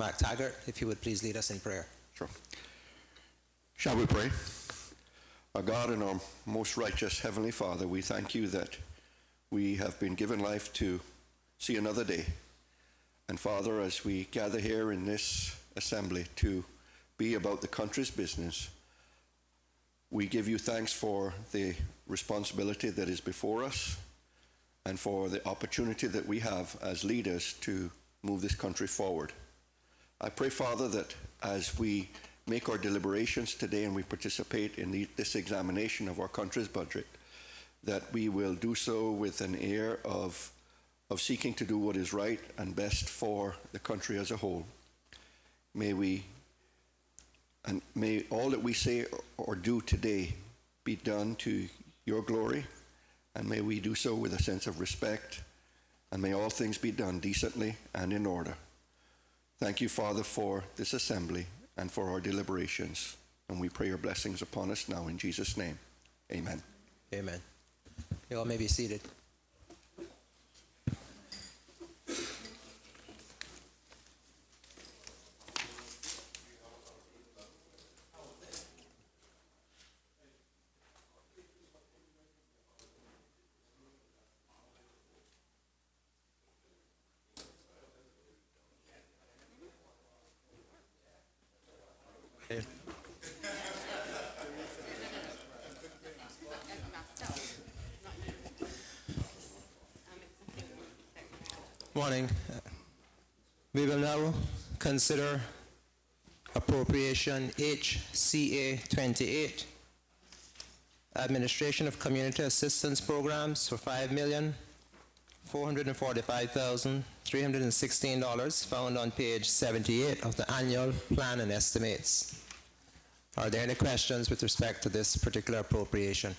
Mark Taggart, if you would please lead us in prayer. Sure. Shall we pray? Our God and our most righteous Heavenly Father, we thank you that we have been given life to see another day. And Father, as we gather here in this assembly to be about the country's business, we give you thanks for the responsibility that is before us and for the opportunity that we have as leaders to move this country forward. I pray, Father, that as we make our deliberations today and we participate in this examination of our country's budget, that we will do so with an air of seeking to do what is right and best for the country as a whole. May all that we say or do today be done to your glory, and may we do so with a sense of respect, and may all things be done decently and in order. Thank you, Father, for this assembly and for our deliberations, and we pray your blessings upon us now in Jesus' name. Amen. Amen. You all may be seated. Morning. We will now consider appropriation HCA 28, Administration of Community Assistance Programs for $5,445,316 found on page 78 of the annual plan and estimates. Are there any questions with respect to this particular appropriation?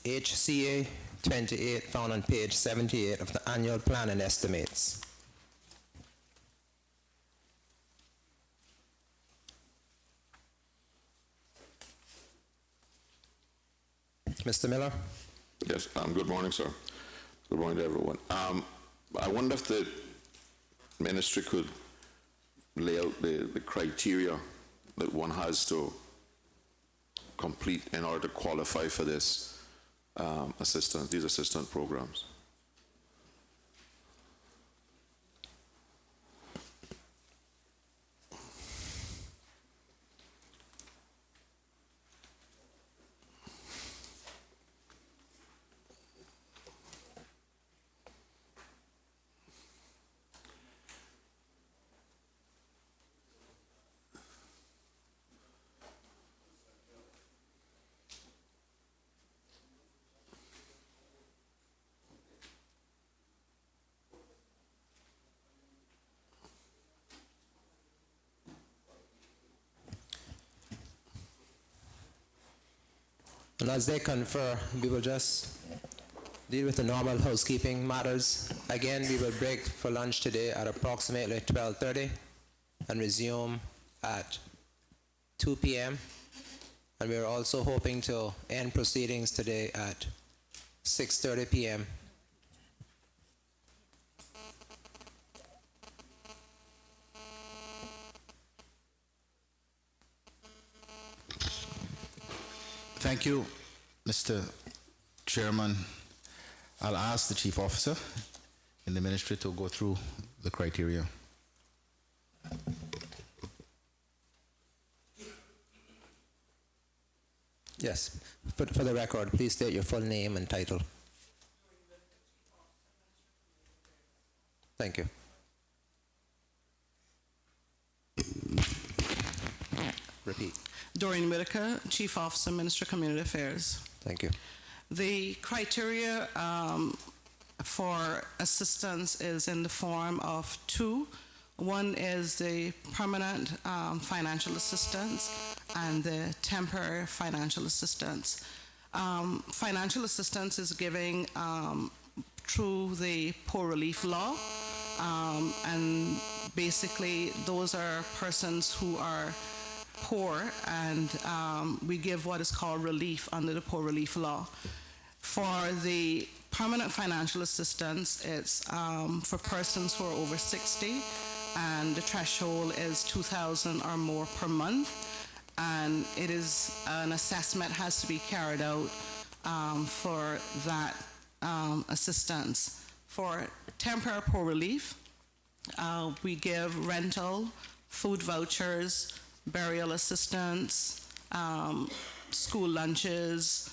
HCA 28 found on page 78 of the annual plan and estimates. Mr. Miller? Yes, good morning, sir. Good morning to everyone. I wonder if the ministry could lay out the criteria that one has to complete in order to qualify for this these assistance programs. And as they confer, we will just deal with the normal housekeeping matters. Again, we will break for lunch today at approximately 12:30 and resume at 2 p.m. And we are also hoping to end proceedings today at 6:30 p.m. Thank you, Mr. Chairman. I'll ask the Chief Officer in the Ministry to go through the criteria. Yes. For the record, please state your full name and title. Thank you. Repeat. Doreen Whitaker, Chief Officer, Ministry of Community Affairs. Thank you. The criteria for assistance is in the form of two. One is the permanent financial assistance and the temporary financial assistance. Financial assistance is giving through the poor relief law, and basically those are persons who are poor, and we give what is called relief under the poor relief law. For the permanent financial assistance, it's for persons who are over 60, and the threshold is $2,000 or more per month, and it is an assessment has to be carried out for that assistance. For temporary poor relief, we give rental, food vouchers, burial assistance, school lunches,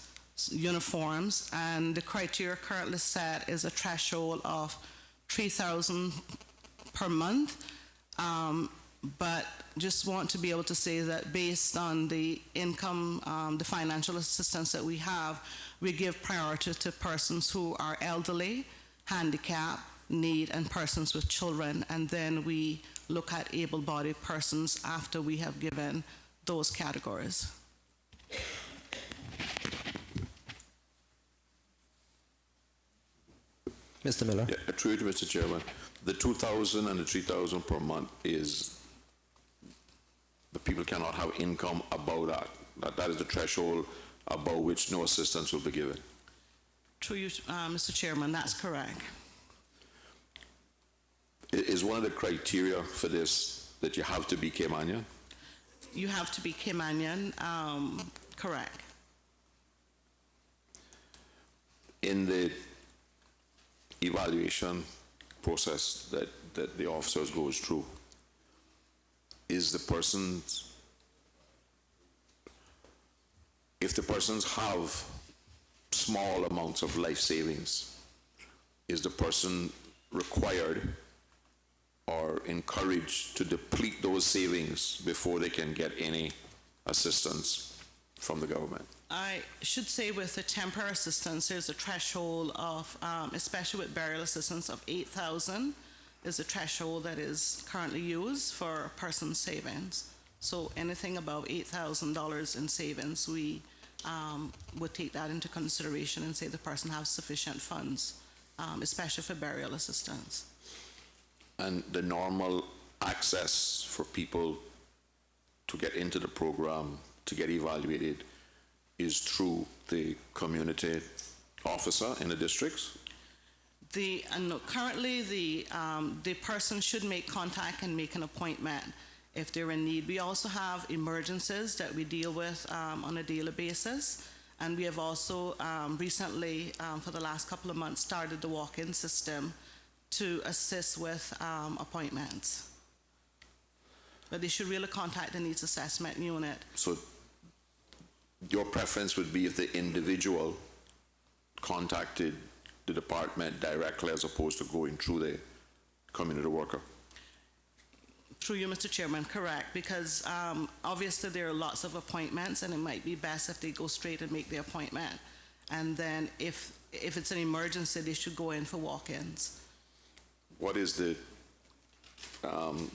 uniforms, and the criteria currently set is a threshold of $3,000 per month. But just want to be able to say that based on the income, the financial assistance that we have, we give priority to persons who are elderly, handicapped, need, and persons with children, and then we look at able-bodied persons after we have given those categories. Mr. Miller. Yeah, through you to Mr. Chairman. The 2,000 and the 3,000 per month is the people cannot have income above that. That is the threshold above which no assistance will be given. Through you, Mr. Chairman, that's correct. Is one of the criteria for this that you have to be Caymanian? You have to be Caymanian, correct. In the evaluation process that the officers goes through, is the persons, if the persons have small amounts of life savings, is the person required or encouraged to deplete those savings before they can get any assistance from the government? I should say with the temporary assistance, there's a threshold of, especially with burial assistance, of $8,000 is a threshold that is currently used for a person's savings. So anything above $8,000 in savings, we would take that into consideration and say the person has sufficient funds, especially for burial assistance. And the normal access for people to get into the program, to get evaluated, is through the community officer in the districts? No, currently, the person should make contact and make an appointment if they're in need. We also have emergencies that we deal with on a daily basis, and we have also recently, for the last couple of months, started the walk-in system to assist with appointments. But they should really contact the needs assessment unit. So your preference would be if the individual contacted the department directly as opposed to going through the community worker? Through you, Mr. Chairman, correct, because obviously there are lots of appointments, and it might be best if they go straight and make the appointment. And then if it's an emergency, they should go in for walk-ins. What is the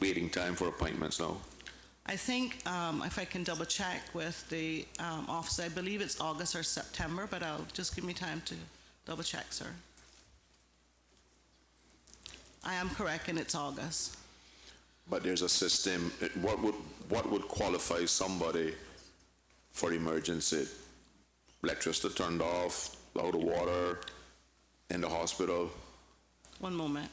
waiting time for appointments now? I think, if I can double check with the officer, I believe it's August or September, but just give me time to double check, sir. I am correct, and it's August. But there's a system. What would qualify somebody for emergency? Electricity turned off, out of water, in the hospital? One moment.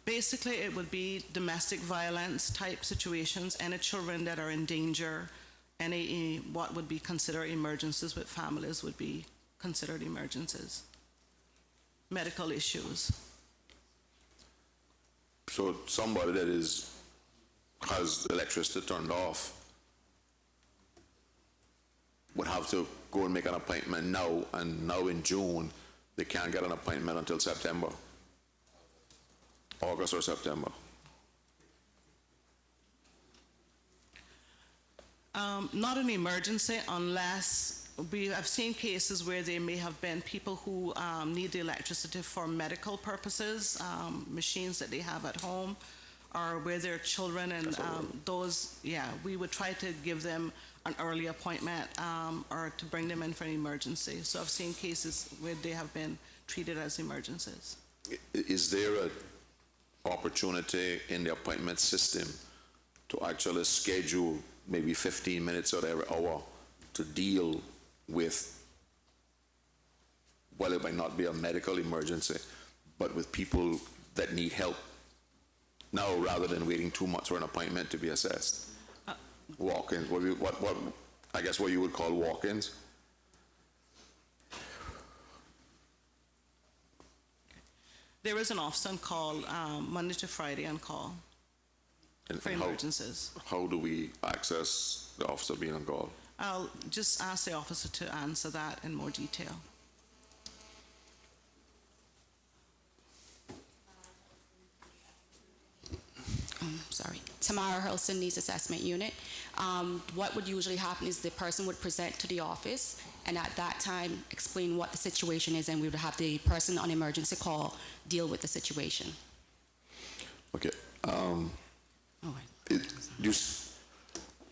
Basically, it would be domestic violence type situations, any children that are in danger, any what would be considered emergencies with families would be considered emergencies. Medical issues. So somebody that has electricity turned off would have to go and make an appointment now, and now in June, they can't get an appointment until September. August or September? Not an emergency unless I've seen cases where there may have been people who need the electricity for medical purposes, machines that they have at home, or where there are children, and those, yeah, we would try to give them an early appointment or to bring them in for an emergency. So I've seen cases where they have been treated as emergencies. Is there an opportunity in the appointment system to actually schedule maybe 15 minutes or every hour to deal with, well, it might not be a medical emergency, but with people that need help now rather than waiting 2 months for an appointment to be assessed? Walk-ins, what I guess what you would call walk-ins? There is an officer on call Monday to Friday on call And for emergencies. how do we access the officer being on call? I'll just ask the officer to answer that in more detail. Sorry, Tamara Hurlston, Needs Assessment Unit. What would usually happen is the person would present to the office, and at that time, explain what the situation is, and we would have the person on emergency call deal with the situation. Okay. Oh, There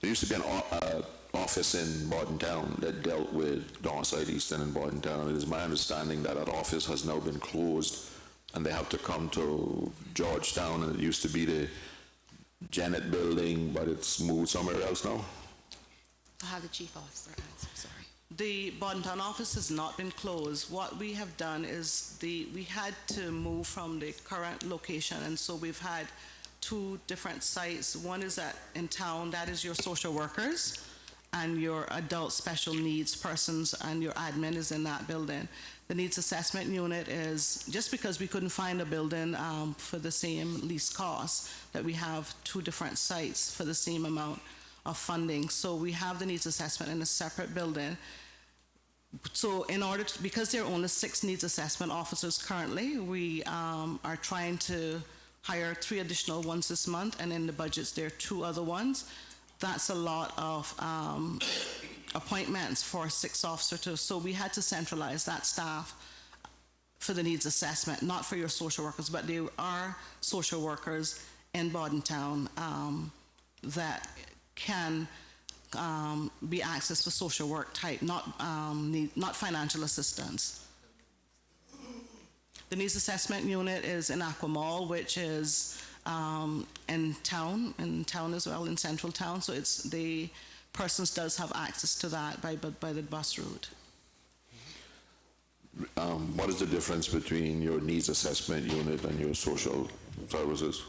used to be an office in Bordentown that dealt with Downside Eastern and Bordentown. It is my understanding that that office has now been closed, and they have to come to Georgetown, and it used to be the Janet building, but it's moved somewhere else now. I'll have the chief officer answer, sorry. The Bordentown office has not been closed. What we have done is we had to move from the current location, and so we've had 2 different sites. One is in town, that is your social workers, and your adult special needs persons, and your admin is in that building. The needs assessment unit is, just because we couldn't find a building for the same lease cost, that we have 2 different sites for the same amount of funding. So we have the needs assessment in a separate building. So because there are only 6 needs assessment officers currently, we are trying to hire 3 additional ones this month, and in the budgets there are 2 other ones. That's a lot of appointments for 6 officers. So we had to centralize that staff for the needs assessment, not for your social workers, but there are social workers in Bordentown that can be accessed for social work type, not financial assistance. The needs assessment unit is in Aqua Mall, which is in town as well, in central town. So it's the persons does have access to that by the bus route. What is the difference between your needs assessment unit and your social services?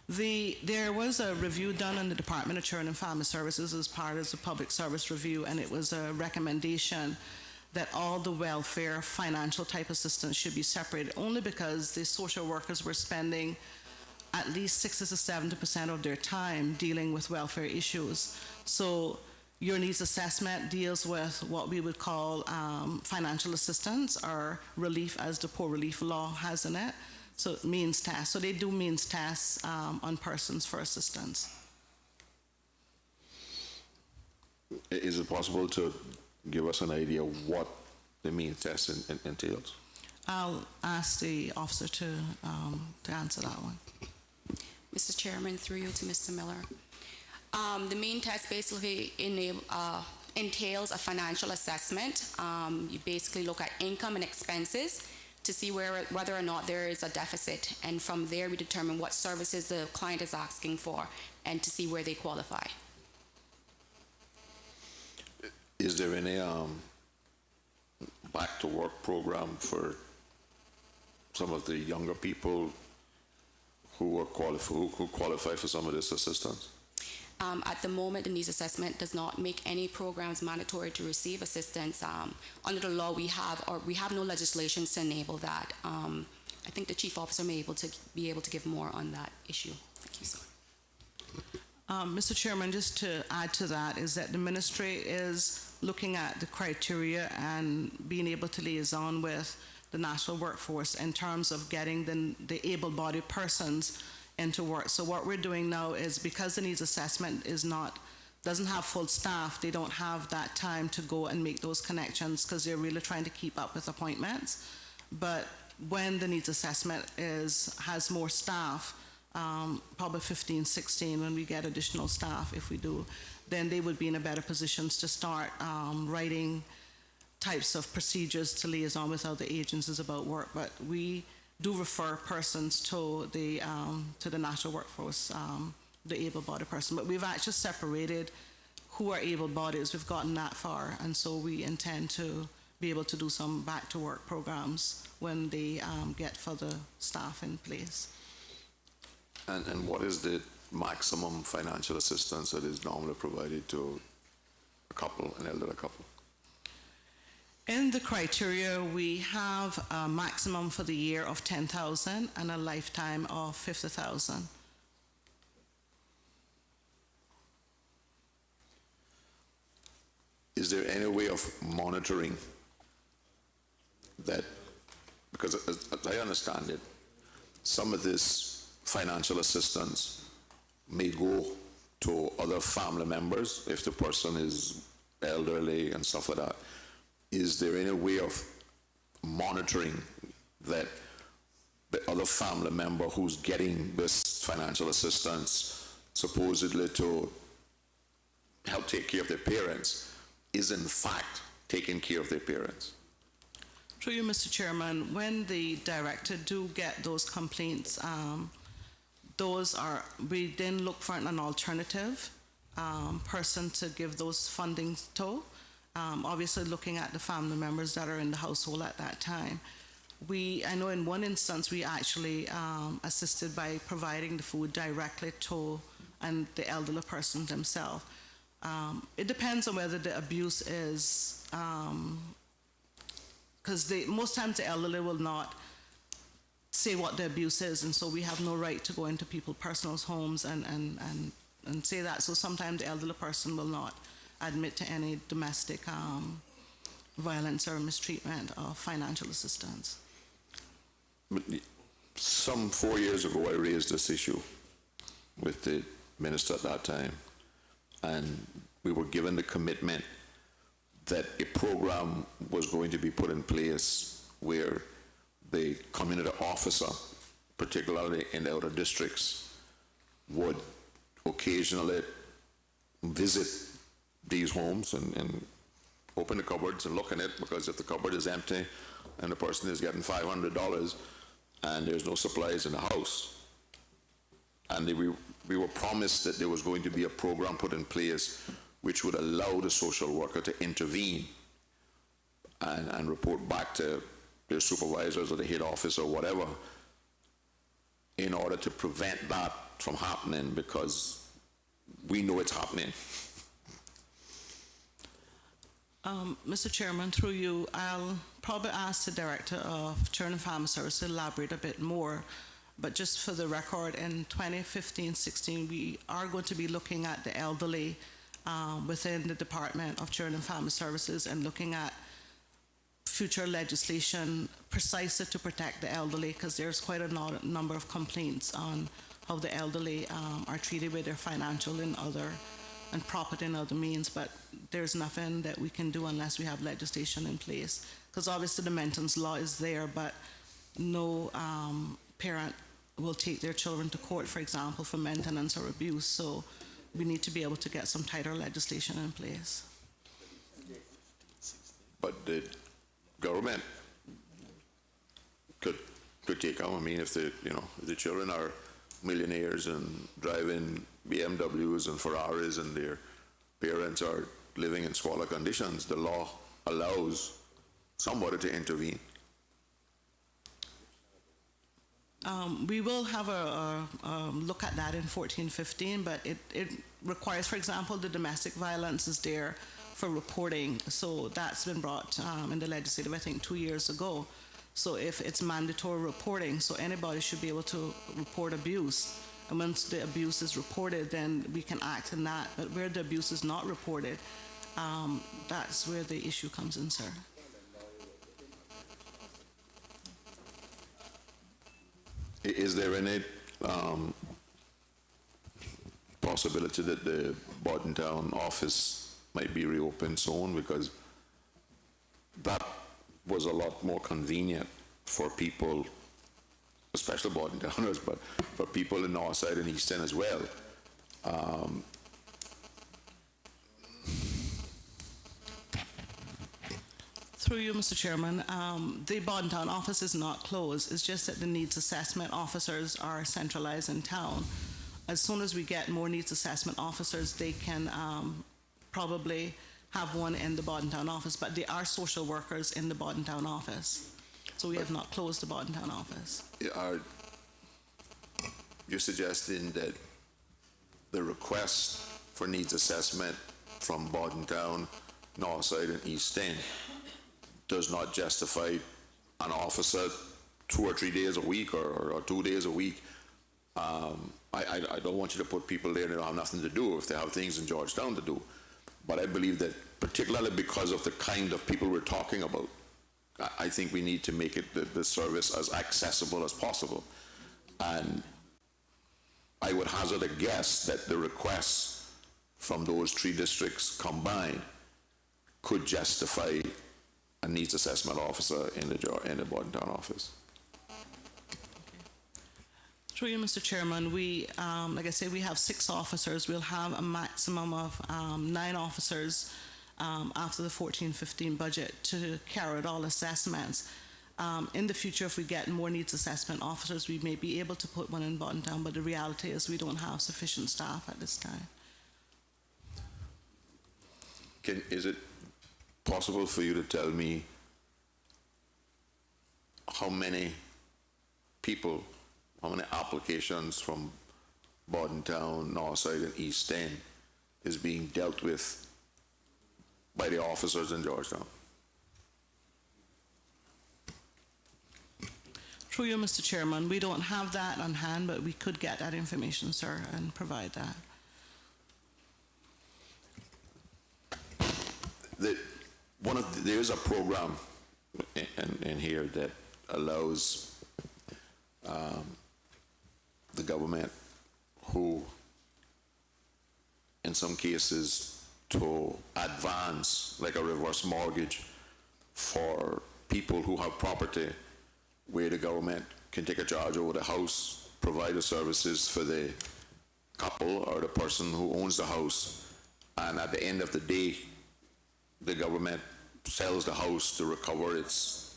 There was a review done in the Department of Children and Family Services as part of the public service review, and it was a recommendation that all the welfare financial type assistance should be separated, only because the social workers were spending at least 60 to 70% of their time dealing with welfare issues. So your needs assessment deals with what we would call financial assistance or relief, as the poor relief law has in it. So means tests. So they do means tests on persons for assistance. Is it possible to give us an idea what the means test entails? I'll ask the officer to answer that one. Mr. Chairman, through you to Mr. Miller. The mean test basically entails a financial assessment. You basically look at income and expenses to see whether or not there is a deficit, and from there we determine what services the client is asking for and to see where they qualify. Is there any back to work program for some of the younger people who qualify for some of this assistance? At the moment, the needs assessment does not make any programs mandatory to receive assistance. Under the law, we have no legislation to enable that. I think the chief officer may be able to give more on that issue. Thank you, sir. Mr. Chairman, just to add to that, is that the ministry is looking at the criteria and being able to liaison with the national workforce in terms of getting the able-bodied persons into work. So what we're doing now is, because the needs assessment doesn't have full staff, they don't have that time to go and make those connections because they're really trying to keep up with appointments. But when the needs assessment has more staff, probably 15, 16, when we get additional staff, if we do, then they would be in a better position to start writing types of procedures to liaison with other agencies about work. But we do refer persons to the national workforce, the able-bodied person. But we've actually separated who are able-bodied. We've gotten that far, and so we intend to be able to do some back-to-work programs when they get further staff in place. And what is the maximum financial assistance that is normally provided to a couple, an elderly couple? In the criteria, we have a maximum for the year of $10,000 and a lifetime of $50,000. Is there any way of monitoring that? Because as I understand it, some of this financial assistance may go to other family members if the person is elderly and stuff like that. Is there any way of monitoring that the other family member who's getting this financial assistance, supposedly to help take care of their parents, is in fact taking care of their parents? Through you, Mr. Chairman, when the director do get those complaints, we then look for an alternative person to give those fundings to. Obviously looking at the family members that are in the household at that time. I know in one instance we actually assisted by providing the food directly to the elderly person themselves. It depends on whether the abuse is, because most times the elderly will not say what the abuse is, and so we have no right to go into people's personal homes and say that. So sometimes the elderly person will not admit to any domestic violence or mistreatment or financial assistance. But some 4 years ago, I raised this issue with the minister at that time, and we were given the commitment that a program was going to be put in place where the community officer, particularly in the outer districts, would occasionally visit these homes and open the cupboards and look in it, because if the cupboard is empty and the person is getting $500 and there's no supplies in the house, and we were promised that there was going to be a program put in place which would allow the social worker to intervene and report back to their supervisors or the head office or whatever in order to prevent that from happening, because we know it's happening. Mr. Chairman, through you, I'll probably ask the Director of Children and Family Services to elaborate a bit more. But just for the record, in 2015-16, we are going to be looking at the elderly within the Department of Children and Family Services and looking at future legislation precisely to protect the elderly, because there's quite a number of complaints on how the elderly are treated with their financial and property and other means, but there's nothing that we can do unless we have legislation in place. Because obviously the maintenance law is there, but no parent will take their children to court, for example, for maintenance or abuse. So we need to be able to get some tighter legislation in place. But the government could take them. I mean, if the children are millionaires and driving BMWs and Ferraris and their parents are living in squalor conditions, the law allows somebody to intervene. We will have a look at that in 14-15, but it requires, for example, the domestic violence is there for reporting. So that's been brought in the legislative, I think, 2 years ago. So if it's mandatory reporting, so anybody should be able to report abuse. And once the abuse is reported, then we can act in that. But where the abuse is not reported, that's where the issue comes in, sir. Is there any possibility that the Bordentown office might be reopened soon? Because that was a lot more convenient for people, especially Bordentowners, but for people in North Side and East End as well. Through you, Mr. Chairman, the Bontown office is not closed. It's just that the needs assessment officers are centralized in town. As soon as we get more needs assessment officers, they can probably have one in the Bontown office, but there are social workers in the Bontown office. So we have not closed the Bontown office. You're suggesting that the request for needs assessment from Bordentown, Northside, and East End does not justify an officer 2 or 3 days a week or 2 days a week. I don't want you to put people there that don't have nothing to do if they have things in Georgetown to do. But I believe that particularly because of the kind of people we're talking about, I think we need to make it the service as accessible as possible. And I would hazard a guess that the requests from those 3 districts combined could justify a needs assessment officer in the Bordentown office. Through you, Mr. Chairman, we, like I said, we have 6 officers. We'll have a maximum of 9 officers after the 14-15 budget to carry out all assessments. In the future, if we get more needs assessment officers, we may be able to put one in Bordentown, but the reality is we don't have sufficient staff at this time. Is it possible for you to tell me how many people, how many applications from Bordentown, Northside, and East End is being dealt with by the officers in Georgetown? Through you, Mr. Chairman, we don't have that on hand, but we could get that information, sir, and provide that. There is a program in here that allows the government, who in some cases to advance, like a reverse mortgage for people who have property, where the government can take a charge over the house, provide the services for the couple or the person who owns the house, and at the end of the day, the government sells the house to recover its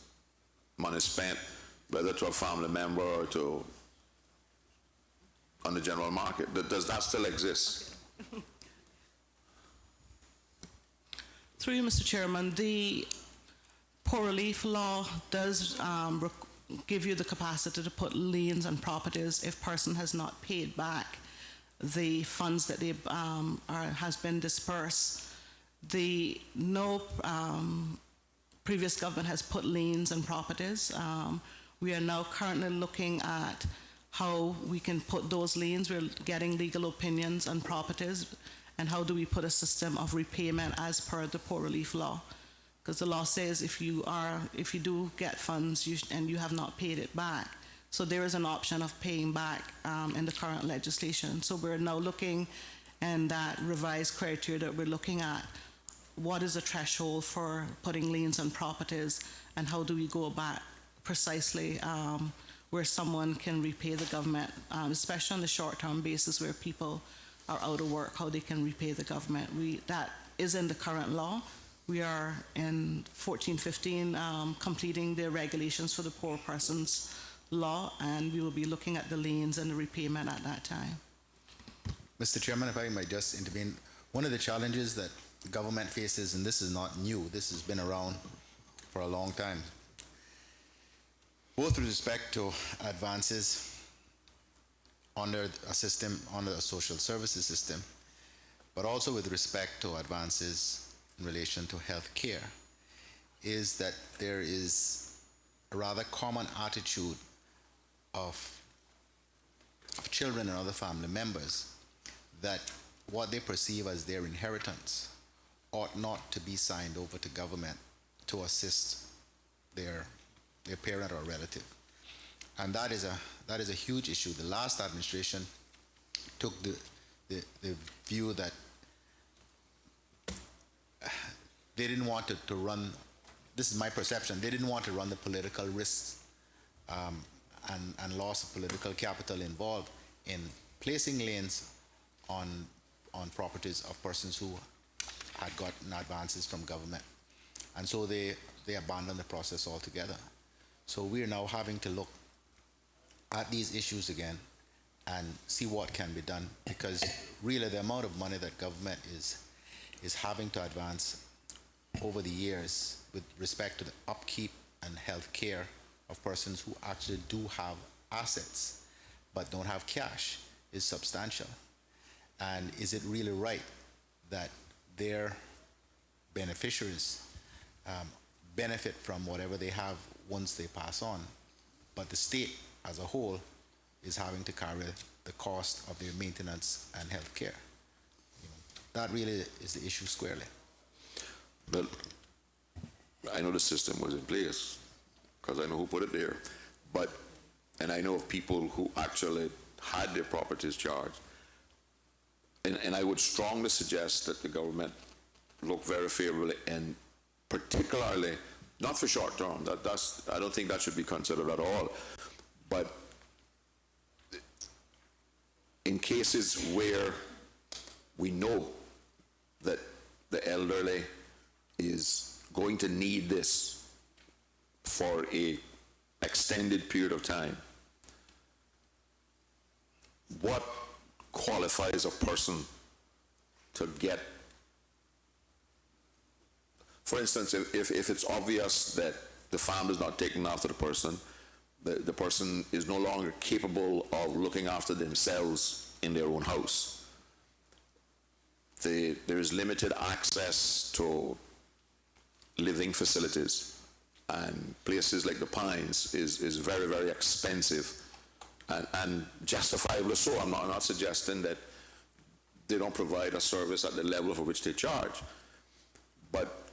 money spent, whether to a family member or to on the general market. Does that still exist? Through you, Mr. Chairman, the poor relief law does give you the capacity to put liens on properties if person has not paid back the funds that they has been dispersed. No previous government has put liens on properties. We are now currently looking at how we can put those liens. We're getting legal opinions on properties, and how do we put a system of repayment as per the poor relief law? Because the law says if you do get funds and you have not paid it back, so there is an option of paying back in the current legislation. So we're now looking, and that revised criteria that we're looking at, what is the threshold for putting liens on properties, and how do we go about precisely where someone can repay the government, especially on the short-term basis where people are out of work, how they can repay the government. That is in the current law. We are in 14-15 completing the regulations for the poor persons law, and we will be looking at the liens and the repayment at that time. Mr. Chairman, if I might just intervene, one of the challenges that the government faces, and this is not new, this has been around for a long time, both with respect to advances under a system, under a social services system, but also with respect to advances in relation to health care, is that there is a rather common attitude of children and other family members that what they perceive as their inheritance ought not to be signed over to government to assist their parent or relative. And that is a huge issue. The last administration took the view that they didn't want to run, this is my perception, they didn't want to run the political risks and loss of political capital involved in placing liens on properties of persons who had gotten advances from government. and so they abandon the process altogether. So we're now having to look at these issues again and see what can be done, because really the amount of money that government is having to advance over the years with respect to the upkeep and health care of persons who actually do have assets but don't have cash is substantial. And is it really right that their beneficiaries benefit from whatever they have once they pass on, but the state as a whole is having to carry the cost of their maintenance and health care? That really is the issue squarely. But I know the system was in place because I know who put it there. And I know of people who actually had their properties charged. And I would strongly suggest that the government look very favorably, and particularly, not for short term, I don't think that should be considered at all, but in cases where we know that the elderly is going to need this for a extended period of time, what qualifies a person to get, for instance, if it's obvious that the family is not taking after the person, the person is no longer capable of looking after themselves in their own house, there is limited access to living facilities, and places like the Pines is very, very expensive, and justifiably so. I'm not suggesting that they don't provide a service at the level for which they charge, but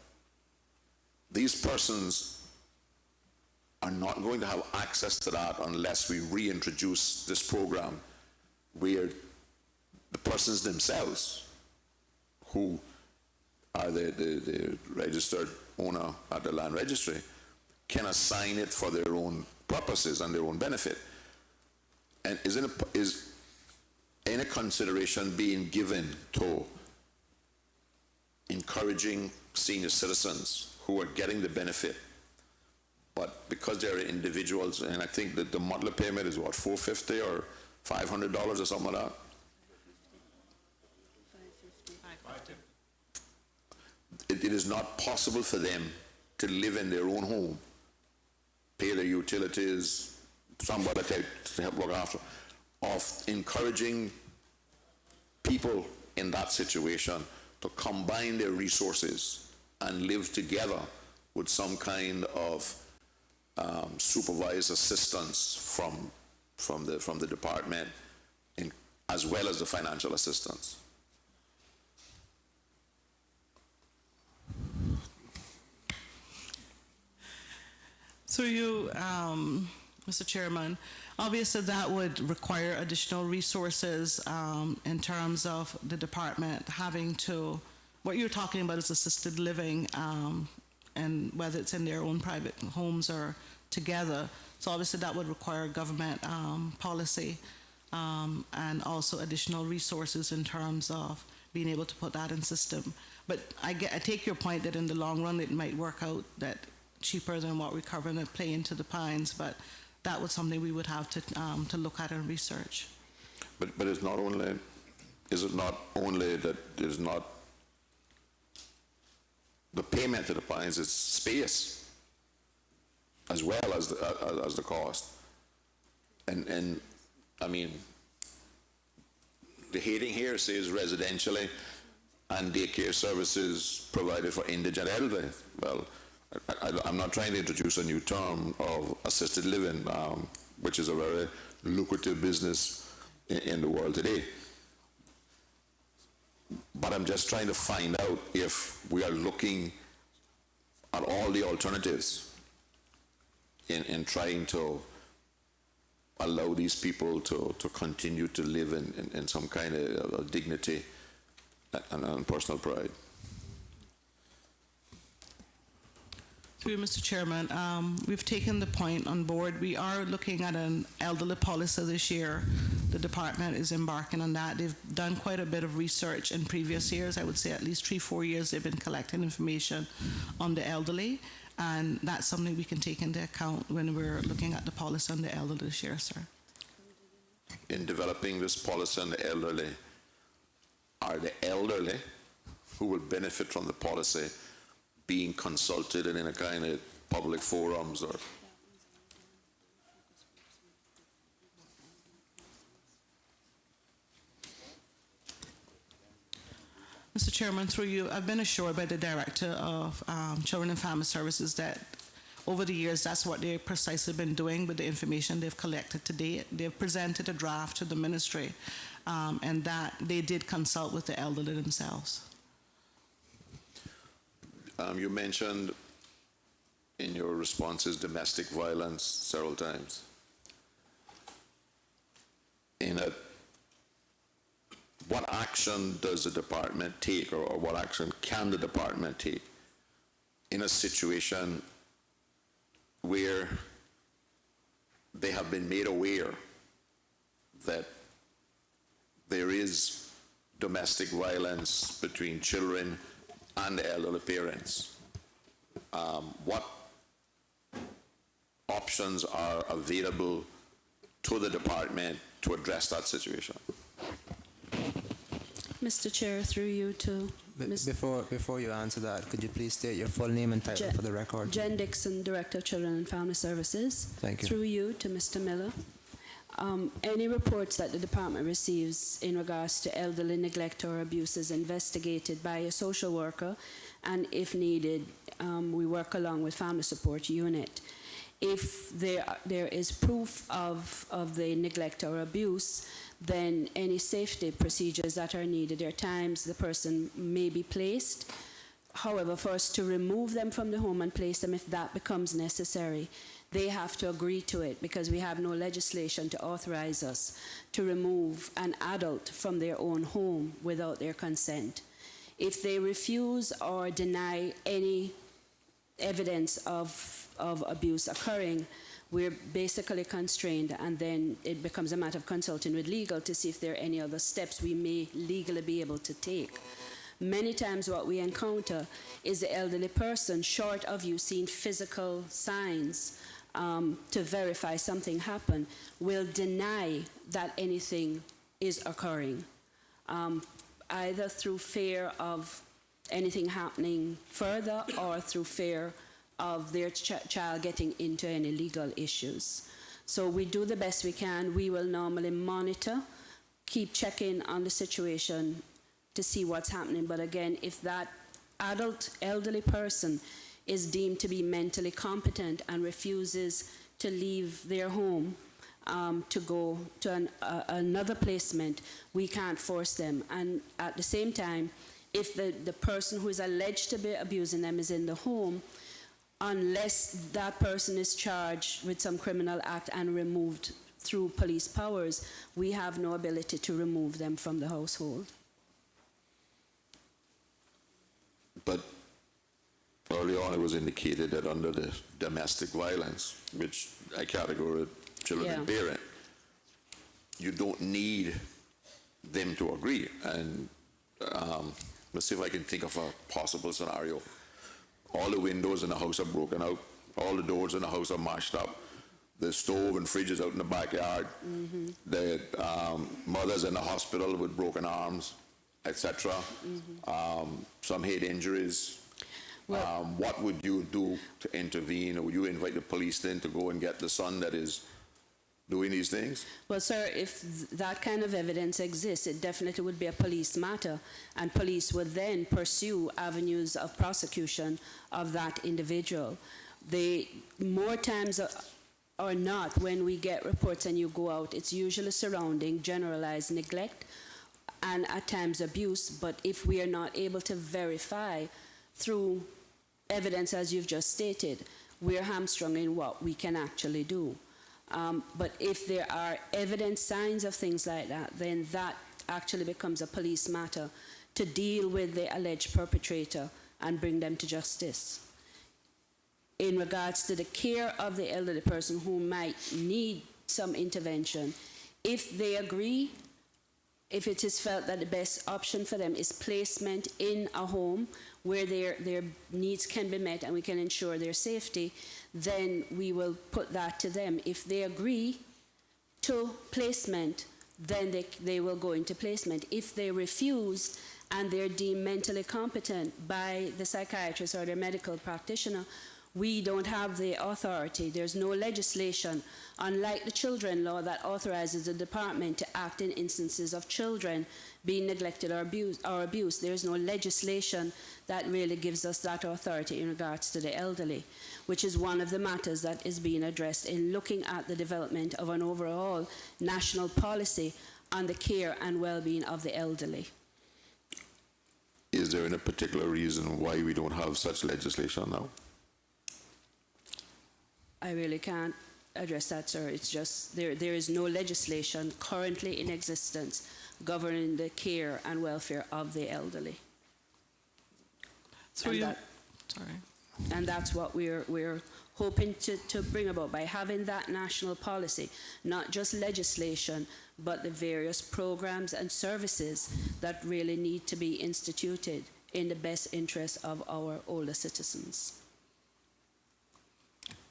these persons are not going to have access to that unless we reintroduce this program where the persons themselves, who are the registered owner at the land registry, can assign it for their own purposes and their own benefit. And is any consideration being given to encouraging senior citizens who are getting the benefit, but because they're individuals, and I think that the monthly payment is what, $450 or $500 or something like that? It is not possible for them to live in their own home, pay their utilities, somebody to help look after, of encouraging people in that situation to combine their resources and live together with some kind of supervised assistance from the department, as well as the financial assistance. Through you, Mr. Chairman, obviously that would require additional resources in terms of the department having to, what you're talking about is assisted living, and whether it's in their own private homes or together. So obviously that would require government policy and also additional resources in terms of being able to put that in system. But I take your point that in the long run it might work out that cheaper than what we're covering and play into the Pines, but that was something we would have to look at and research. But it's not only, is it not only that there's not the payment to the Pines, it's space as well as the cost. And I mean, the heading here says residentially and daycare services provided for indigent elderly. Well, I'm not trying to introduce a new term of assisted living, which is a very lucrative business in the world today. But I'm just trying to find out if we are looking at all the alternatives in trying to allow these people to continue to live in some kind of dignity and personal pride. Through you, Mr. Chairman, we've taken the point on board. We are looking at an elderly policy this year. The department is embarking on that. They've done quite a bit of research in previous years. I would say at least 3-4 years they've been collecting information on the elderly, and that's something we can take into account when we're looking at the policy on the elderly this year, sir. In developing this policy on the elderly, are the elderly who will benefit from the policy being consulted in a kind of public forums or? Mr. Chairman, through you, I've been assured by the Director of Children and Family Services that over the years, that's what they've precisely been doing with the information they've collected to date. They've presented a draft to the ministry, and that they did consult with the elderly themselves. You mentioned in your responses domestic violence several times. What action does the department take, or what action can the department take in a situation where they have been made aware that there is domestic violence between children and the elderly parents? What options are available to the department to address that situation? Mr. Chair, through you to Ms. Before you answer that, could you please state your full name and title for the record? Jen Dixon, Director of Children and Family Services. Thank you. Through you to Mr. Miller. Any reports that the department receives in regards to elderly neglect or abuse is investigated by a social worker, and if needed, we work along with Family Support Unit. If there is proof of the neglect or abuse, then any safety procedures that are needed, there are times the person may be placed. However, for us to remove them from the home and place them, if that becomes necessary, they have to agree to it, because we have no legislation to authorize us to remove an adult from their own home without their consent. If they refuse or deny any evidence of abuse occurring, we're basically constrained, and then it becomes a matter of consulting with legal to see if there are any other steps we may legally be able to take. Many times what we encounter is the elderly person, short of you seeing physical signs to verify something happened, will deny that anything is occurring, either through fear of anything happening further or through fear of their child getting into any legal issues. So we do the best we can. We will normally monitor, keep checking on the situation to see what's happening. But again, if that adult elderly person is deemed to be mentally competent and refuses to leave their home to go to another placement, we can't force them. And at the same time, if the person who is alleged to be abusing them is in the home, unless that person is charged with some criminal act and removed through police powers, we have no ability to remove them from the household. But early on it was indicated that under the domestic violence, which I categorize children and parent, you don't need them to agree. And let's see if I can think of a possible scenario. All the windows in the house are broken out. All the doors in the house are mashed up. The stove and fridge is out in the backyard. Mm-hmm. The mother's in the hospital with broken arms, etc. Mm-hmm. Some head injuries. Well, what would you do to intervene? Or would you invite the police then to go and get the son that is doing these things? Well, sir, if that kind of evidence exists, it definitely would be a police matter, and police would then pursue avenues of prosecution of that individual. More times or not, when we get reports and you go out, it's usually surrounding generalized neglect and at times abuse, but if we are not able to verify through evidence as you've just stated, we're hamstrung in what we can actually do. But if there are evidence, signs of things like that, then that actually becomes a police matter to deal with the alleged perpetrator and bring them to justice. in regards to the care of the elderly person who might need some intervention, if they agree, if it is felt that the best option for them is placement in a home where their needs can be met and we can ensure their safety, then we will put that to them. If they agree to placement, then they will go into placement. If they refuse and they're deemed mentally competent by the psychiatrist or their medical practitioner, we don't have the authority. There's no legislation, unlike the children law, that authorizes the department to act in instances of children being neglected or abused. There's no legislation that really gives us that authority in regards to the elderly, which is one of the matters that is being addressed in looking at the development of an overall national policy on the care and well-being of the elderly. Is there any particular reason why we don't have such legislation now? I really can't address that, sir. It's just there is no legislation currently in existence governing the care and welfare of the elderly. Through And you. that- Sorry. And that's what we're hoping to bring about by having that national policy, not just legislation, but the various programs and services that really need to be instituted in the best interest of our older citizens.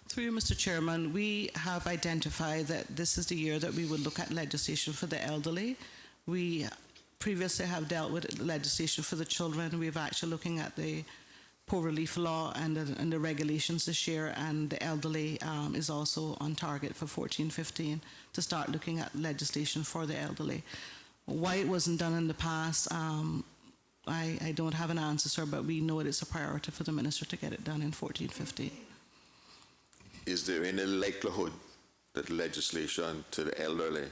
Through you, Mr. Chairman, we have identified that this is the year that we would look at legislation for the elderly. We previously have dealt with legislation for the children. We're actually looking at the poor relief law and the regulations this year, and the elderly is also on target for 14-15 to start looking at legislation for the elderly. Why it wasn't done in the past, I don't have an answer, sir, but we know it is a priority for the minister to get it done in 14-15. Is there any likelihood that legislation to the elderly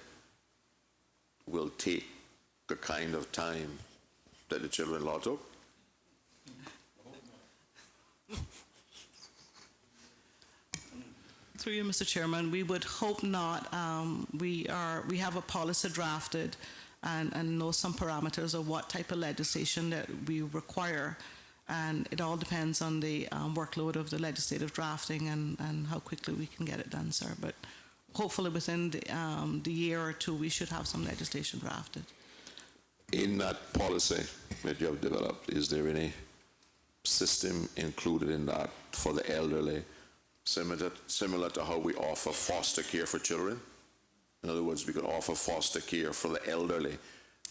will take the kind of time that the children law took? Through you, Mr. Chairman, we would hope not. We have a policy drafted and know some parameters of what type of legislation that we require, and it all depends on the workload of the legislative drafting and how quickly we can get it done, sir. But hopefully within the year or two, we should have some legislation drafted. In that policy that you have developed, is there any system included in that for the elderly, similar to how we offer foster care for children? In other words, we could offer foster care for the elderly,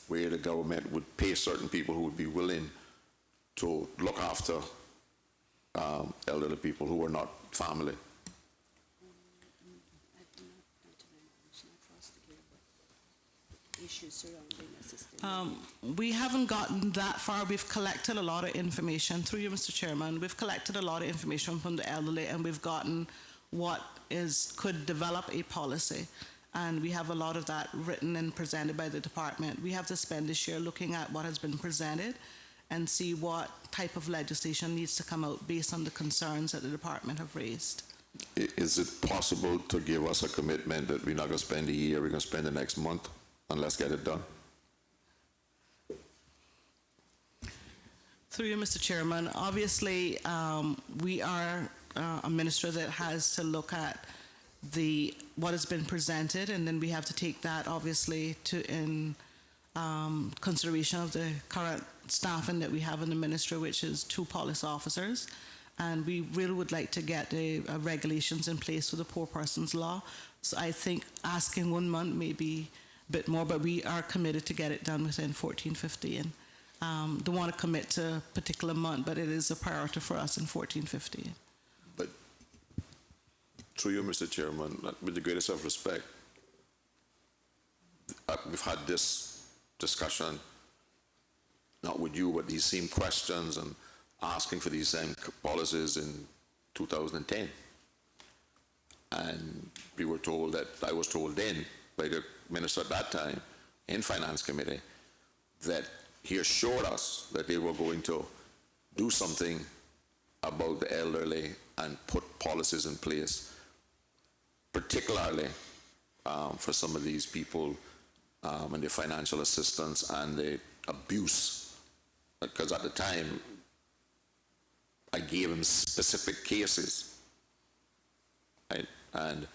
where the government would pay certain people who would be willing to look after elderly people who are not family. We haven't gotten that far. We've collected a lot of information. Through you, Mr. Chairman, we've collected a lot of information from the elderly, and we've gotten what could develop a policy. And we have a lot of that written and presented by the department. We have to spend this year looking at what has been presented and see what type of legislation needs to come out based on the concerns that the department have raised. Is it possible to give us a commitment that we're not going to spend a year, we're going to spend the next month, and let's get it done? Through you, Mr. Chairman, obviously we are a minister that has to look at what has been presented, and then we have to take that obviously in consideration of the current staffing that we have in the ministry, which is 2 police officers, and we really would like to get the regulations in place for the poor persons law. So I think asking 1 month may be a bit more, but we are committed to get it done within 14-15. Don't want to commit to a particular month, but it is a priority for us in 14-15. But through you, Mr. Chairman, with the greatest of respect, we've had this discussion, not with you, but these same questions and asking for these same policies in 2010. And we were told I was told then by the minister at that time in Finance Committee that he assured us that they were going to do something about the elderly and put policies in place, particularly for some of these people and the financial assistance and the abuse. Because at the time, I gave him specific cases right? And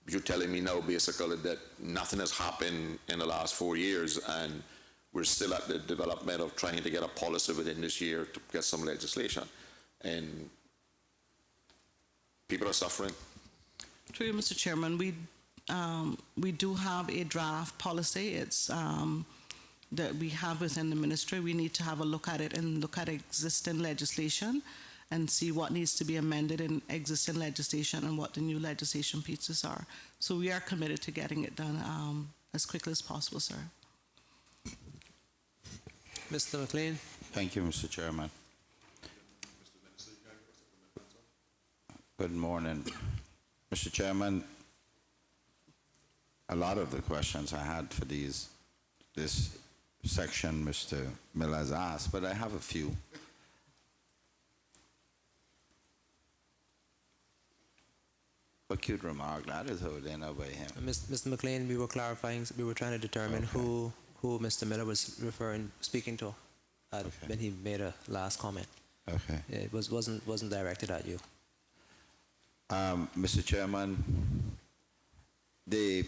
you're telling me now basically that nothing has happened in the last 4 years, and we're still at the development of trying to get a policy within this year to get some legislation, and people are suffering. Through you, Mr. Chairman, we do have a draft policy. It's that we have within the ministry. We need to have a look at it and look at existing legislation and see what needs to be amended in existing legislation and what the new legislation pieces are. So we are committed to getting it done as quickly as possible, sir. Mr. McLean? Thank you, Mr. Chairman. Good morning. Mr. Chairman, a lot of the questions I had for this section Mr. Miller has asked, but I have a few. A cute remark, that is how they know by him. Mr. McLean, we were clarifying, we were trying to determine Okay. who Mr. Miller was speaking to when he made a last comment. Okay. It wasn't directed at you. Mr. Chairman, the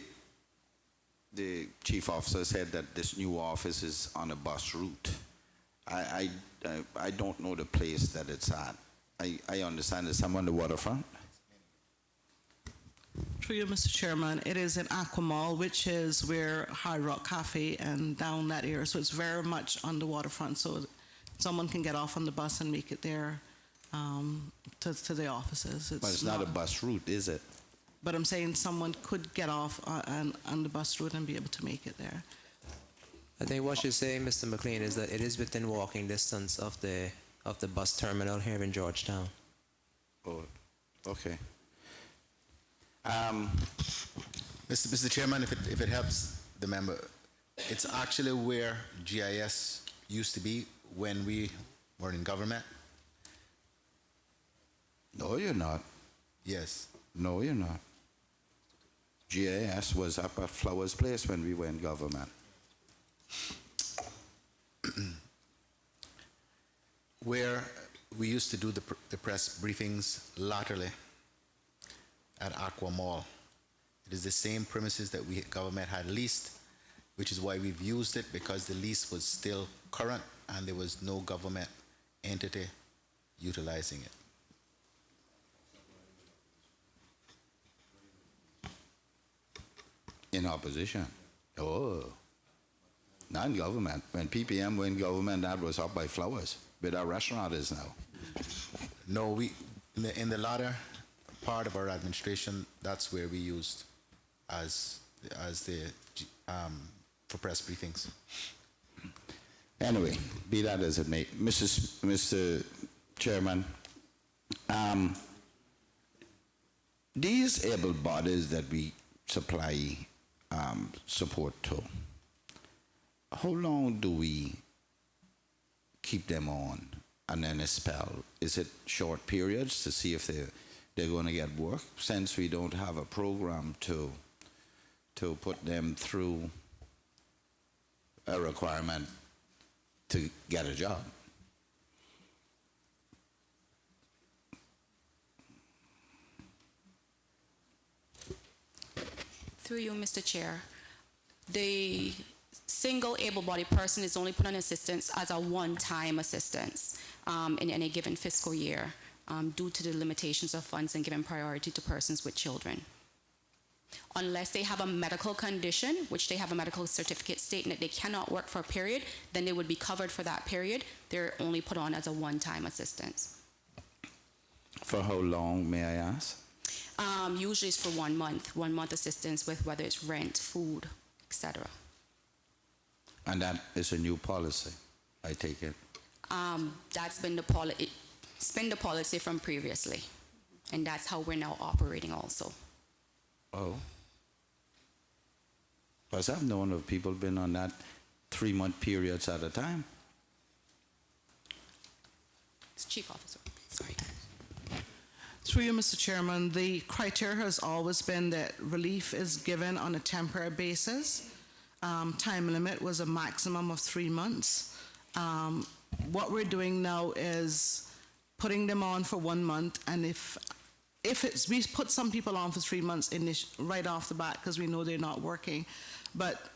chief officer said that this new office is on a bus route. I don't know the place that it's at. I understand it's somewhere on the waterfront. Through you, Mr. Chairman, it is in Aqua Mall, which is where Hard Rock Cafe and down that area. So it's very much on the waterfront. So someone can get off on the bus and make it there to the offices. But it's not a bus route, is it? But I'm saying someone could get off on the bus route and be able to make it there. I think what you're saying, Mr. McLean, is that it is within walking distance of the bus terminal here in Georgetown. Oh, okay. Mr. Chairman, if it helps the member, it's actually where GIS used to be when we were in government. No, you're not. Yes. No, you're not. GAS was up at Flowers Place when we were in government. Where we used to do the press briefings laterally at Aqua Mall. It is the same premises that government had leased, which is why we've used it, because the lease was still current and there was no government entity utilizing it. In opposition. Oh. Not in government. When PPM went in government, that was up by Flowers, where our restaurant is now. No, in the latter part of our administration, that's where we used as the for press briefings. Anyway, be that as it may, Mr. Chairman, these able bodies that we supply support to, how long do we keep them on and then a spell? Is it short periods to see if they're going to get work, since we don't have a program to put them through a requirement to get a job? Through you, Mr. Chair, the single able-bodied person is only put on assistance as a one-time assistance in any given fiscal year due to the limitations of funds and giving priority to persons with children. Unless they have a medical condition, which they have a medical certificate stating that they cannot work for a period, then they would be covered for that period. They're only put on as a one-time assistance. For how long, may I ask? Usually it's for 1 month, 1 month assistance with whether it's rent, food, etc. And that is a new policy, I take it. That's been the policy from previously, and that's how we're now operating also. Oh. Because I've known of people been on that 3-month periods at a time. It's Chief Officer, sorry. Through you, Mr. Chairman, the criteria has always been that relief is given on a temporary basis. Time limit was a maximum of 3 months. What we're doing now is putting them on for 1 month, and if if it's, we put some people on for 3 months right off the bat because we know they're not working, but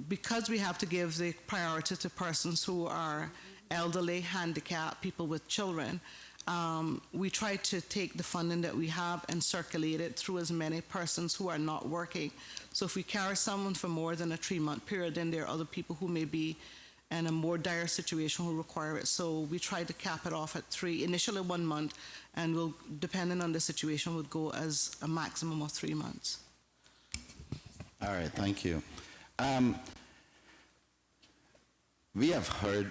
because we have to give the priority to persons who are elderly, handicapped, people with children, we try to take the funding that we have and circulate it through as many persons who are not working. So if we carry someone for more than a 3-month period, then there are other people who may be in a more dire situation who require it. So we try to cap it off at 3, initially 1 month, and we'll, depending on the situation, would go as a maximum of 3 months. All right, thank you. We have heard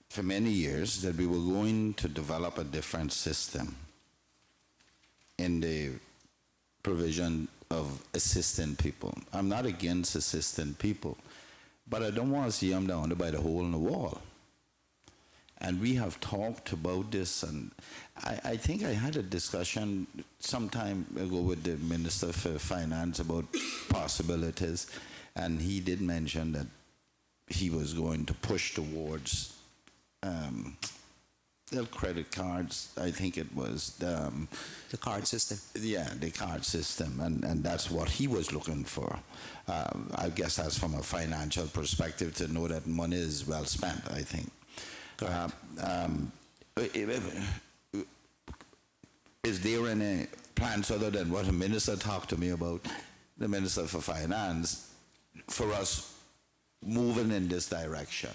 for many years that we were going to develop a different system in the provision of assisting people. I'm not against assisting people, but I don't want to see them down there by the hole in the wall. And we have talked about this, and I think I had a discussion some time ago with the Minister for Finance about possibilities, and he did mention that he was going to push towards little credit cards. I think it was The card system. yeah, the card system, and that's what he was looking for. I guess that's from a financial perspective to know that money is well spent, I think. Is there any plans other than what the minister talked to me about, the Minister for Finance, for us moving in this direction?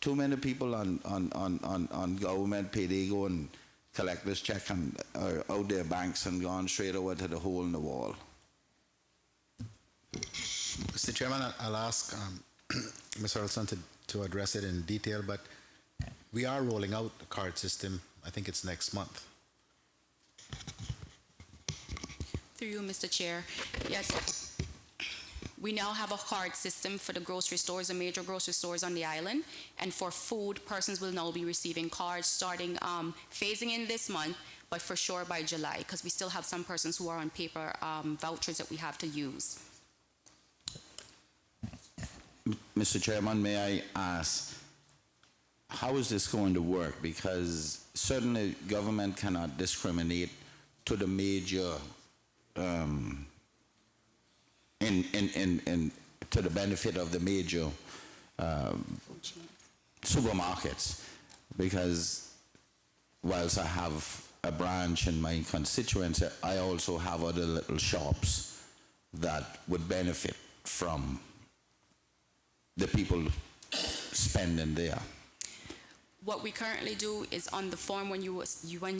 Too many people on government pay, they go and collect this check and are out their banks and gone straight over to the hole in the wall. Mr. Chairman, I'll ask Ms. Earlson to address it in detail, but we are rolling out the card system. I think it's next month. Through you, Mr. Chair. Yes, we now have a card system for the grocery stores, the major grocery stores on the island. And for food, persons will now be receiving cards starting, phasing in this month, but for sure by July, because we still have some persons who are on paper vouchers that we have to use. Mr. Chairman, may I ask, how is this going to work? Because certainly government cannot discriminate to the major, to the benefit of the major supermarkets. Because whilst I have a branch in my constituency, I also have other little shops that would benefit from the people spending there. What we currently do is on the form, when you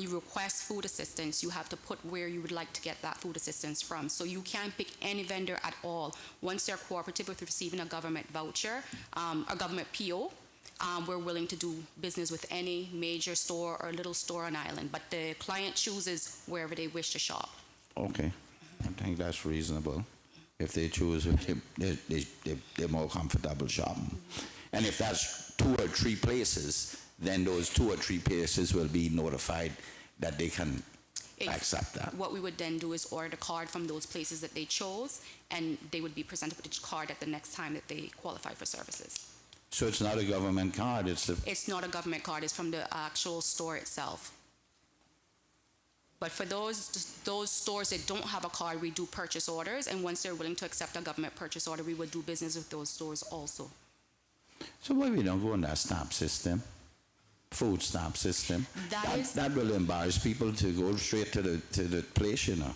request food assistance, you have to put where you would like to get that food assistance from. So you can't pick any vendor at all. Once they're cooperative with receiving a government voucher, a government PO, we're willing to do business with any major store or little store on island. But the client chooses wherever they wish to shop. Okay, I think that's reasonable. If they choose, they're more comfortable shopping. And if that's 2 or 3 places, then those 2 or 3 places will be notified that they can accept that. What we would then do is order the card from those places that they chose, and they would be presented with the card at the next time that they qualify for services. So it's not a government card, It's not a government card, it's from the actual store itself. But for those stores that don't have a card, we do purchase orders, and once they're willing to accept a government purchase order, we would do business with those stores also. So why we don't go on that stamp system, food stamp system? That will embarrass people to go straight to the place, you know.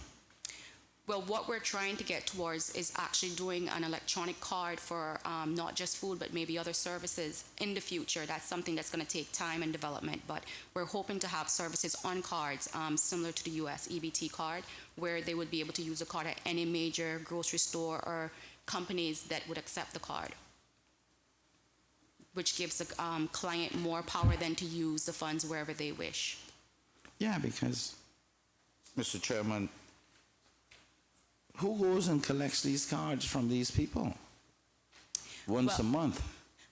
Well, what we're trying to get towards is actually doing an electronic card for not just food, but maybe other services in the future. That's something that's going to take time and development, but we're hoping to have services on cards similar to the US EBT card, where they would be able to use a card at any major grocery store or companies that would accept the card, which gives the client more power than to use the funds wherever they wish. Yeah, because, Mr. Chairman, who goes and collects these cards from these people? Once a month.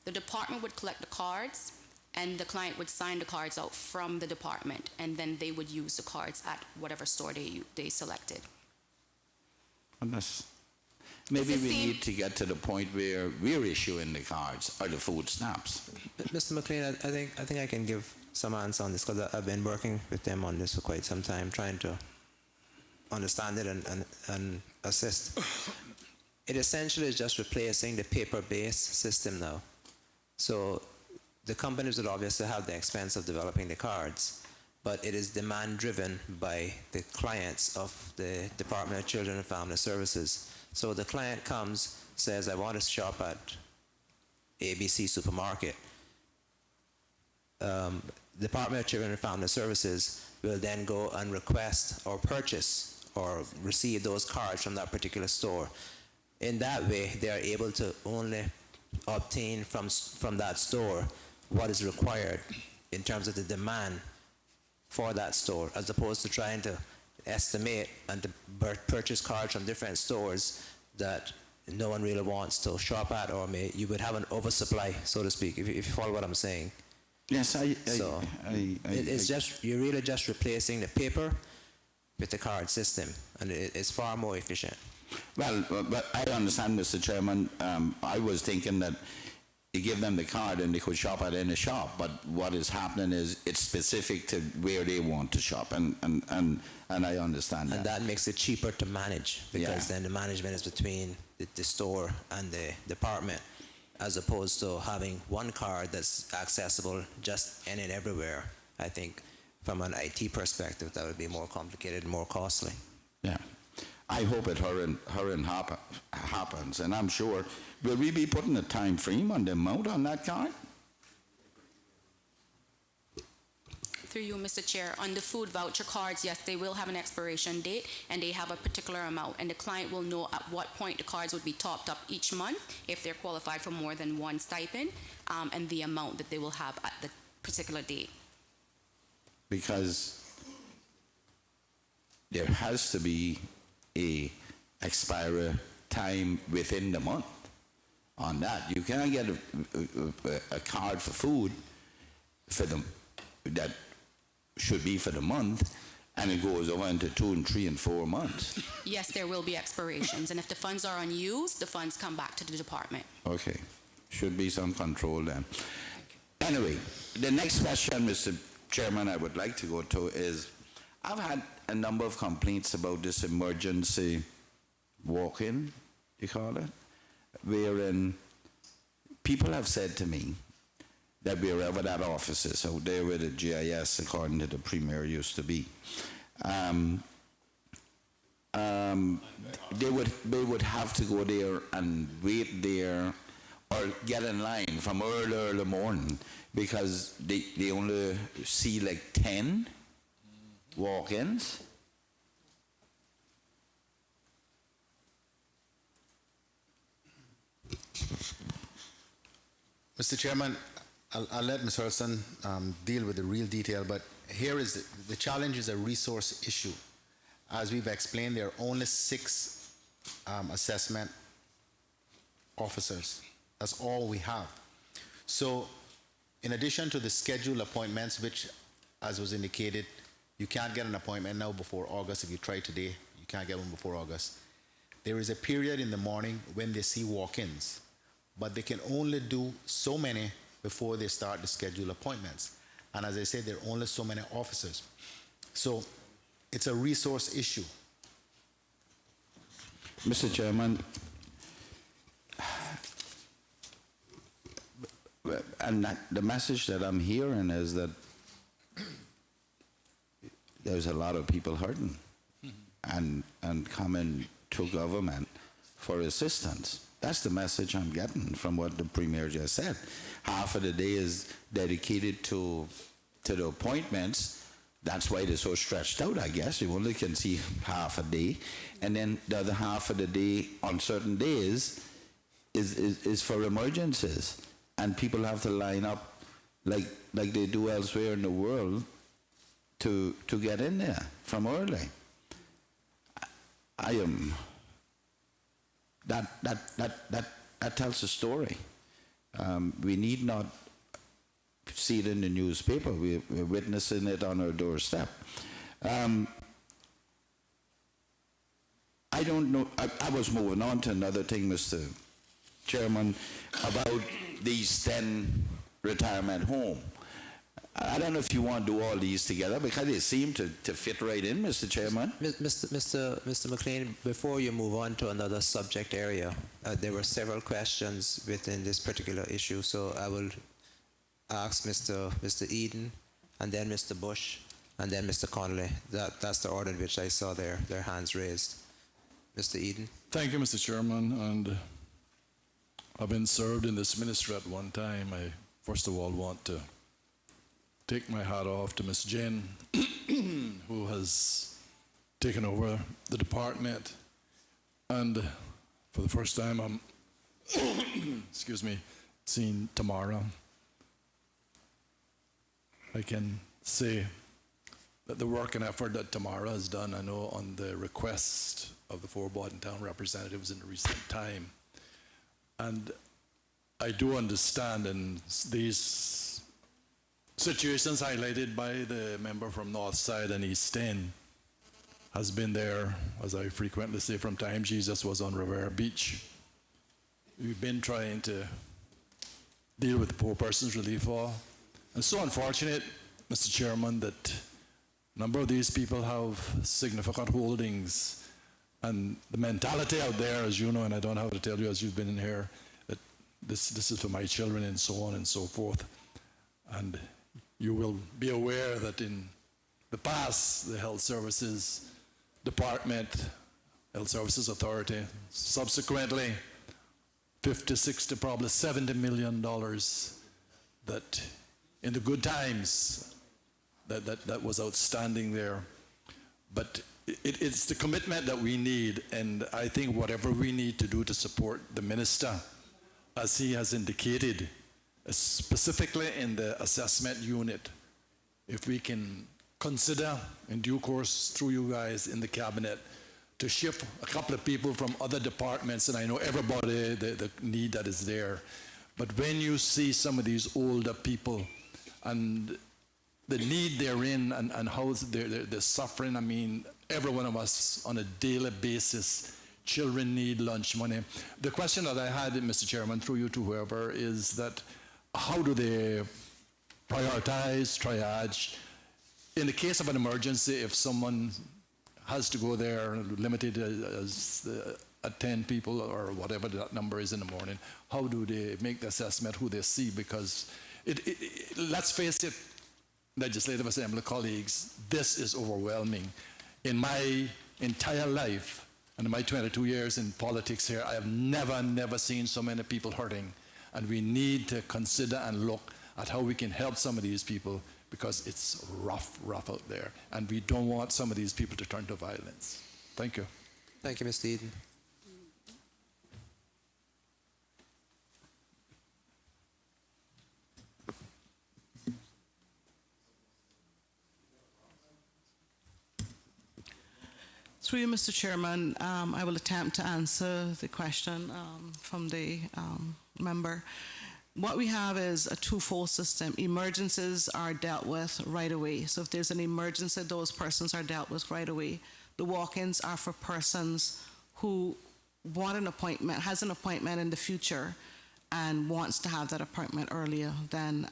The department would collect the cards, and the client would sign the cards out from the department, and then they would use the cards at whatever store they selected. Unless, maybe we need to get to the point where we're issuing the cards or the food stamps. Mr. McLean, I think I can give some answer on this because I've been working with them on this for quite some time, trying to understand it and assist. It essentially is just replacing the paper-based system now. So the companies will obviously have the expense of developing the cards, but it is demand-driven by the clients of the Department of Children and Family Services. So the client comes, says, I want to shop at ABC supermarket. Department of Children and Family Services will then go and request or purchase or receive those cards from that particular store. In that way, they are able to only obtain from that store what is required in terms of the demand for that store, as opposed to trying to estimate and to purchase cards from different stores that no one really wants to shop at, or you would have an oversupply, so to speak, if you follow what I'm saying. Yes, It's just, you're really just replacing the paper with the card system, and it's far more efficient. Well, but I understand, Mr. Chairman. I was thinking that you give them the card and they could shop at any shop, but what is happening is it's specific to where they want to shop, and I understand that. And that makes it cheaper to manage, because then the management is between the store and the department, as opposed to having one card that's accessible just in and everywhere. I think from an IT perspective, that would be more complicated and more costly. Yeah. I hope it happens, and I'm sure. Will we be putting a time frame on the amount on that card? Through you, Mr. Chair, on the food voucher cards, yes, they will have an expiration date, and they have a particular amount, and the client will know at what point the cards would be topped up each month if they're qualified for more than one stipend, and the amount that they will have at the particular date. Because there has to be a expiry time within the month on that. You can't get a card for food for them that should be for the month, and it goes over into 2 and 3 and 4 months. Yes, there will be expirations, and if the funds are unused, the funds come back to the department. Okay. Should be some control then. Anyway, the next question, Mr. Chairman, I would like to go to is, I've had a number of complaints about this emergency walk-in, you call it, wherein people have said to me that wherever that office is, out there where the GIS, according to the Premier, used to be, they would have to go there and wait there or get in line from early morning, because they only see like 10 walk-ins. Mr. Chairman, I'll let Ms. Hurston deal with the real detail, but here is the challenge is a resource issue. As we've explained, there are only 6 assessment officers. That's all we have. So in addition to the scheduled appointments, which, as was indicated, you can't get an appointment now before August. If you try today, you can't get one before August. There is a period in the morning when they see walk-ins, but they can only do so many before they start the scheduled appointments. And as I said, there are only so many officers. So it's a resource issue. Mr. Chairman, and the message that I'm hearing is that there's a lot of people hurting and coming to government for assistance. That's the message I'm getting from what the Premier just said. Half of the day is dedicated to the appointments. That's why they're so stretched out, I guess. You only can see half a day. And then the other half of the day on certain days is for emergencies. And people have to line up like they do elsewhere in the world to get in there from early. I am... That tells a story. We need not see it in the newspaper. We're witnessing it on our doorstep. I don't know. I was moving on to another thing, Mr. Chairman, about these 10 retirement home. I don't know if you want to do all these together because they seem to fit right in, Mr. Chairman. Mr. McLean, before you move on to another subject area, there were several questions within this particular issue, so I will ask Mr. Eden, and then Mr. Bush, and then Mr. Connolly. That's the order in which I saw their hands raised. Mr. Eden. Thank you, Mr. Chairman, and I've been served in this ministry at one time. I first of all want to take my hat off to Ms. Jen, who has taken over the department, and for the first time I'm, excuse me, seeing Tamara. I can say that the work and effort that Tamara has done, I know on the request of the 4 Bodden Town representatives in recent time, and I do understand in these situations highlighted by the member from North Side and East End has been there, as I frequently say, from time Jesus was on Rivera Beach. We've been trying to deal with the Poor Persons Relief Law. And so unfortunate, Mr. Chairman, that a number of these people have significant holdings. And the mentality out there, as you know, and I don't have to tell you as you've been in here, that this is for my children and so on and so forth. And you will be aware that in the past, the Health Services Department, Health Services Authority, subsequently 50, 60, probably $70 million that in the good times that was outstanding there. But it's the commitment that we need, and I think whatever we need to do to support the minister, as he has indicated, specifically in the assessment unit, if we can consider in due course through you guys in the cabinet to shift a couple of people from other departments, and I know everybody, the need that is there, but when you see some of these older people and the need they're in and how they're suffering, I mean, every one of us on a daily basis, children need lunch money. The question that I had, Mr. Chairman, through you to whoever, is that how do they prioritize, triage? In the case of an emergency, if someone has to go there, limited as 10 people or whatever that number is in the morning, how do they make the assessment, who they see? Because let's face it, Legislative Assembly colleagues, this is overwhelming. In my entire life, and in my 22 years in politics here, I have never seen so many people hurting. And we need to consider and look at how we can help some of these people, because it's rough out there. And we don't want some of these people to turn to violence. Thank you. Thank you, Mr. Eden. Through you, Mr. Chairman, I will attempt to answer the question from the member. What we have is a twofold system. Emergencies are dealt with right away. So if there's an emergency, those persons are dealt with right away. The walk-ins are for persons who want an appointment, has an appointment in the future, and wants to have that appointment earlier than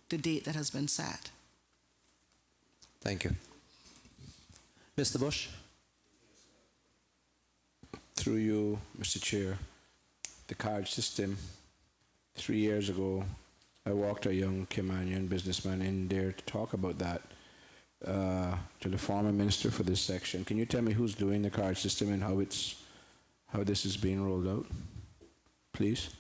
the date that has been set. Thank you. Mr. Bush? Through you, Mr. Chair, the card system. 3 years ago, I walked a young Caymanian businessman in there to talk about that to the former minister for this section. Can you tell me who's doing the card system and how this is being rolled out, please?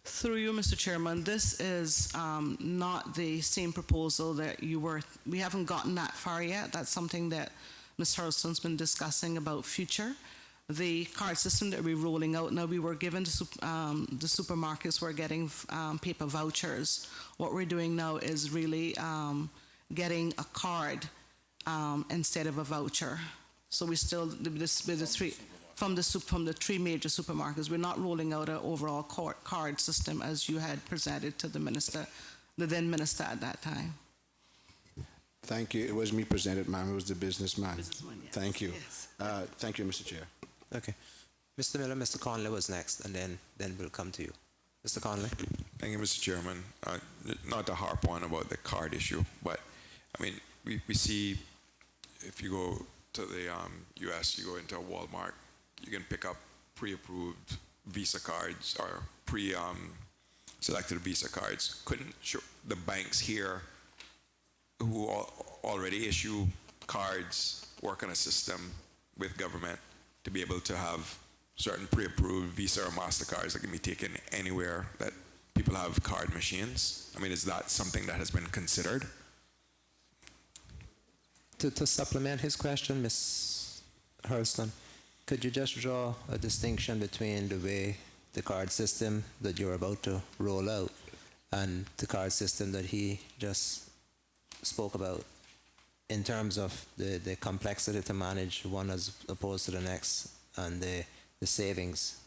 Through you, Mr. Chairman, this is not the same proposal that we haven't gotten that far yet. That's something that Ms. Hurlston's been discussing about future. The card system that we're rolling out now, we were given the supermarkets were getting paper vouchers. What we're doing now is really getting a card instead of a voucher. So we still from the three major supermarkets. We're not rolling out an overall card system as you had presented to the minister, the then minister at that time. Thank you. It was me presented, ma'am. It was the businessman. Yes. Thank you. Yes. Thank you, Mr. Chair. Okay. Mr. Miller, Mr. Conley was next, and then we'll come to you. Mr. Conley. Thank you, Mr. Chairman. Not to harp on about the card issue, but I mean, we see if you go to the U.S., you go into a Walmart, you can pick up pre-approved Visa cards or selected Visa cards. Couldn't the banks here who already issue cards work on a system with government to be able to have certain pre-approved Visa or MasterCards that can be taken anywhere that people have card machines? I mean, is that something that has been considered? To supplement his question, Ms. Hurston, could you just draw a distinction between the way the card system that you're about to roll out and the card system that he just spoke about in terms of the complexity to manage one as opposed to the next and the savings?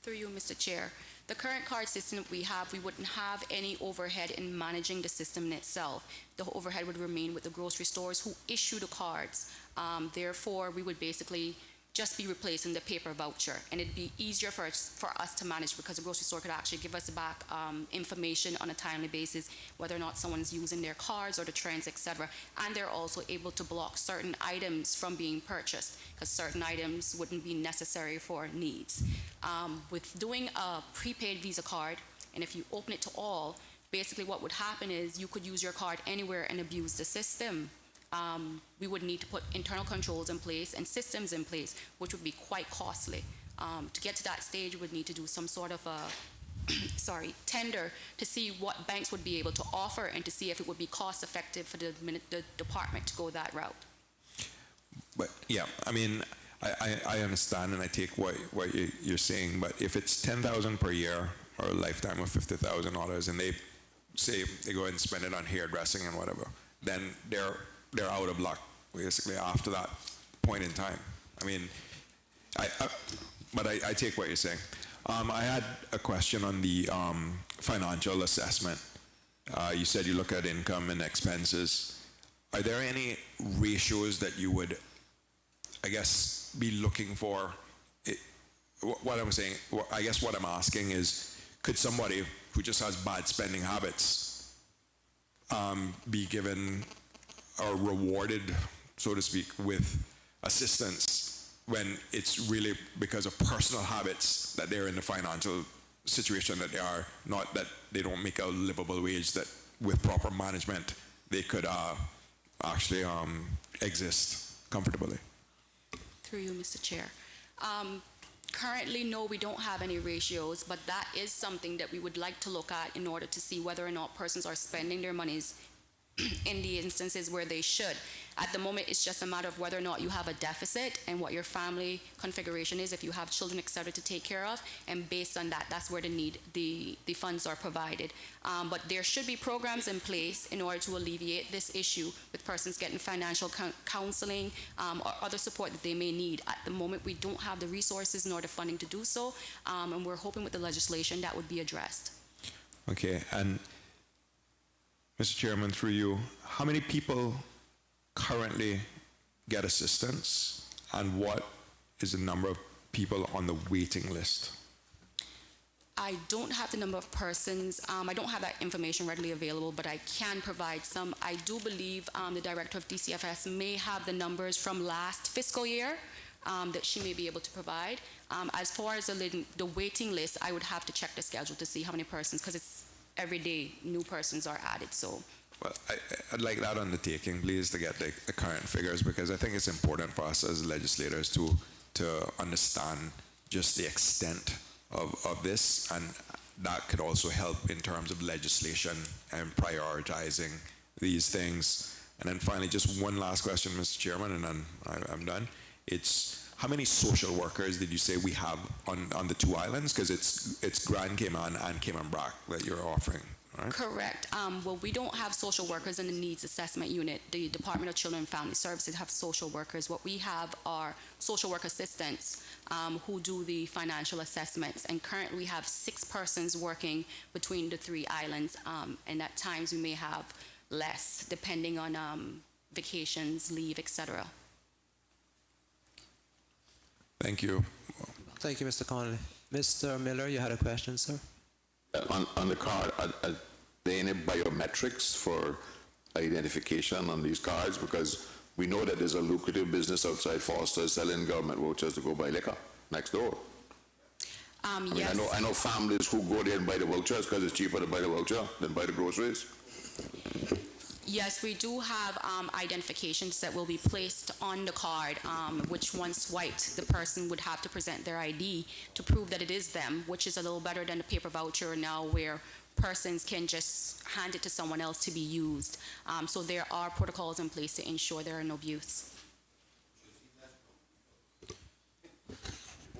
Through you, Mr. Chair. The current card system that we have, we wouldn't have any overhead in managing the system in itself. The overhead would remain with the grocery stores who issue the cards. Therefore, we would basically just be replacing the paper voucher, and it'd be easier for us to manage because the grocery store could actually give us back information on a timely basis, whether or not someone's using their cards or the trends, etc. And they're also able to block certain items from being purchased because certain items wouldn't be necessary for needs. With doing a prepaid Visa card, and if you open it to all, basically what would happen is you could use your card anywhere and abuse the system. We would need to put internal controls in place and systems in place, which would be quite costly. To get to that stage, we would need to do some sort of a tender to see what banks would be able to offer and to see if it would be cost effective for the department to go that route. But yeah, I mean, I understand and I take what you're saying, but if it's $10,000 per year or a lifetime of $50,000 and they say they go ahead and spend it on hairdressing and whatever, then they're out of luck basically after that point in time. I mean, but I take what you're saying. I had a question on the financial assessment. You said you look at income and expenses. Are there any ratios that you would, I guess, be looking for? What I'm saying, I guess what I'm asking is, could somebody who just has bad spending habits be given or rewarded, so to speak, with assistance when it's really because of personal habits that they're in the financial situation that they are, not that they don't make a livable wage, that with proper management they could actually exist comfortably? Through you, Mr. Chair. Currently, no, we don't have any ratios, but that is something that we would like to look at in order to see whether or not persons are spending their monies in the instances where they should. At the moment, it's just a matter of whether or not you have a deficit and what your family configuration is, if you have children, etc., to take care of, and based on that, that's where the funds are provided. But there should be programs in place in order to alleviate this issue with persons getting financial counseling or other support that they may need. At the moment, we don't have the resources nor the funding to do so, and we're hoping with the legislation that would be addressed. Okay, and Mr. Chairman, through you, how many people currently get assistance, and what is the number of people on the waiting list? I don't have the number of persons. I don't have that information readily available, but I can provide some. I do believe the director of DCFS may have the numbers from last fiscal year that she may be able to provide. As far as the waiting list, I would have to check the schedule to see how many persons, because it's every day new persons are added. So, well, I'd like that undertaking, please, to get the current figures, because I think it's important for us as legislators to understand just the extent of this, and that could also help in terms of legislation and prioritizing these things. And then finally, just one last question, Mr. Chairman, and then I'm done. It's how many social workers did you say we have on the two islands? Because it's Grand Cayman and Cayman Brac that you're offering, right? Correct. Well, we don't have social workers in the needs assessment unit. The Department of Children and Family Services have social workers. What we have are social work assistants who do the financial assessments. And currently we have 6 persons working between the 3 islands. And at times we may have less, depending on vacations, leave, etc. Thank you. Thank you, Mr. Connolly. Mr. Miller, you had a question, sir? On the card, are there any biometrics for identification on these cards? Because we know that there's a lucrative business outside Foster's selling government vouchers to go buy liquor next door. I mean, Yes. I know families who go there and buy the vouchers because it's cheaper to buy the voucher than buy the groceries. Yes, we do have identifications that will be placed on the card, which once swiped, the person would have to present their ID to prove that it is them, which is a little better than the paper voucher now where persons can just hand it to someone else to be used. So there are protocols in place to ensure there are no abuse.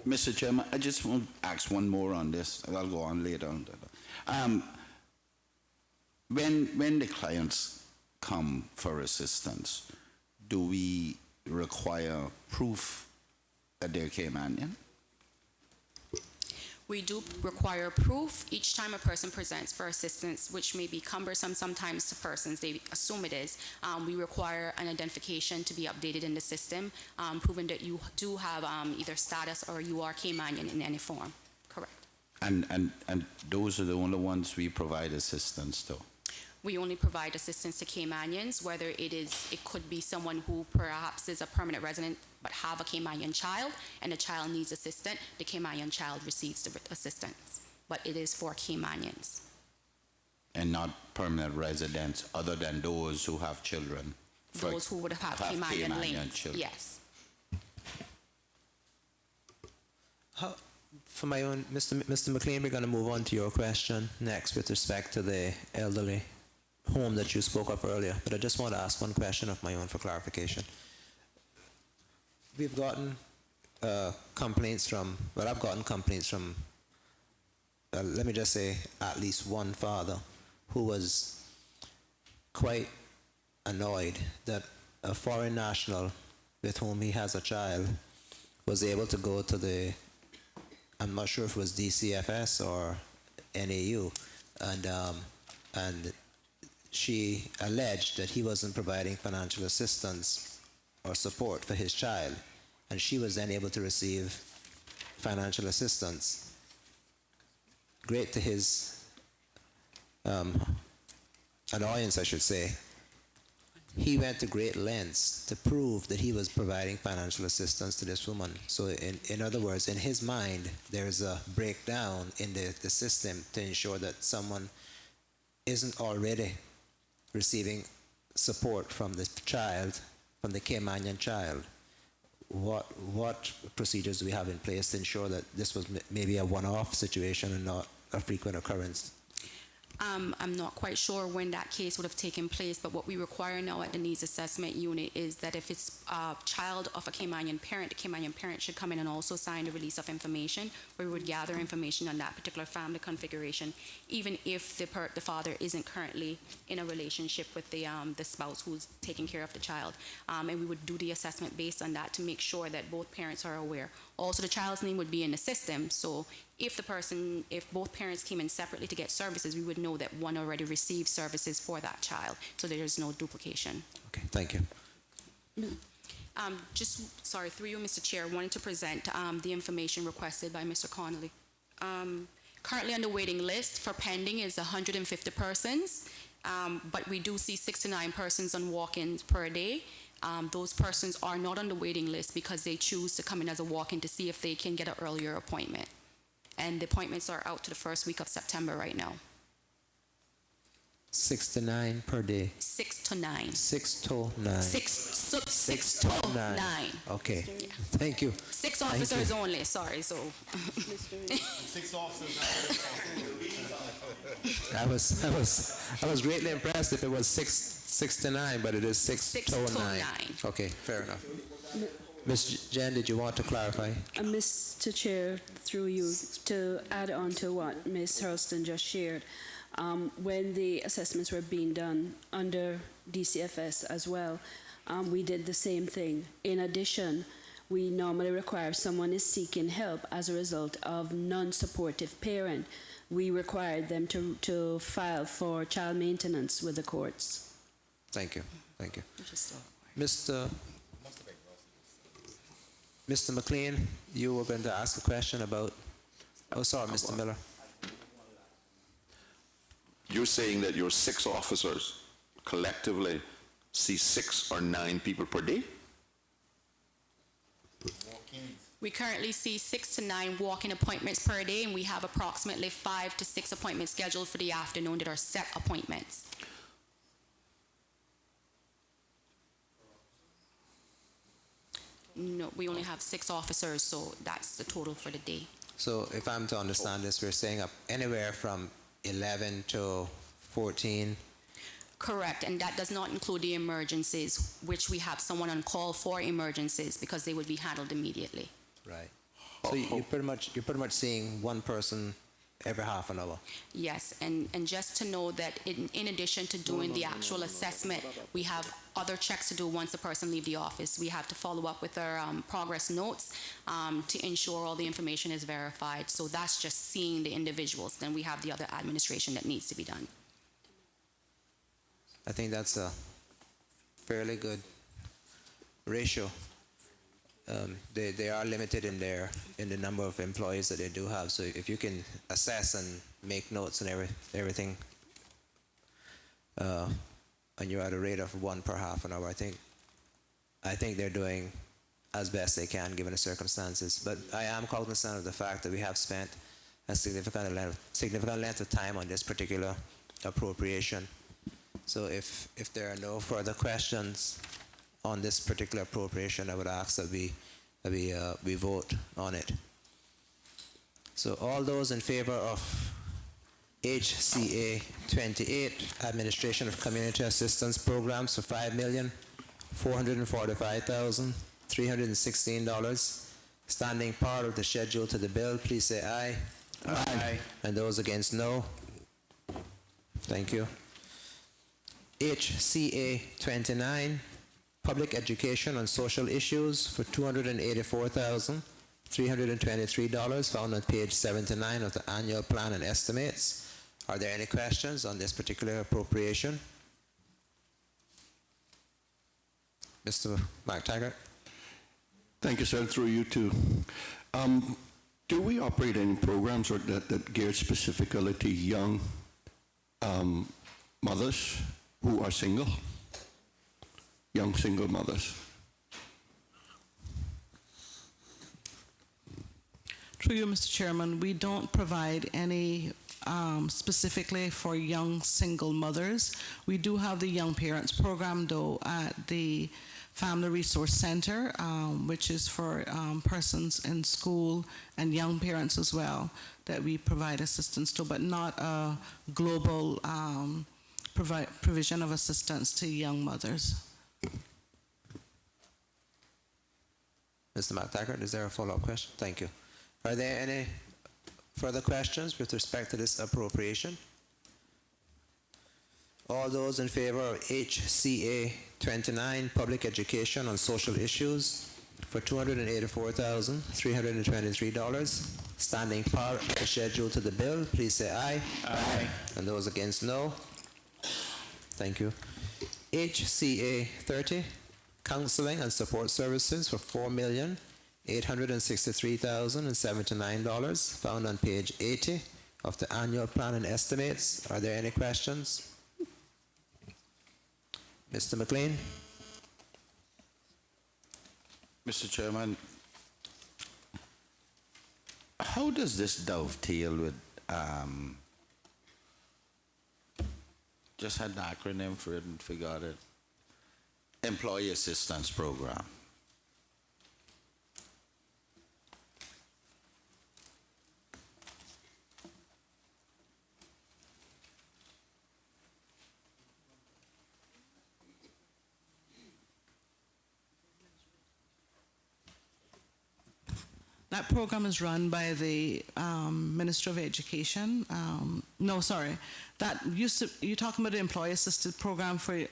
Mr. Chairman, I just want to ask one more on this. I'll go on later on. When the clients come for assistance, do we require proof that they're Caymanian? We do require proof each time a person presents for assistance, which may be cumbersome sometimes to persons. They assume it is. We require an identification to be updated in the system, proving that you do have either status or you are Caymanian in any form. Correct. And those are the only ones we provide assistance to. We only provide assistance to Caymanians, whether it could be someone who perhaps is a permanent resident but have a Caymanian child and the child needs assistance, the Caymanian child receives the assistance. But it is for Caymanians. And not permanent residents other than those who have children. Those who would have Caymanian links. children. Yes. For my own, Mr. McLean, we're going to move on to your question next with respect to the elderly home that you spoke of earlier. But I just want to ask one question of my own for clarification. We've gotten complaints from, well, I've gotten complaints from, let me just say, at least one father who was quite annoyed that a foreign national with whom he has a child was able to go to the, I'm not sure if it was DCFS or NAU, and she alleged that he wasn't providing financial assistance or support for his child, and she was then able to receive financial assistance. Great to his annoyance, I should say. He went to great lengths to prove that he was providing financial assistance to this woman. So in other words, in his mind, there's a breakdown in the system to ensure that someone isn't already receiving support from the child, from the Caymanian child. What procedures do we have in place to ensure that this was maybe a one-off situation and not a frequent occurrence? I'm not quite sure when that case would have taken place, but what we require now at the needs assessment unit is that if it's a child of a Caymanian parent, the Caymanian parent should come in and also sign the release of information, where we would gather information on that particular family configuration, even if the father isn't currently in a relationship with the spouse who's taking care of the child. And we would do the assessment based on that to make sure that both parents are aware. Also, the child's name would be in the system, so if both parents came in separately to get services, we would know that one already received services for that child, so there's no duplication. Okay, thank you. Sorry, through you, Mr. Chair, wanted to present the information requested by Mr. Connolly. Currently on the waiting list for pending is 150 persons, but we do see 6 to 9 persons on walk-ins per day. Those persons are not on the waiting list because they choose to come in as a walk-in to see if they can get an earlier appointment. And the appointments are out to the first week of September right now. 6 to 9 per day. 6 to 9. 6 to 9. 6 to 9. Okay. Yeah. Thank you. 6 officers only. Sorry. So. 6 officers. I was greatly impressed if it was 6 to 9, but it is 6 to 9. Okay, fair enough. Ms. Jen, did you want to clarify? Mr. Chair, through you, to add on to what Ms. Hurlston just shared, when the assessments were being done under DCFS as well, we did the same thing. In addition, we normally require if someone is seeking help as a result of non-supportive parent, we required them to file for child maintenance with the courts. Mr. McLean, you were going to ask a question about, oh, sorry, Mr. Miller. You're saying that your 6 officers collectively see 6 or 9 people per day? We currently see 6 to 9 walk-in appointments per day, and we have approximately 5 to 6 appointments scheduled for the afternoon that are set appointments. No, we only have 6 officers, so that's the total for the day. So if I'm to understand this, we're saying up anywhere from 11 to 14. Correct, and that does not include the emergencies, which we have someone on call for emergencies because they would be handled immediately. Right. So you're pretty much seeing one person every half an hour. Yes, and just to know that in addition to doing the actual assessment, we have other checks to do once the person leave the office. We have to follow up with our progress notes to ensure all the information is verified. So that's just seeing the individuals. Then we have the other administration that needs to be done. I think that's a fairly good ratio. They are limited in the number of employees that they do have. So if you can assess and make notes and everything, and you're at a rate of 1 per half an hour, I think they're doing as best they can given the circumstances. But I am cognizant of the fact that we have spent a significant length of time on this particular appropriation. So if there are no further questions on this particular appropriation, I would ask that we vote on it. So all those in favor of HCA 28, Administration of Community Assistance Programs for $5,445,316, standing part of the schedule to the bill, please say aye. Aye. And those against, no. Thank you. HCA 29, Public Education on Social Issues for $284,323, found on page 79 of the annual plan and estimates. Are there any questions on this particular appropriation? Mr. McTaggart? Thank you, sir. Through you too. Do we operate any programs that geared specifically to young mothers who are single? Young single mothers. Through you, Mr. Chairman, we don't provide any specifically for young single mothers. We do have the Young Parents Program, though, at the Family Resource Center, which is for persons in school and young parents as well, that we provide assistance to, but not a global provision of assistance to young mothers. Mr. McTaggart, is there a follow-up question? Thank you. Are there any further questions with respect to this appropriation? All those in favor of HCA 29, Public Education on Social Issues for $284,323, standing part of the schedule to the bill, please say aye. Aye. And those against, no. Thank you. HCA 30, Counseling and Support Services for $4,863,079, found on page 80 of the annual plan and estimates. Are there any questions? Mr. McLean? Mr. Chairman, how does this dovetail with, just had an acronym for it and forgot it, Employee Assistance Program? That program is run by the Minister of Education. No, sorry. That used to, you're talking about the employee assisted program for,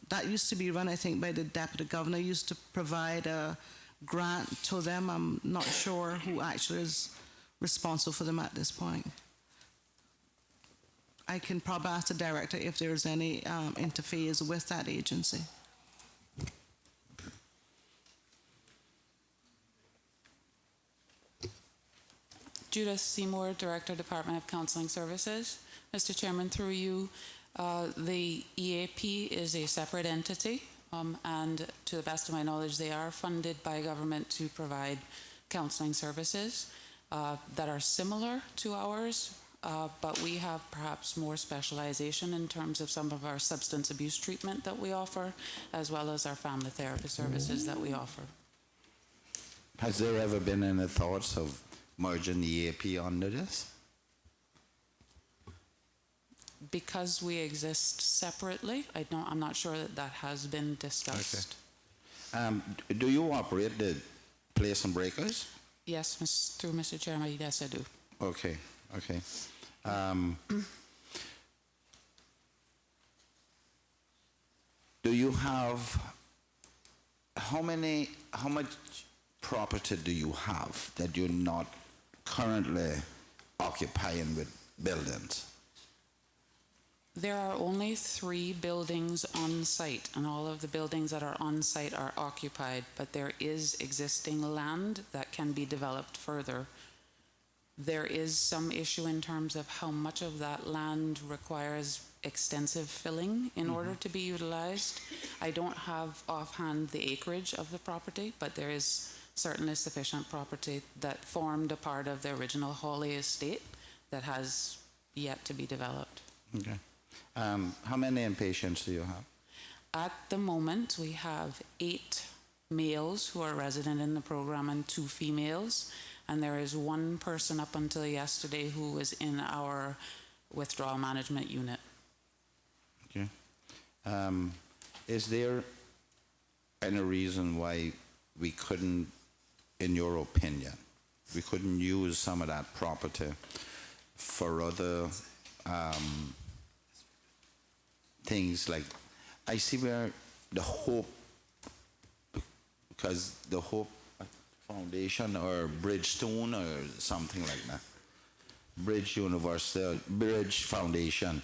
that used to be run, I think, by the Deputy Governor, used to provide a grant to them. I'm not sure who actually is responsible for them at this point. I can probably ask the director if there's any interface with that agency. Judith Seymour, Director, Department of Counseling Services. Mr. Chairman, through you, the EAP is a separate entity, and to the best of my knowledge, they are funded by government to provide counseling services that are similar to ours, but we have perhaps more specialization in terms of some of our substance abuse treatment that we offer, as well as our family therapy services that we offer. Has there ever been any thoughts of merging the EAP under this? Because we exist separately, I'm not sure that that has been discussed. Okay. Do you operate the place and breakers? Yes, through Mr. Chairman, yes, I do. Okay, okay. Do you have, how much property do you have that you're not currently occupying with buildings? There are only 3 buildings on site, and all of the buildings that are on site are occupied, but there is existing land that can be developed further. There is some issue in terms of how much of that land requires extensive filling in order to be utilized. I don't have offhand the acreage of the property, but there is certainly sufficient property that formed a part of the original Hawley estate that has yet to be developed. Okay. How many inpatients do you have? At the moment, we have 8 males who are resident in the program and 2 females, and there is 1 person up until yesterday who was in our withdrawal management unit. Okay. Is there any reason why we couldn't, in your opinion, we couldn't use some of that property for other things? Like, I see where the Hope, because the Hope Foundation or Bridgestone or something like that, Bridge University, Bridge Foundation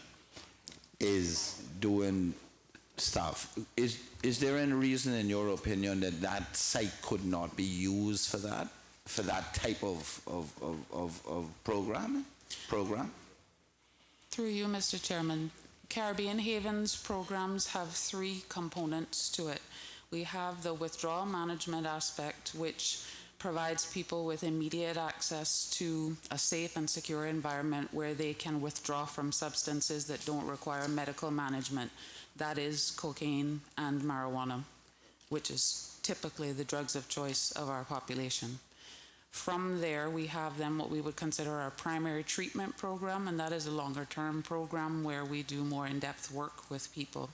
is doing stuff. Is there any reason, in your opinion, that that site could not be used for that type of program? Through you, Mr. Chairman, Caribbean Havens programs have 3 components to it. We have the withdrawal management aspect, which provides people with immediate access to a safe and secure environment where they can withdraw from substances that don't require medical management. That is cocaine and marijuana, which is typically the drugs of choice of our population. From there, we have then what we would consider our primary treatment program, and that is a longer-term program where we do more in-depth work with people.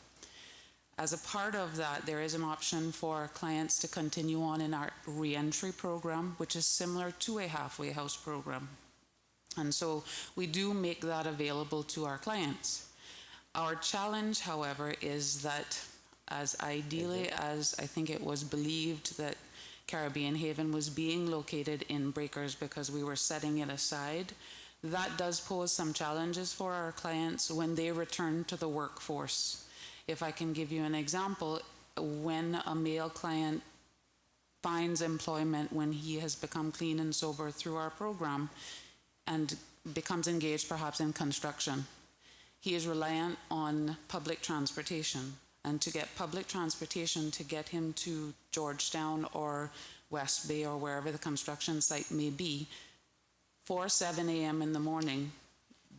As a part of that, there is an option for clients to continue on in our reentry program, which is similar to a halfway house program. And so we do make that available to our clients. Our challenge, however, is that as ideally as I think it was believed that Caribbean Haven was being located in breakers because we were setting it aside, that does pose some challenges for our clients when they return to the workforce. If I can give you an example, when a male client finds employment when he has become clean and sober through our program and becomes engaged perhaps in construction, he is reliant on public transportation. And to get public transportation to get him to Georgetown or West Bay or wherever the construction site may be, 7 a.m. in the morning,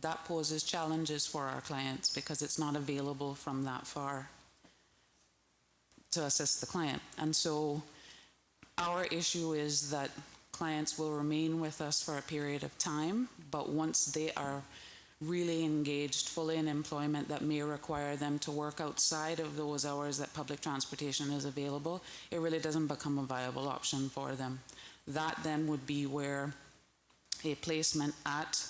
that poses challenges for our clients because it's not available from that far to assist the client. And so our issue is that clients will remain with us for a period of time, but once they are really engaged fully in employment that may require them to work outside of those hours that public transportation is available, it really doesn't become a viable option for them. That then would be where a placement at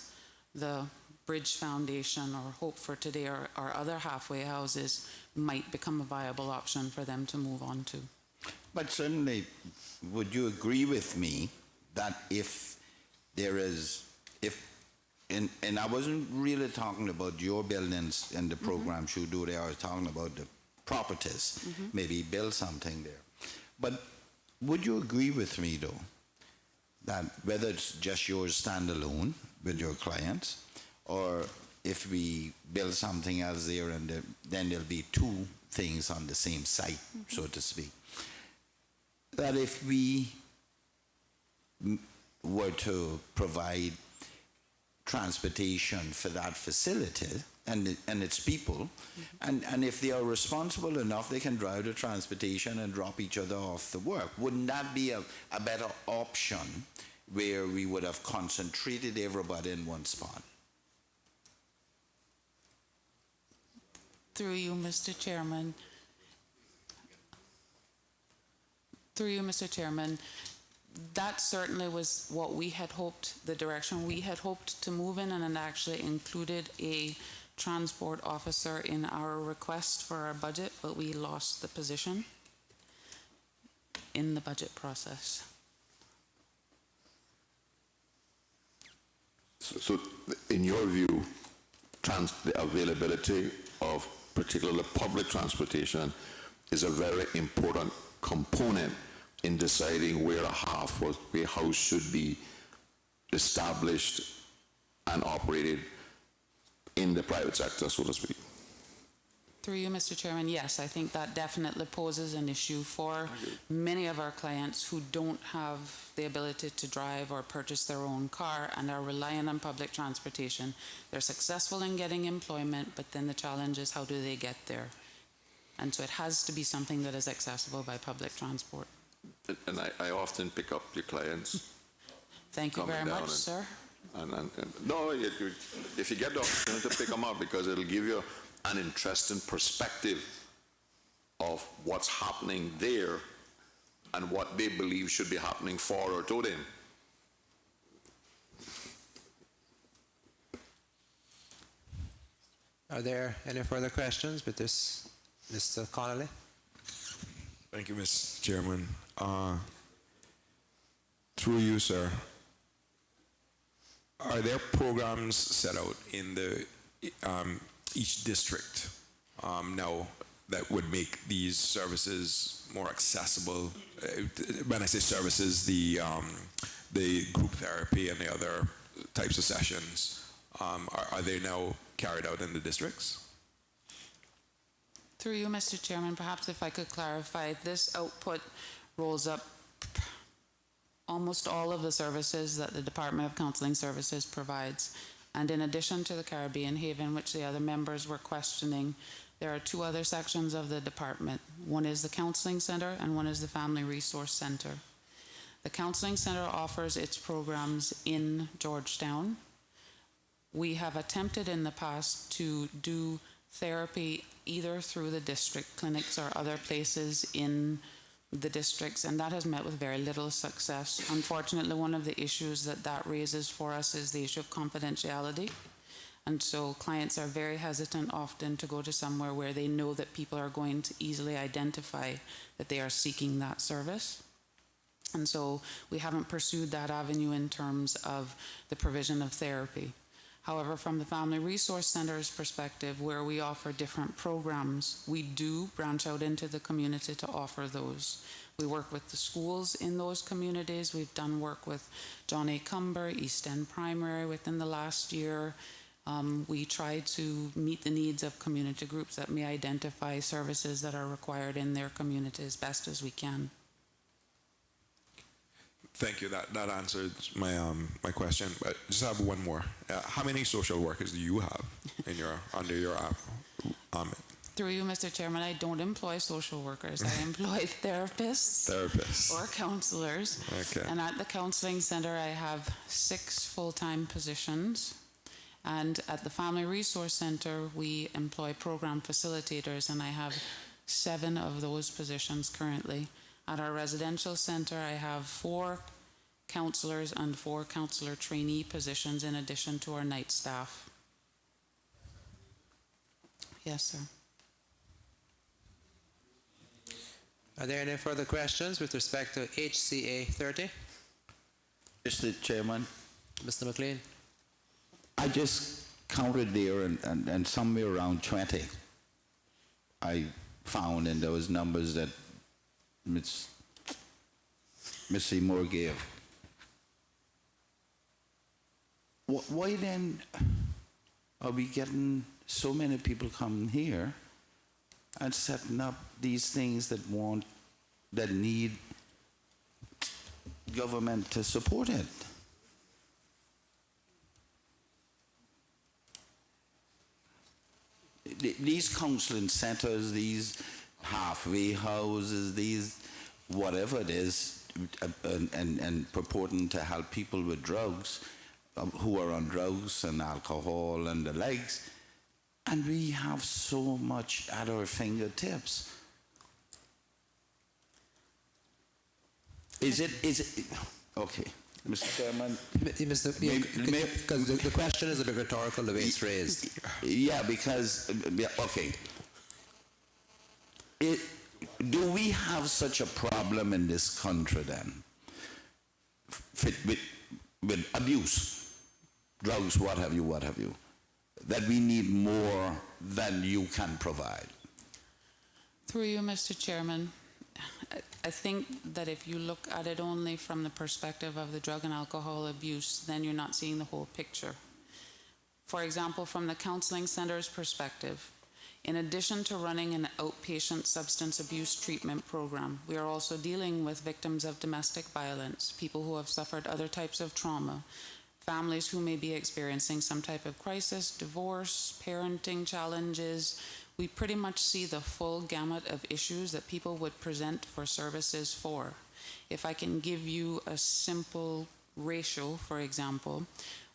the Bridge Foundation or Hope for Today or other halfway houses might become a viable option for them to move on to. But certainly, would you agree with me that if there is, and I wasn't really talking about your buildings and the programs you do there, I was talking about the properties, maybe build something there. But would you agree with me, though, that whether it's just yours standalone with your clients, or if we build something else there and then there'll be two things on the same site, so to speak. That if we were to provide transportation for that facility and its people, and if they are responsible enough, they can drive the transportation and drop each other off the work. Wouldn't that be a better option where we would have concentrated everybody in one spot? Through you, Mr. Chairman. Through you, Mr. Chairman, that certainly was what we had hoped, the direction we had hoped to move in, and it actually included a transport officer in our request for our budget, but we lost the position in the budget process. So in your view, the availability of particularly public transportation is a very important component in deciding where a house should be established and operated in the private sector, so to speak. Through you, Mr. Chairman, yes, I think that definitely poses an issue for many of our clients who don't have the ability to drive or purchase their own car and are relying on public transportation. They're successful in getting employment, but then the challenge is how do they get there? And so it has to be something that is accessible by public transport. And I often pick up your clients. Thank you very much, sir. No, if you get the opportunity to pick them up, because it'll give you an interesting perspective of what's happening there and what they believe should be happening for or to them. Are there any further questions with this, Mr. Connolly? Thank you, Mr. Chairman. Through you, sir, are there programs set out in the each district now that would make these services more accessible? When I say services, the group therapy and the other types of sessions, are they now carried out in the districts? Through you, Mr. Chairman, perhaps if I could clarify, this output rolls up almost all of the services that the Department of Counseling Services provides. And in addition to the Caribbean Haven, which the other members were questioning, there are two other sections of the department. One is the Counseling Center and one is the Family Resource Center. The Counseling Center offers its programs in Georgetown. We have attempted in the past to do therapy either through the district clinics or other places in the districts, and that has met with very little success. Unfortunately, one of the issues that raises for us is the issue of confidentiality. And so clients are very hesitant often to go to somewhere where they know that people are going to easily identify that they are seeking that service. And so we haven't pursued that avenue in terms of the provision of therapy. However, from the Family Resource Center's perspective, where we offer different programs, we do branch out into the community to offer those. We work with the schools in those communities. We've done work with John A. Cumber, East End Primary within the last year. We try to meet the needs of community groups that may identify services that are required in their community as best as we can. Thank you. That answered my question. But just have one more. How many social workers do you have in under your app? Through you, Mr. Chairman, I don't employ social workers. I employ therapists. Or counselors. Okay. And at the Counseling Center, I have 6 full-time positions. And at the Family Resource Center, we employ program facilitators, and I have 7 of those positions currently. At our residential center, I have 4 counselors and 4 counselor trainee positions in addition to our night staff. Yes, sir. Are there any further questions with respect to HCA 30? Mr. Chairman, Mr. McLean? I just counted there and somewhere around 20 I found in those numbers that Miss Seymour gave. why then are we getting so many people coming here and setting up these things that need government to support it? These counseling centers, these halfway houses, these whatever it is, and purporting to help people with drugs, who are on drugs and alcohol and the likes, and we have so much at our fingertips. Is it okay, Mr. Chairman? Because the question is a bit rhetorical the way it's raised. Yeah, because okay. Do we have such a problem in this country then, with abuse, drugs, what have you, that we need more than you can provide? Through you, Mr. Chairman, I think that if you look at it only from the perspective of the drug and alcohol abuse, then you're not seeing the whole picture. For example, from the counseling center's perspective, in addition to running an outpatient substance abuse treatment program, we are also dealing with victims of domestic violence, people who have suffered other types of trauma, families who may be experiencing some type of crisis, divorce, parenting challenges. We pretty much see the full gamut of issues that people would present for services for. If I can give you a simple ratio, for example,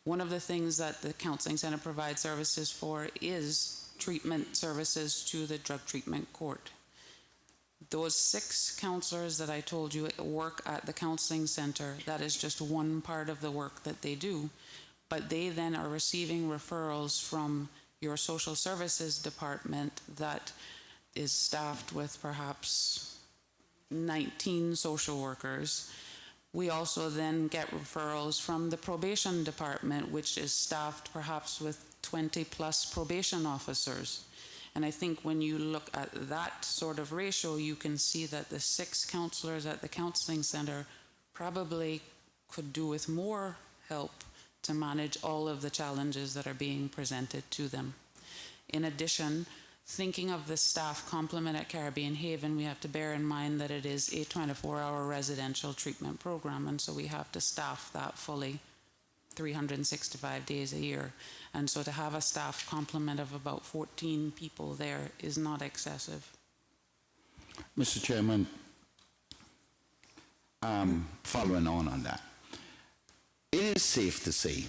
one of the things that the counseling center provides services for is treatment services to the drug treatment court. Those 6 counselors that I told you work at the counseling center, that is just one part of the work that they do, but they then are receiving referrals from your social services department that is staffed with perhaps 19 social workers. We also then get referrals from the probation department, which is staffed perhaps with 20 plus probation officers. And I think when you look at that sort of ratio, you can see that the 6 counselors at the counseling center probably could do with more help to manage all of the challenges that are being presented to them. In addition, thinking of the staff complement at Caribbean Haven, we have to bear in mind that it is a 24-hour residential treatment program, and so we have to staff that fully 365 days a year. And so to have a staff complement of about 14 people there is not excessive. Mr. Chairman, following on that, it is safe to say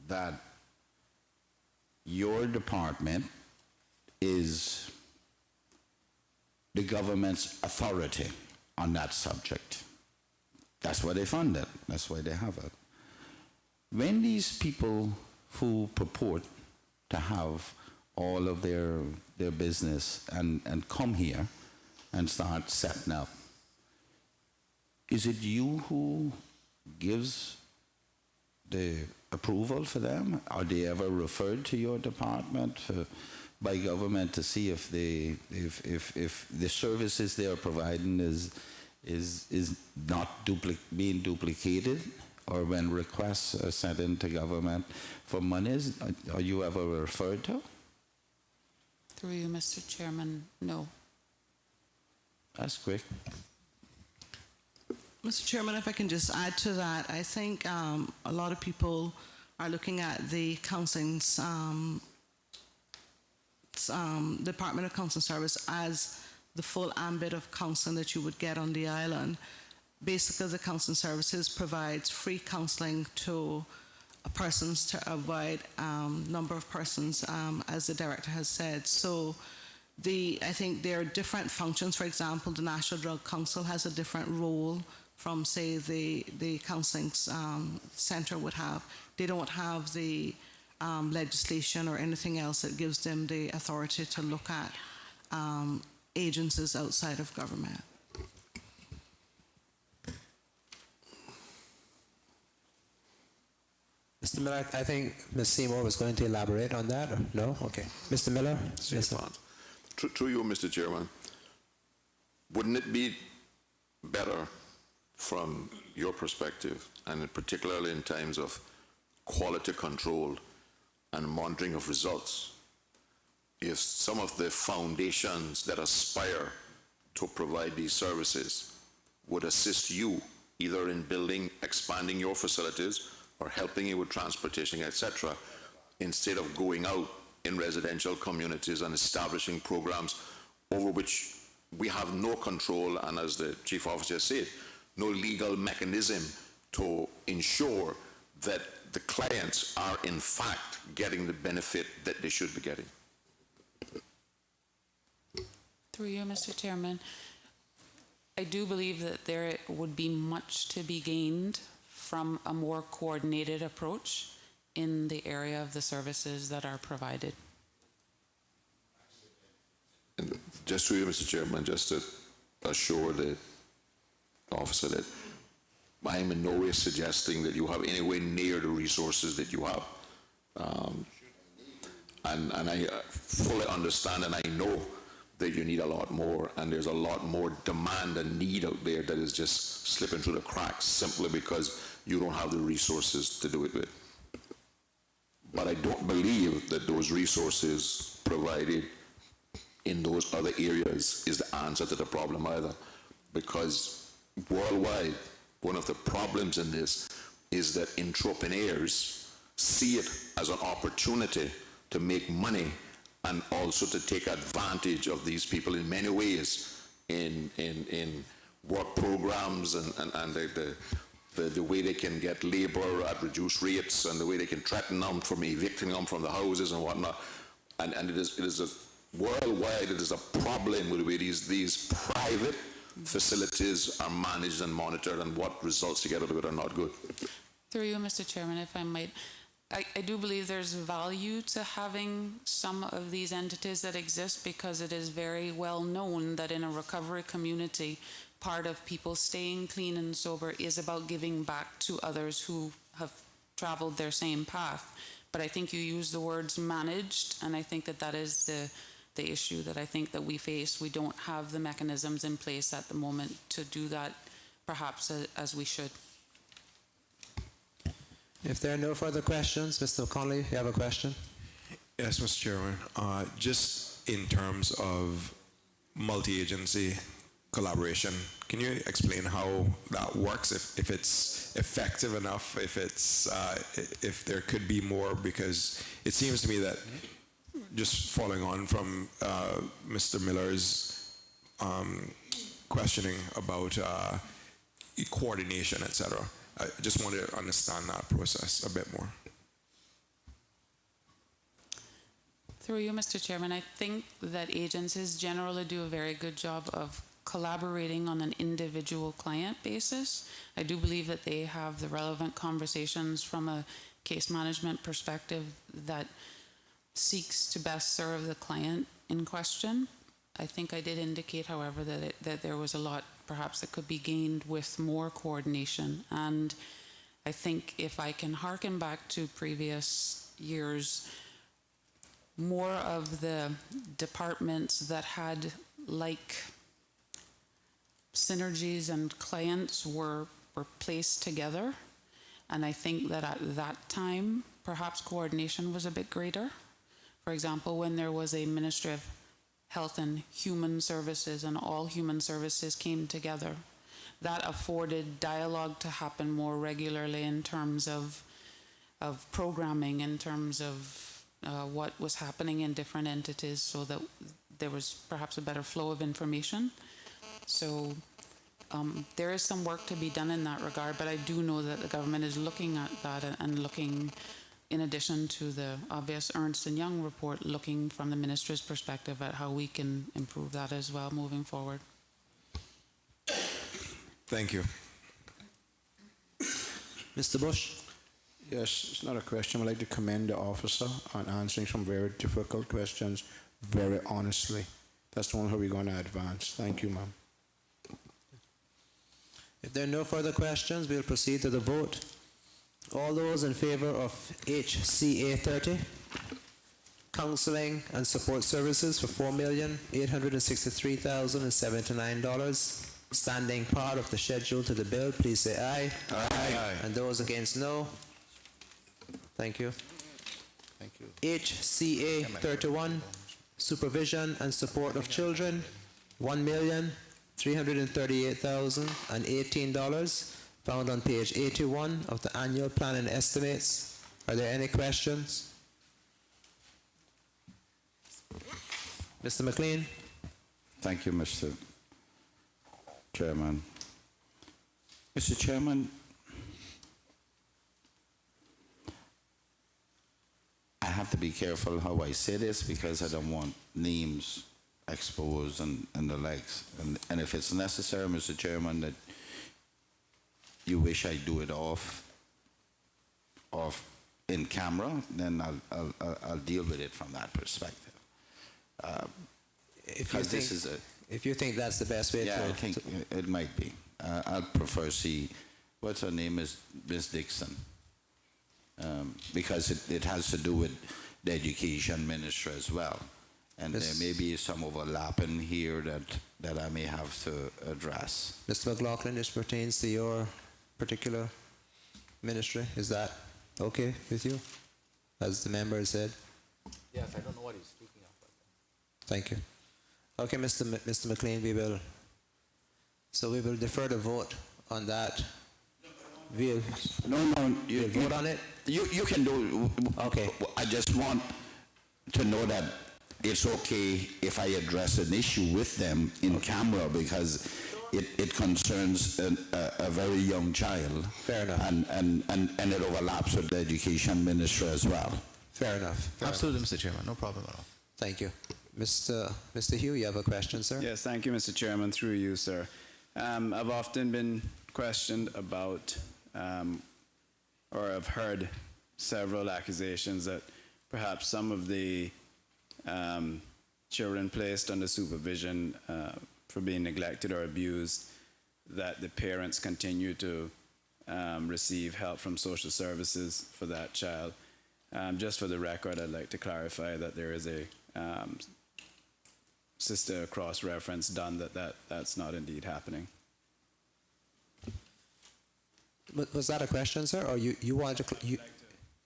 that your department is the government's authority on that subject. That's why they fund it. That's why they have it. When these people who purport to have all of their business and come here and start setting up, is it you who gives the approval for them? Are they ever referred to your department by government to see if the services they are providing is not being duplicated? Or when requests are sent into government for monies, are you ever referred to? Through you, Mr. Chairman, no. That's quick. Mr. Chairman, if I can just add to that, I think a lot of people are looking at the counseling Department of Counseling Service as the full ambit of counseling that you would get on the island. Basically, the counseling services provides free counseling to persons to avoid number of persons, as the director has said. So I think there are different functions. For example, the National Drug Council has a different role from, say, the counseling center would have. They don't have the legislation or anything else that gives them the authority to look at agencies outside of government. Mr. Miller, I think Ms. Seymour was going to elaborate on that. Or no? Okay. Mr. Miller? Yes, sir. Through you, Mr. Chairman, wouldn't it be better from your perspective, and particularly in times of quality control and monitoring of results. If some of the foundations that aspire to provide these services would assist you either in building, expanding your facilities or helping you with transportation, etc., instead of going out in residential communities and establishing programs over which we have no control and, as the chief officer said, no legal mechanism to ensure that the clients are in fact getting the benefit that they should be getting. Through you, Mr. Chairman, I do believe that there would be much to be gained from a more coordinated approach in the area of the services that are provided. And just through you, Mr. Chairman, just to assure the officer that I am in no way suggesting that you have anywhere near the resources that you have. And I fully understand and I know that you need a lot more, and there's a lot more demand and need out there that is just slipping through the cracks simply because you don't have the resources to do it with. But I don't believe that those resources provided in those other areas is the answer to the problem either, because worldwide, one of the problems in this is that entrepreneurs see it as an opportunity to make money and also to take advantage of these people in many ways in work programs and the way they can get labor at reduced rates and the way they can threaten them from evicting them from the houses and whatnot. And it is a worldwide, it is a problem with the way these private facilities are managed and monitored, and what results you get out of it are not good. Through you, Mr. Chairman, if I might, I do believe there's value to having some of these entities that exist, because it is very well known that in a recovery community, part of people staying clean and sober is about giving back to others who have traveled their same path. But I think you use the words managed, and I think that is the issue that I think that we face. We don't have the mechanisms in place at the moment to do that perhaps as we should. If there are no further questions, Mr. Connolly, you have a question? Yes, Mr. Chairman. Just in terms of multi-agency collaboration, can you explain how that works? If it's effective enough, if there could be more, because it seems to me that just following on from Mr. Miller's questioning about coordination, etc. I just wanted to understand that process a bit more. Through you, Mr. Chairman, I think that agencies generally do a very good job of collaborating on an individual client basis. I do believe that they have the relevant conversations from a case management perspective that seeks to best serve the client in question. I think I did indicate, however, that there was a lot perhaps that could be gained with more coordination. And I think if I can hearken back to previous years, more of the departments that had like synergies and clients were placed together. And I think that at that time, perhaps coordination was a bit greater. For example, when there was a Ministry of Health and Human Services and all human services came together, that afforded dialogue to happen more regularly in terms of programming, in terms of what was happening in different entities, so that there was perhaps a better flow of information. So there is some work to be done in that regard, but I do know that the government is looking at that and looking, in addition to the obvious Ernst & Young report, looking from the ministry's perspective at how we can improve that as well moving forward. Thank you. Mr. Bush? Yes, it's not a question. I'd like to commend the officer on answering some very difficult questions very honestly. That's the one how we're going to advance. Thank you, ma'am. If there are no further questions, we'll proceed to the vote. All those in favor of HCA 30, counseling and support services for $4,863,079, standing part of the schedule to the bill, please say aye. Aye. And those against, no. Thank you. Thank you. HCA 31, Supervision and Support of Children, $1,338,018, found on page 81 of the annual plan and estimates. Are there any questions? Mr. McLean? Thank you, Mr. Chairman. Mr. Chairman, I have to be careful how I say this because I don't want names exposed and the likes. And if it's necessary, Mr. Chairman, that you wish I do it off in camera, then I'll deal with it from that perspective. If you think that's the best way Yeah, to... I think it might be. I'll prefer see, what's her name is Miss Dixon. Because it has to do with the education minister as well. And there may be some overlap in here that I may have to address. Mr. McLaughlin, this pertains to your particular ministry. Is that okay with you, as the member said? Yes, I don't know what he's speaking of. Thank you. Okay, Mr. McLean, we will defer the vote on that. We'll You vote on it? You can do. Okay. I just want to know that it's okay if I address an issue with them in camera because it concerns a very young child. Fair enough. And it overlaps with the education minister as well. Fair enough. Absolutely, Mr. Chairman. No problem at all. Thank you. Mr. Hugh, you have a question, sir? Yes, thank you, Mr. Chairman, through you, sir. I've often been questioned about, or I've heard several accusations that perhaps some of the children placed under supervision for being neglected or abused, that the parents continue to receive help from social services for that child. Just for the record, I'd like to clarify that there is a sister cross-reference done that's not indeed happening. Was that a question, sir, or you want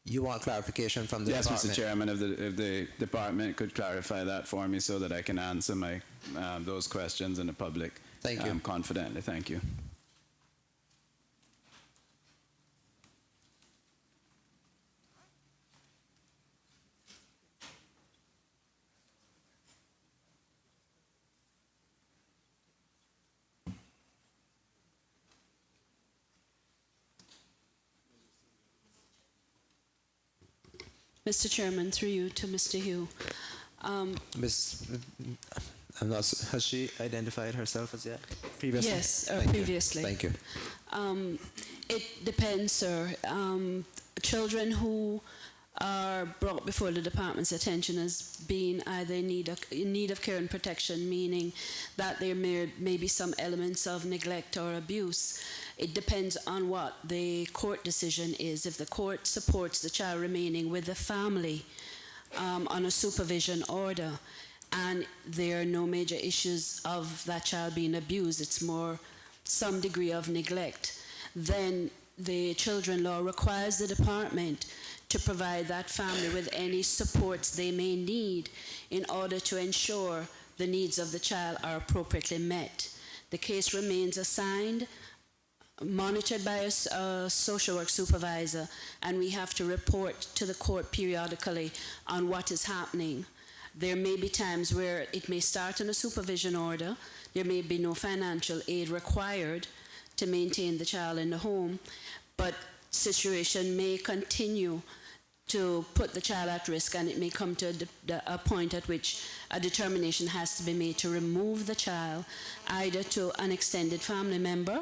you want clarification from the department? Yes, Mr. Chairman, if the department could clarify that for me so that I can answer my those questions in the public. Thank you. Confidently. Thank you. Mr. Chairman, through you to Mr. Hugh. Has she identified herself as yet? Previously? Yes, Thank you. previously. Thank you. It depends, sir. Children who are brought before the department's attention as being either in need of care and protection, meaning that there may be some elements of neglect or abuse. It depends on what the court decision is. If the court supports the child remaining with the family on a supervision order, and there are no major issues of that child being abused, it's more some degree of neglect, then the children law requires the department to provide that family with any supports they may need in order to ensure the needs of the child are appropriately met. The case remains assigned, monitored by a social work supervisor, and we have to report to the court periodically on what is happening. There may be times where it may start on a supervision order, there may be no financial aid required to maintain the child in the home, but situation may continue to put the child at risk, and it may come to a point at which a determination has to be made to remove the child either to an extended family member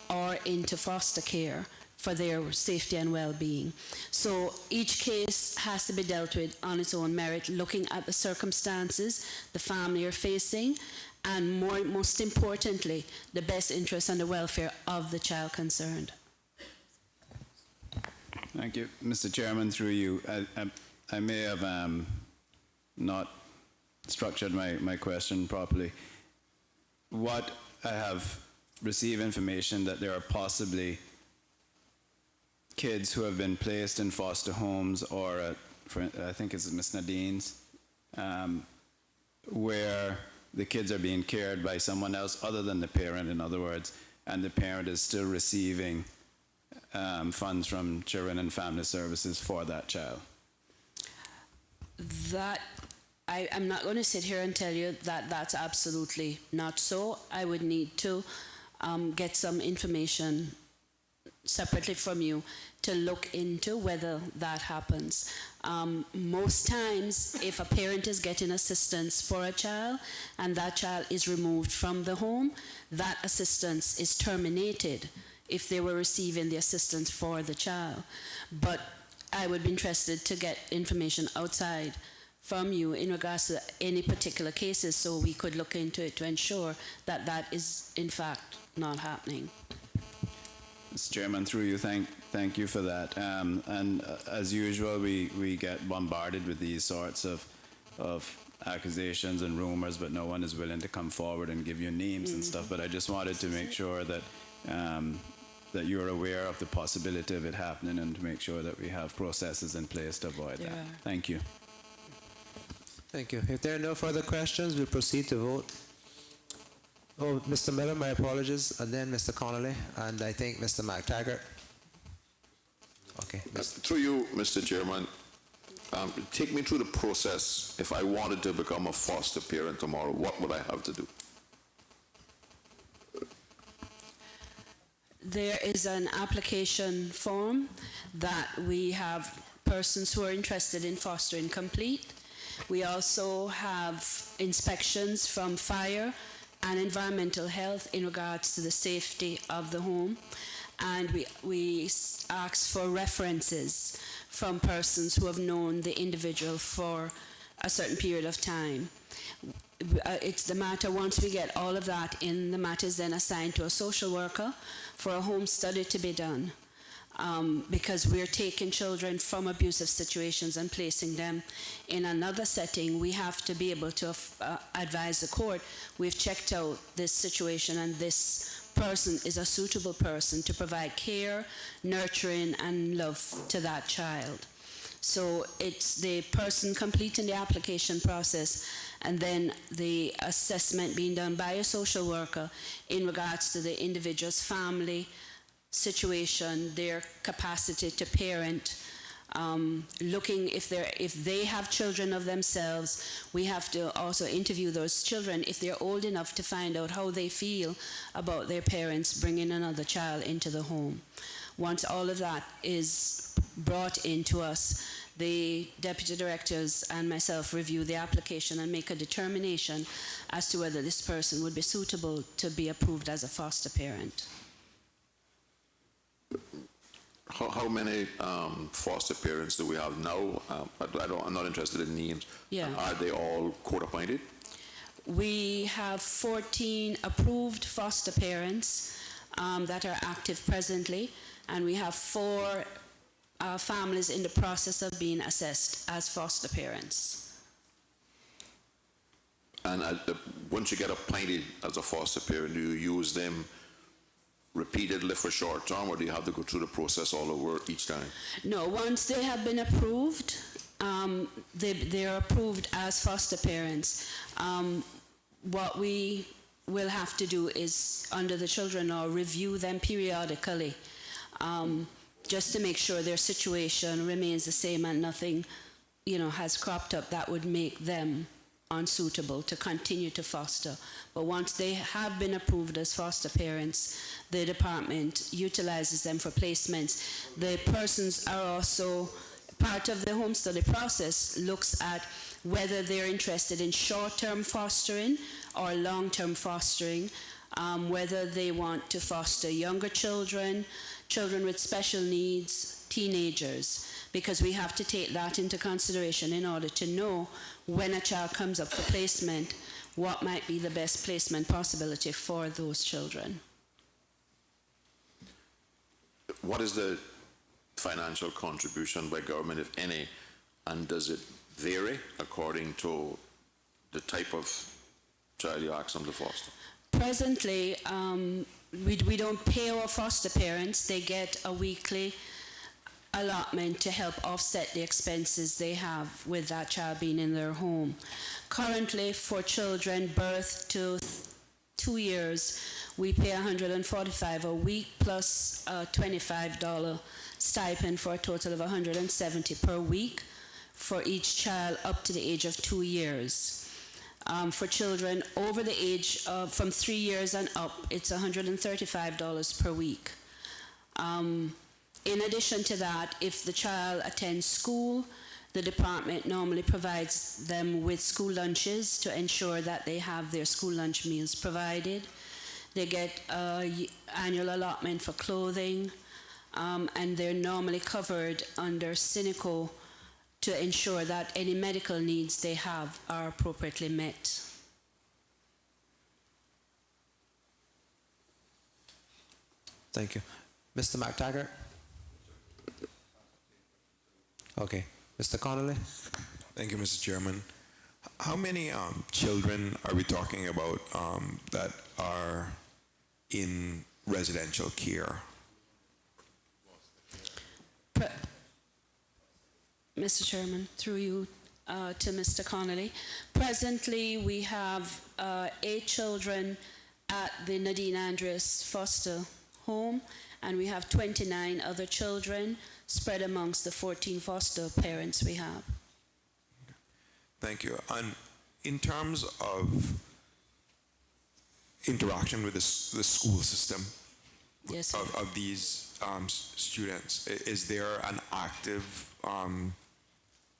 or into foster care for their safety and well-being. So each case has to be dealt with on its own merit, looking at the circumstances the family are facing, and most importantly, the best interest and the welfare of the child concerned. Thank you, Mr. Chairman. Through you, I may have not structured my question properly. What I have received information that there are possibly kids who have been placed in foster homes or I think it's Miss Nadine's, where the kids are being cared by someone else other than the parent, in other words, and the parent is still receiving funds from Children and Family Services for that child. That I'm not going to sit here and tell you that that's absolutely not so. I would need to get some information separately from you to look into whether that happens. Most times, if a parent is getting assistance for a child and that child is removed from the home, that assistance is terminated if they were receiving the assistance for the child. But I would be interested to get information outside from you in regards to any particular cases so we could look into it to ensure that that is in fact not happening. Mr. Chairman, through you, thank you for that. And as usual, we get bombarded with these sorts of accusations and rumors, but no one is willing to come forward and give you names and stuff. But I just wanted to make sure that that you're aware of the possibility of it happening and to make sure that we have processes in place to avoid that. Thank you. Thank you. If there are no further questions, we'll proceed to vote. Oh, Mr. Miller, my apologies, and then Mr. Connolly, and I think Mr. McTaggart. Okay. Through you, Mr. Chairman, take me through the process. If I wanted to become a foster parent tomorrow, what would I have to do? There is an application form that we have persons who are interested in fostering complete. We also have inspections from fire and environmental health in regards to the safety of the home. And we ask for references from persons who have known the individual for a certain period of time. It's the matter, once we get all of that in, the matter is then assigned to a social worker for a home study to be done. Because we're taking children from abusive situations and placing them in another setting, we have to be able to advise the court, we've checked out this situation and this person is a suitable person to provide care, nurturing, and love to that child. So it's the person completing the application process and then the assessment being done by a social worker in regards to the individual's family situation, their capacity to parent, looking if they have children of themselves. We have to also interview those children if they're old enough to find out how they feel about their parents bringing another child into the home. Once all of that is brought into us, the deputy directors and myself review the application and make a determination as to whether this person would be suitable to be approved as a foster parent. How many foster parents do we have now? I'm not interested in names. Yeah. Are they all court-appointed? We have 14 approved foster parents that are active presently, and we have 4 families in the process of being assessed as foster parents. And once you get appointed as a foster parent, do you use them repeatedly for short term, or do you have to go through the process all over each time? No, once they have been approved, they are approved as foster parents. What we will have to do is, under the children law, review them periodically, just to make sure their situation remains the same and nothing, has cropped up that would make them unsuitable to continue to foster. But once they have been approved as foster parents, the department utilizes them for placements. The persons are also part of the home study process, looks at whether they're interested in short-term fostering or long-term fostering, whether they want to foster younger children, children with special needs, teenagers, because we have to take that into consideration in order to know when a child comes up for placement, what might be the best placement possibility for those children. What is the financial contribution by government, if any, and does it vary according to the type of child you ask them to foster? Presently, we don't pay our foster parents. They get a weekly allotment to help offset the expenses they have with that child being in their home. Currently, for children birth to 2 years, we pay $145 a week plus a $25 stipend for a total of $170 per week for each child up to the age of 2 years. For children over the age of from 3 years and up, it's $135 per week. In addition to that, if the child attends school, the department normally provides them with school lunches to ensure that they have their school lunch meals provided. They get an annual allotment for clothing, and they're normally covered under Cineco to ensure that any medical needs they have are appropriately met. Thank you. Mr. McTaggart? Okay. Mr. Connolly? Thank you, Mr. Chairman. How many children are we talking about that are in residential care? Mr. Chairman, through you to Mr. Connolly. Presently, we have 8 children at the Nadine Andreas Foster Home, and we have 29 other children spread amongst the 14 foster parents we have. Thank you. And in terms of interaction with the school system Yes, sir. of these students, is there an active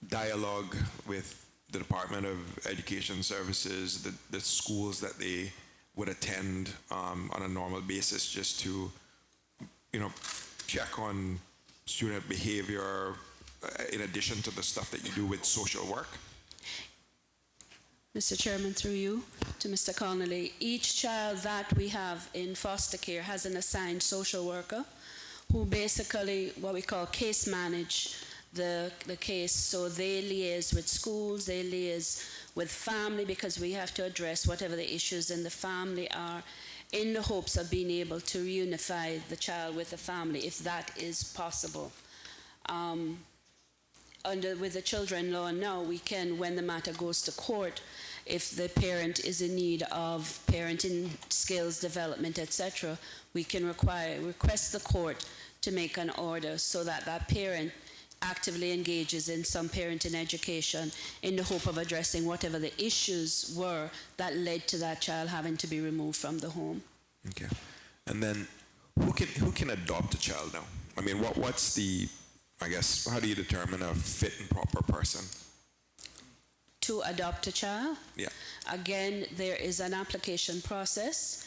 dialogue with the Department of Education Services, the schools that they would attend on a normal basis, just to, check on student behavior in addition to the stuff that you do with social work? Mr. Chairman, through you to Mr. Connolly, each child that we have in foster care has an assigned social worker who basically what we call case manage the case. So they liaise with schools, they liaise with family, because we have to address whatever the issues in the family are, in the hopes of being able to reunify the child with the family, if that is possible. With the children law now, we can, when the matter goes to court, if the parent is in need of parenting skills development, etc., we can request the court to make an order so that that parent actively engages in some parenting education in the hope of addressing whatever the issues were that led to that child having to be removed from the home. Okay. And then who can adopt a child now? I mean, what's the, I guess, how do you determine a fit and proper person? To adopt a child? Yeah. Again, there is an application process.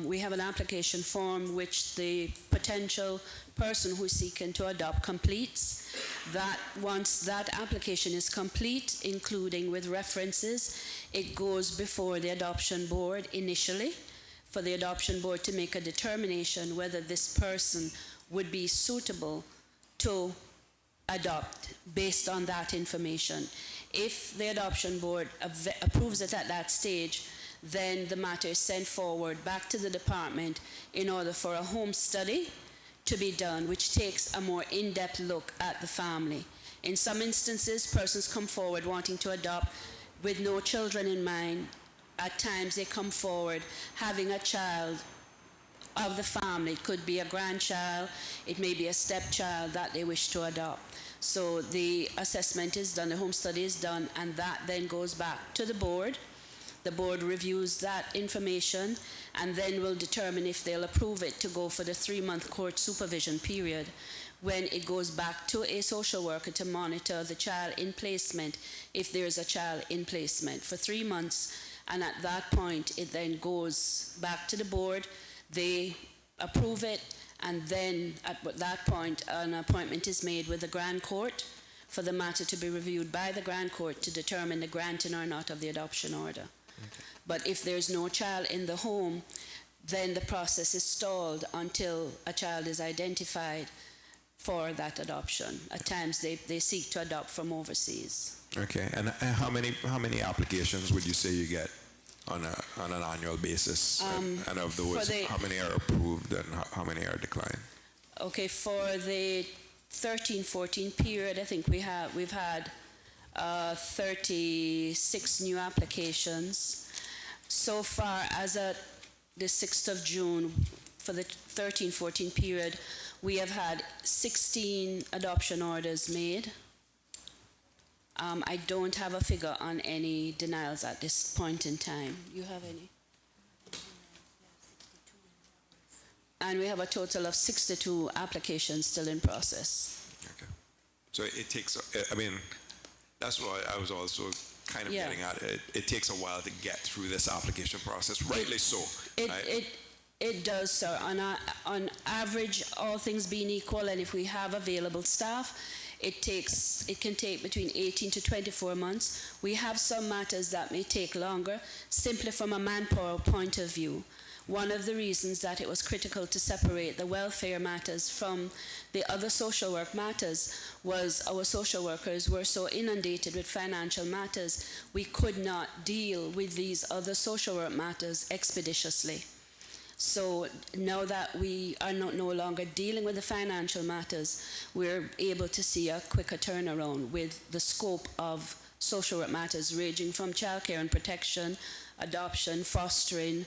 We have an application form which the potential person who's seeking to adopt completes. That once that application is complete, including with references, it goes before the adoption board initially for the adoption board to make a determination whether this person would be suitable to adopt based on that information. If the adoption board approves it at that stage, then the matter is sent forward back to the department in order for a home study to be done, which takes a more in-depth look at the family. In some instances, persons come forward wanting to adopt with no children in mind. At times, they come forward having a child of the family. It could be a grandchild, it may be a stepchild that they wish to adopt. So the assessment is done, the home study is done, and that then goes back to the board. The board reviews that information and then will determine if they'll approve it to go for the 3-month court supervision period, when it goes back to a social worker to monitor the child in placement, if there's a child in placement, for 3 months. And at that point, it then goes back to the board. They approve it, and then at that point, an appointment is made with the Grand Court for the matter to be reviewed by the Grand Court to determine the granting or not of the adoption order. Okay. But if there's no child in the home, then the process is stalled until a child is identified for that adoption. At times, they seek to adopt from overseas. Okay. And how many applications would you say you get on an annual basis? And of those, how many are approved and how many are declined? Okay, for the 13-14 period, I think we've had 36 new applications. So far, as at the 6th of June, for the 13-14 period, we have had 16 adoption orders made. I don't have a figure on any denials at this point in time. You have any? And we have a total of 62 applications still in process. Okay. So it takes, I mean, that's what I was also kind of Yeah. getting at. It takes a while to get through this application process, rightly so. Right? It does, sir. On average, all things being equal, and if we have available staff, it can take between 18 to 24 months. We have some matters that may take longer, simply from a manpower point of view. One of the reasons that it was critical to separate the welfare matters from the other social work matters was our social workers were so inundated with financial matters, we could not deal with these other social work matters expeditiously. So now that we are no longer dealing with the financial matters, we're able to see a quicker turnaround with the scope of social work matters ranging from childcare and protection, adoption, fostering,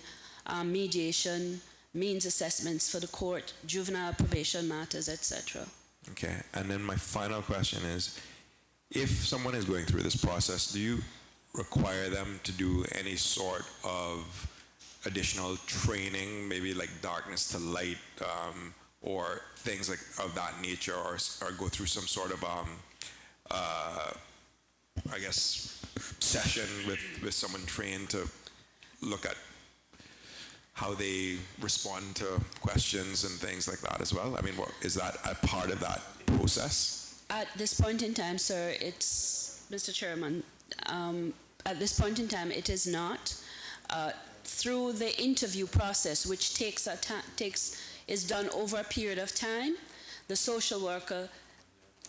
mediation, means assessments for the court, juvenile probation matters, etc. Okay. And then my final question is, if someone is going through this process, do you require them to do any sort of additional training, maybe like darkness to light, or things like of that nature, or go through some sort of, I guess, session with someone trained to look at how they respond to questions and things like that as well? I mean, is that a part of that process? At this point in time, sir, it's, Mr. Chairman, at this point in time, it is not. Through the interview process, which is done over a period of time, the social worker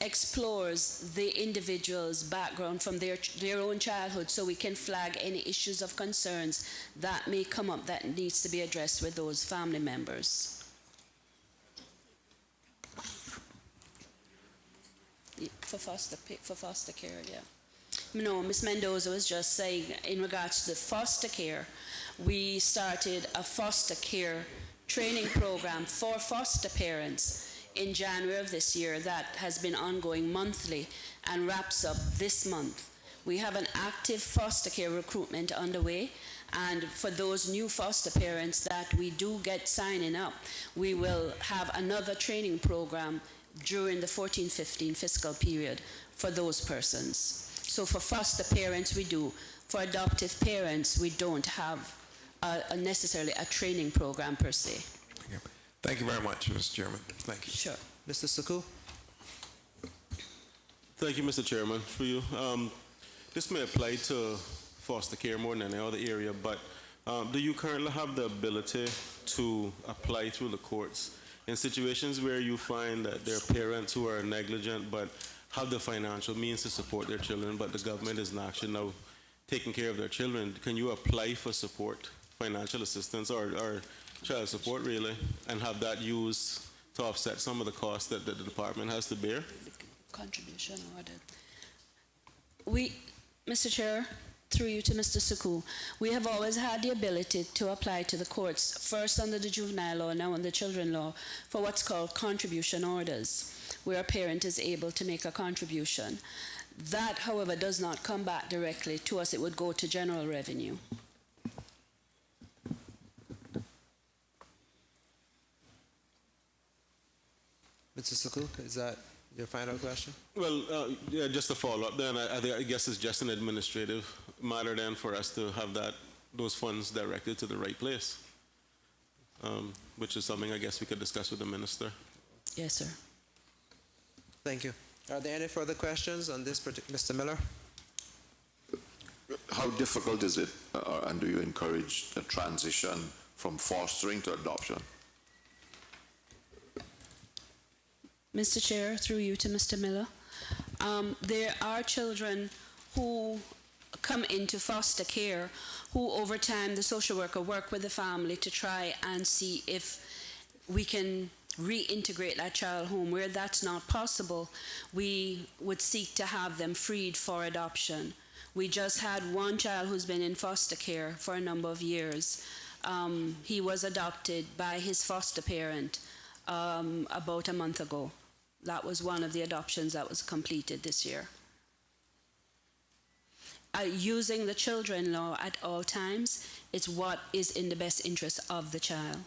explores the individual's background from their own childhood, so we can flag any issues of concerns that may come up that needs to be addressed with those family members. For foster care, yeah. No, Ms. Mendoza was just saying, in regards to the foster care, we started a foster care training program for foster parents in January of this year that has been ongoing monthly and wraps up this month. We have an active foster care recruitment underway, and for those new foster parents that we do get signing up, we will have another training program during the 14-15 fiscal period for those persons. So for foster parents, we do. For adoptive parents, we don't have necessarily a training program per se. Okay. Thank you very much, Mr. Chairman. Thank you. Sure. Mr. Suku? Thank you, Mr. Chairman, for you. This may apply to foster care more than any other area, but do you currently have the ability to apply through the courts in situations where you find that there are parents who are negligent but have the financial means to support their children, but the government is not actually now taking care of their children? Can you apply for support, financial assistance, or child support, really, and have that used to offset some of the costs that the department has to bear? Contribution order. Mr. Chair, through you to Mr. Suku, we have always had the ability to apply to the courts, first under the juvenile law, now under the children law, for what's called contribution orders, where a parent is able to make a contribution. That, however, does not come back directly to us. It would go to general revenue. Mr. Suku, is that your final question? Well, yeah, just a follow-up then. I guess it's just an administrative matter then for us to have those funds directed to the right place, which is something I guess we could discuss with the minister. Yes, sir. Thank you. Are there any further questions on this Mr. Miller? How difficult is it, and do you encourage a transition from fostering to adoption? Mr. Chair, through you to Mr. Miller, there are children who come into foster care who over time the social worker work with the family to try and see if we can reintegrate that child home. Where that's not possible, we would seek to have them freed for adoption. We just had one child who's been in foster care for a number of years. He was adopted by his foster parent about a month ago. That was one of the adoptions that was completed this year. Using the children law at all times is what is in the best interest of the child.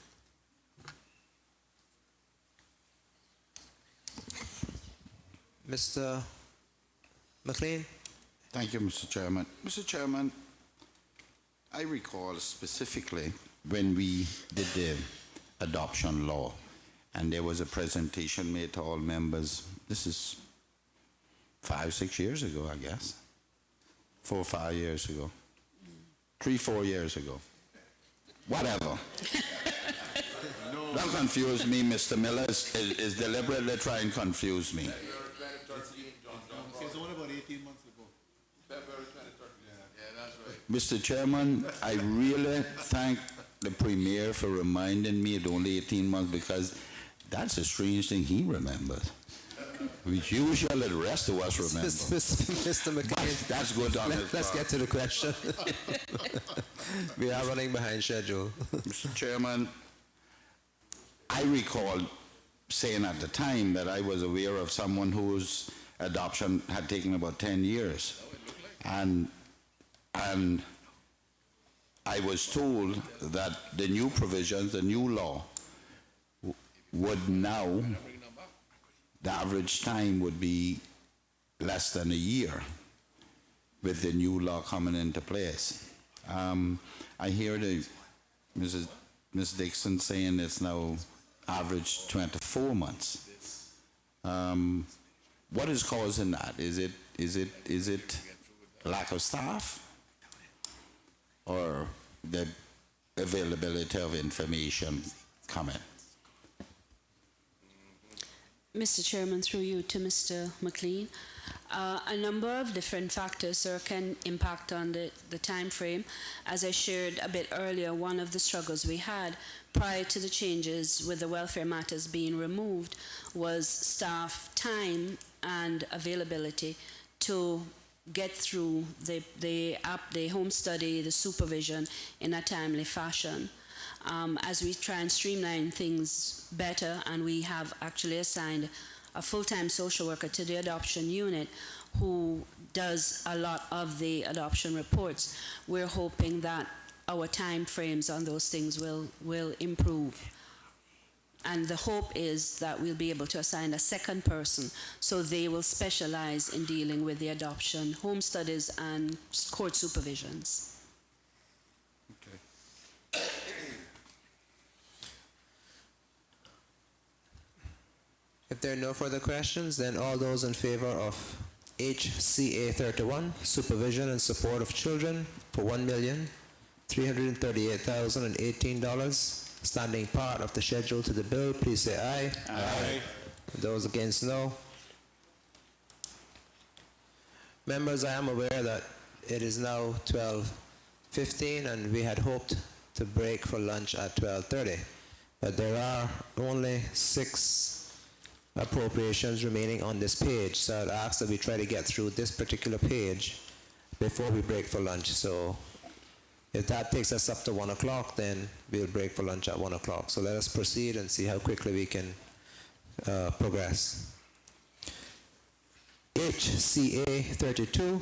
Mr. McLean? Thank you, Mr. Chairman. Mr. Chairman, I recall specifically when we did the adoption law, and there was a presentation made to all members. This is 5, 6 years ago, I guess. 4 or 5 years ago. 3, 4 years ago. Whatever. Don't confuse me, Mr. Miller is deliberately trying to confuse me. It's only about 18 months ago. Mr. Chairman, I really thank the Premier for reminding me it's only 18 months, because that's a strange thing he remembers. Which usually the rest of us remember. Mr. McCain, that's good on his let's part. get to the question. We are running behind schedule. Mr. Chairman, I recall saying at the time that I was aware of someone whose adoption had taken about 10 years. And I was told that the new provisions, the new law, would now, the average time would be less than a year with the new law coming into place. I hear Ms. Dixon saying it's now average 24 months. What is causing that? Is it lack of staff, or the availability of information coming? Mr. Chairman, through you to Mr. McLean, a number of different factors, sir, can impact on the time frame. As I shared a bit earlier, one of the struggles we had prior to the changes with the welfare matters being removed was staff time and availability to get through the home study, the supervision in a timely fashion. As we try and streamline things better, and we have actually assigned a full-time social worker to the adoption unit who does a lot of the adoption reports, we're hoping that our time frames on those things will improve. And the hope is that we'll be able to assign a second person so they will specialize in dealing with the adoption, home studies, and court supervisions. If there are no further questions, then all those in favor of HCA 31, supervision and support of children, for $1,338,018, standing part of the schedule to the bill, please say aye. Aye. Those against, no. Members, I am aware that it is now 12:15, and we had hoped to break for lunch at 12:30, but there are only 6 appropriations remaining on this page, so I'd ask that we try to get through this particular page before we break for lunch. So if that takes us up to 1 o'clock, then we'll break for lunch at 1 o'clock. So let us proceed and see how quickly we can progress. HCA 32,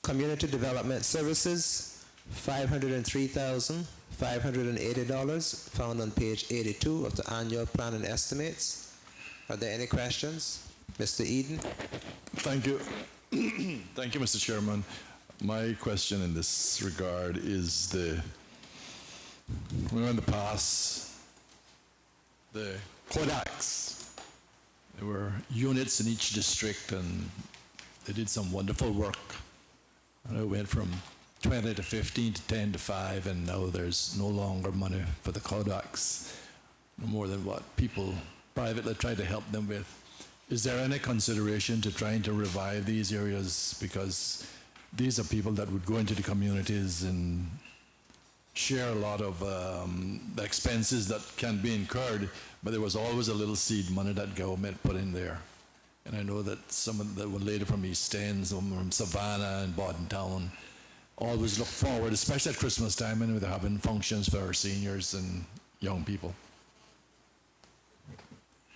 Community Development Services, $503,580, found on page 82 of the annual plan and estimates. Are there any questions? Mr. Eden? Thank you. Thank you, Mr. Chairman. My question in this regard is in the past, the Kodaks, there were units in each district, and they did some wonderful work. And it went from 20 to 15 to 10 to 5, and now there's no longer money for the Kodaks, no more than what people privately try to help them with. Is there any consideration to trying to revive these areas? Because these are people that would go into the communities and share a lot of the expenses that can be incurred, but there was always a little seed money that government put in there. And I know that some of that were later from East End, some from Savannah and Bordentown, always look forward, especially at Christmas time when they're having functions for our seniors and young people.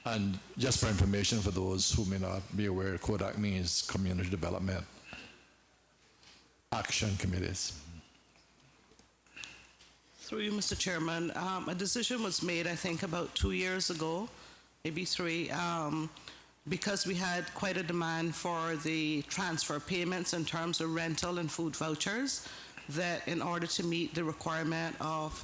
And just for information for those who may not be aware, Kodak means Community Development Action Committees. Through you, Mr. Chairman, a decision was made, I think, about 2 years ago, maybe 3, because we had quite a demand for the transfer payments in terms of rental and food vouchers, that in order to meet the requirement of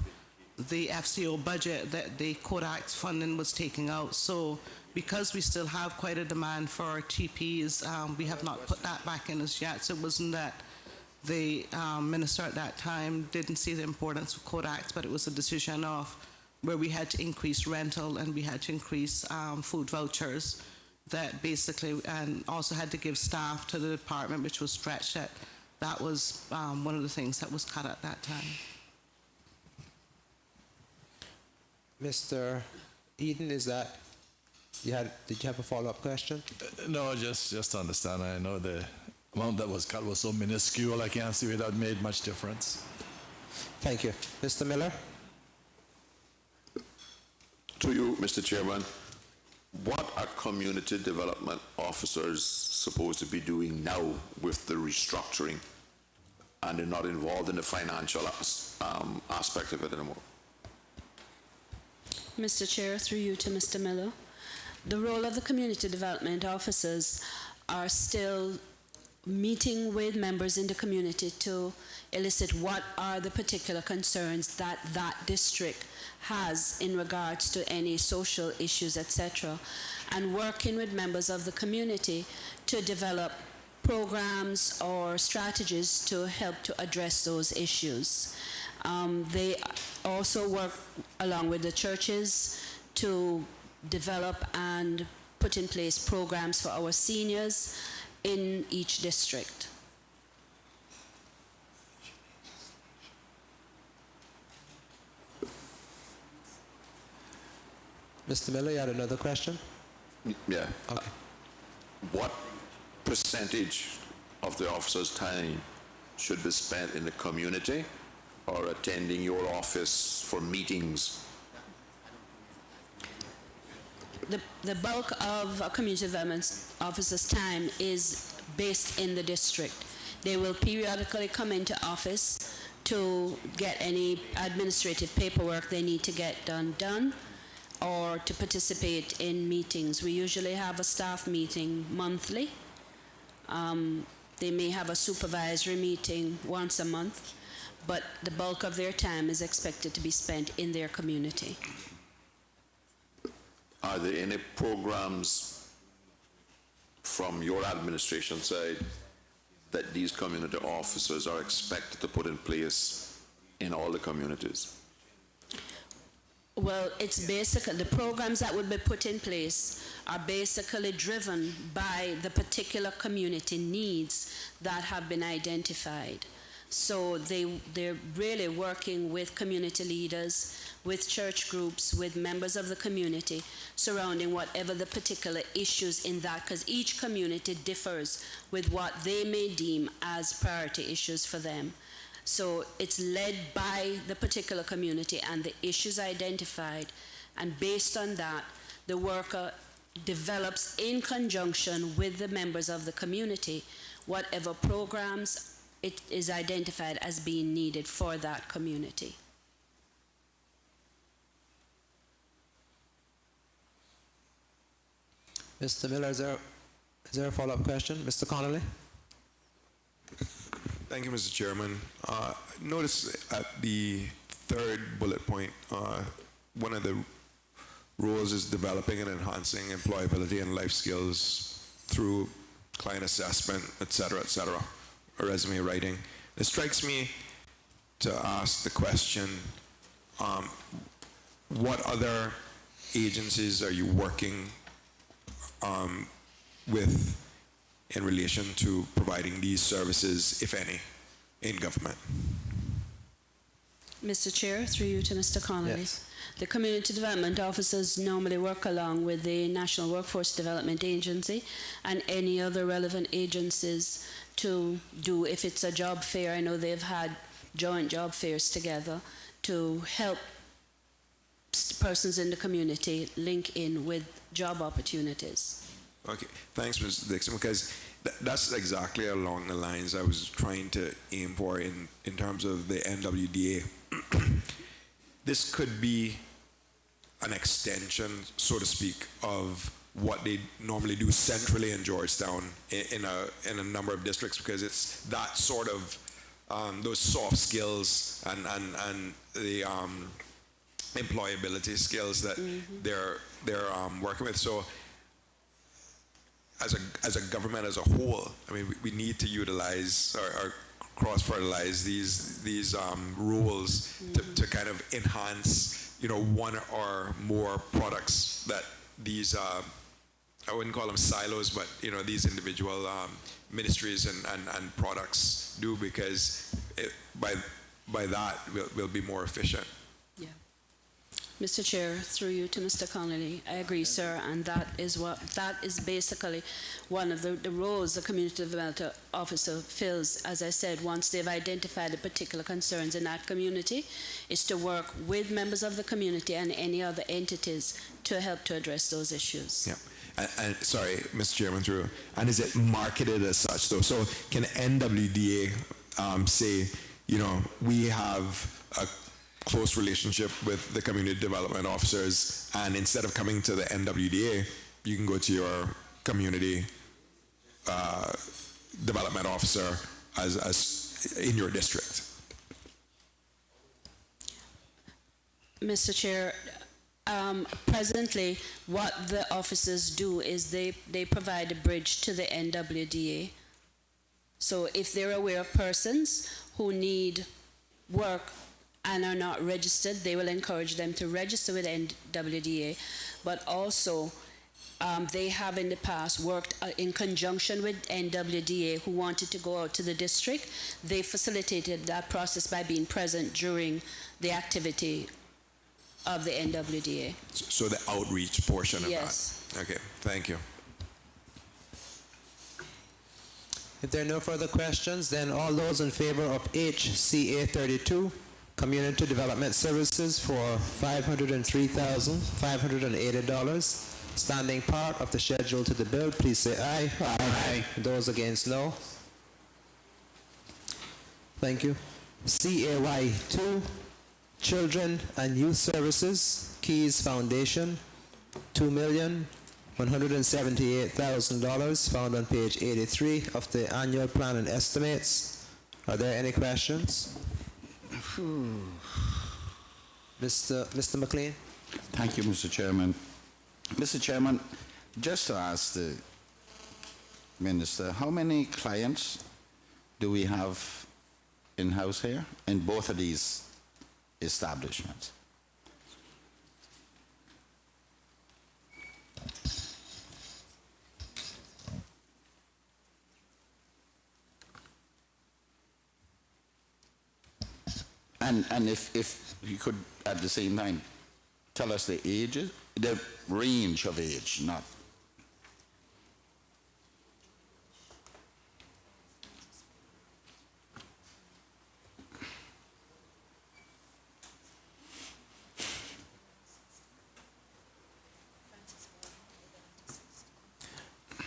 the FCO budget, that the Kodak's funding was taking out. So because we still have quite a demand for TPs, we have not put that back in as yet. So it wasn't that the minister at that time didn't see the importance of Kodak's, but it was a decision of where we had to increase rental and we had to increase food vouchers, that basically, and also had to give staff to the department, which was stretched. That was one of the things that was cut at that time. Mr. Eden, is that, did you have a follow-up question? No, just to understand, I know the amount that was cut was so minuscule, I can't see it that made much difference. Thank you. Mr. Miller? To you, Mr. Chairman, what are community development officers supposed to be doing now with the restructuring, and they're not involved in the financial aspect of it anymore? Mr. Chair, through you to Mr. Miller. The role of the community development officers are still meeting with members in the community to elicit what are the particular concerns that that district has in regards to any social issues, etc., and working with members of the community to develop programs or strategies to help to address those issues. They also work along with the churches to develop and put in place programs for our seniors in each district. Mr. Miller, you had another question? Yeah. Okay. What percentage of the officer's time should be spent in the community or attending your office for meetings? The bulk of a community development officer's time is based in the district. They will periodically come into office to get any administrative paperwork they need to get done, or to participate in meetings. We usually have a staff meeting monthly. They may have a supervisory meeting once a month, but the bulk of their time is expected to be spent in their community. Are there any programs from your administration side that these community officers are expected to put in place in all the communities? Well, it's basically, the programs that would be put in place are basically driven by the particular community needs that have been identified. So they're really working with community leaders, with church groups, with members of the community, surrounding whatever the particular issues in that, because each community differs with what they may deem as priority issues for them. So it's led by the particular community and the issues identified, and based on that, the worker develops in conjunction with the members of the community whatever programs it is identified as being needed for that community. Mr. Miller, is there a follow-up question? Mr. Connolly? Thank you, Mr. Chairman. Notice at the third bullet point, one of the roles is developing and enhancing employability and life skills through client assessment, et cetera, or resume writing. It strikes me to ask the question, what other agencies are you working with in relation to providing these services, if any, in government? Mr. Chair, through you to Mr. Connolly. Yes. The community development officers normally work along with the National Workforce Development Agency and any other relevant agencies to do, if it's a job fair, I know they've had joint job fairs together to help persons in the community link in with job opportunities. Okay, thanks, Ms. Dixon, because that's exactly along the lines I was trying to aim for in terms of the NWDA. This could be an extension, so to speak, of what they normally do centrally in Georgetown in a number of districts, because it's that sort of those soft skills and the employability skills that they're working with. So as a government as a whole, I mean, we need to utilize or cross-fertilize these rules to kind of enhance, one or more products that these, I wouldn't call them silos, but, these individual ministries and products do, because by that, we'll be more efficient. Yeah. Mr. Chair, through you to Mr. Connolly, I agree, sir, and that is basically one of the roles the community development officer fills. As I said, once they've identified the particular concerns in that community, is to work with members of the community and any other entities to help to address those issues. Yeah. And sorry, Mr. Chairman, through. And is it marketed as such, though? So can NWDA say, we have a close relationship with the community development officers, and instead of coming to the NWDA, you can go to your community development officer as in your district? Mr. Chair, presently, what the officers do is they provide a bridge to the NWDA. So if they're aware of persons who need work and are not registered, they will encourage them to register with NWDA, but also they have in the past worked in conjunction with NWDA who wanted to go out to the district. They facilitated that process by being present during the activity of the NWDA. So the outreach portion of Yes. that. Okay, thank you. If there are no further questions, then all those in favor of HCA 32, Community Development Services for $503,580, standing part of the schedule to the bill, please say aye. Aye. Those against, no. Thank you. CAY 2, Children and Youth Services, Keys Foundation, $2,178,000, found on page 83 of the annual plan and estimates. Are there any questions? Mr. McLean? Thank you, Mr. Chairman. Mr. Chairman, just to ask the Minister, how many clients do we have in-house here in both of these establishments? And if you could, at the same time, tell us the ages, the range of age, not.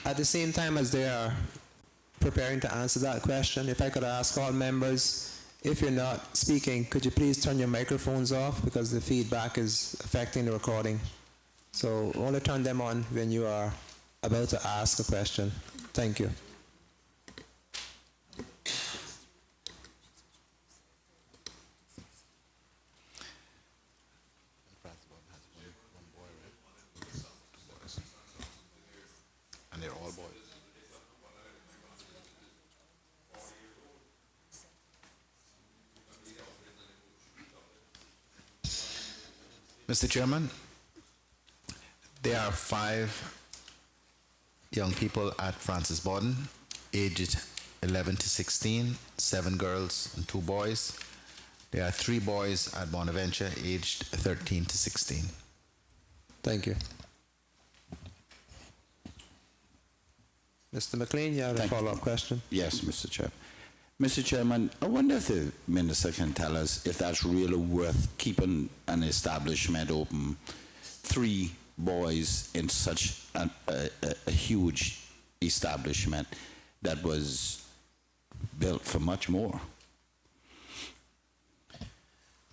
At the same time as they are preparing to answer that question, if I could ask all members, if you're not speaking, could you please turn your microphones off, because the feedback is affecting the recording. So only turn them on when you are about to ask a question. Thank you. And they're all boys. Mr. Chairman, there are 5 young people at Francis Borden, aged 11 to 16, 7 girls and 2 boys. There are 3 boys at Bonaventure aged 13 to 16. Thank you. Mr. McLean, you have a Thank you. follow-up question? Yes, Mr. Chair. Mr. Chairman, I wonder if the minister can tell us if that's really worth keeping an establishment open, 3 boys in such a huge establishment that was built for much more.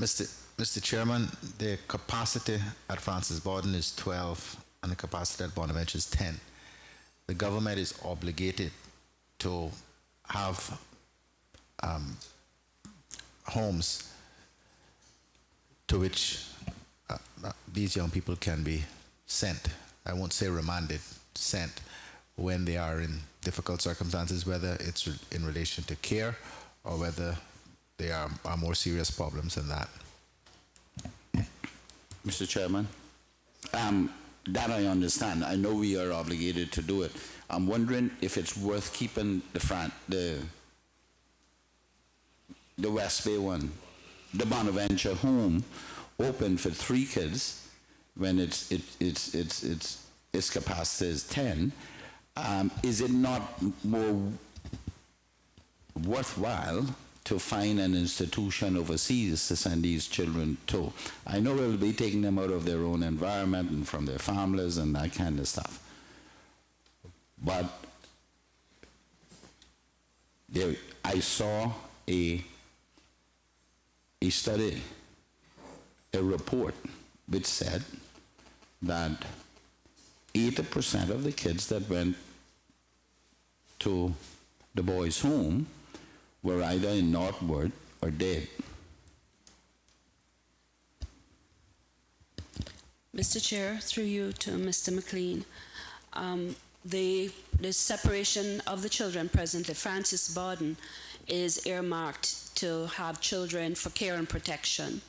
Mr. Chairman, the capacity at Francis Borden is 12 and the capacity at Bonaventure is 10. The government is obligated to have homes to which these young people can be sent. I won't say remanded, sent when they are in difficult circumstances, whether it's in relation to care or whether they are more serious problems than that. Mr. Chairman, that I understand. I know we are obligated to do it. I'm wondering if it's worth keeping the West Bay one, the Bonaventure home, open for 3 kids when its capacity is 10. Is it not more worthwhile to find an institution overseas to send these children to? I know we'll be taking them out of their own environment and from their families and that kind of stuff. But I saw a study, a report, which said that 80% of the kids that went to the boys' home were either in Northwood or dead. Mr. Chair, through you to Mr. McLean, the separation of the children presently, Francis Borden is earmarked to have children for care and protection.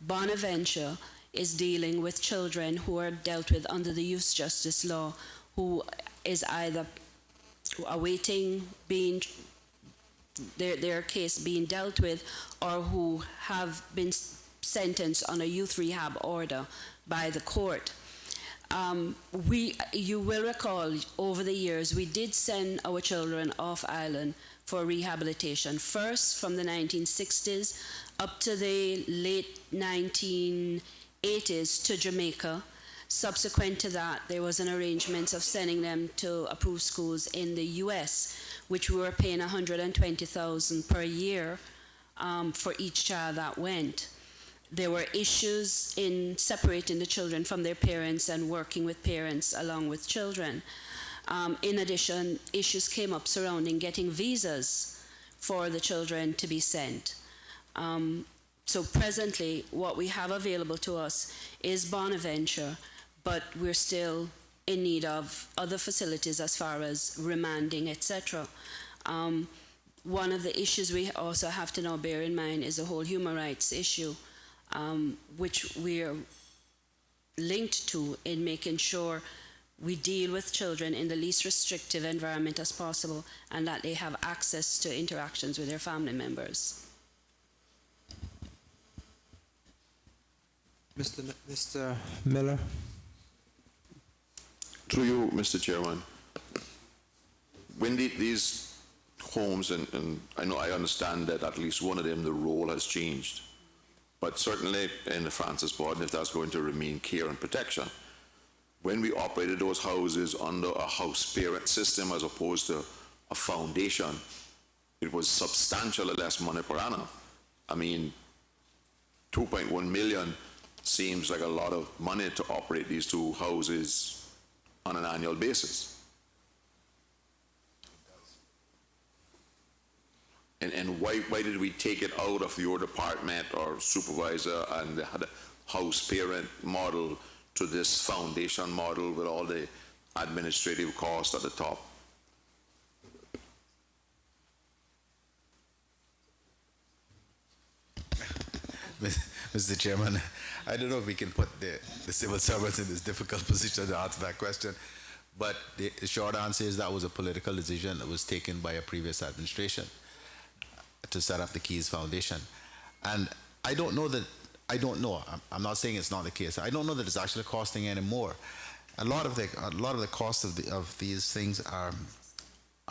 Bonaventure is dealing with children who are dealt with under the youth justice law, who is either awaiting being their case being dealt with, or who have been sentenced on a youth rehab order by the court. You will recall, over the years, we did send our children off island for rehabilitation, first from the 1960s up to the late 1980s to Jamaica. Subsequent to that, there was an arrangement of sending them to approved schools in the US, which we were paying $120,000 per year for each child that went. There were issues in separating the children from their parents and working with parents along with children. In addition, issues came up surrounding getting visas for the children to be sent. So presently, what we have available to us is Bonaventure, but we're still in need of other facilities as far as remanding, etc. One of the issues we also have to now bear in mind is the whole human rights issue, which we're linked to in making sure we deal with children in the least restrictive environment as possible and that they have access to interactions with their family members. Mr. Miller? Through you, Mr. Chairman, when these homes, and I understand that at least one of them, the role has changed, but certainly in the Francis Borden, if that's going to remain care and protection, when we operated those houses under a house parent system as opposed to a foundation, it was substantially less money per annum. I mean, 2.1 million seems like a lot of money to operate these 2 houses on an annual basis. And why did we take it out of your department or supervisor and the house parent model to this foundation model with all the administrative costs at the top? Mr. Chairman, I don't know if we can put the civil servants in this difficult position to answer that question, but the short answer is that was a political decision that was taken by a previous administration to set up the Keys Foundation. And I don't know that, I don't know, I'm not saying it's not the case. I don't know that it's actually costing any more. A lot of the cost of these things are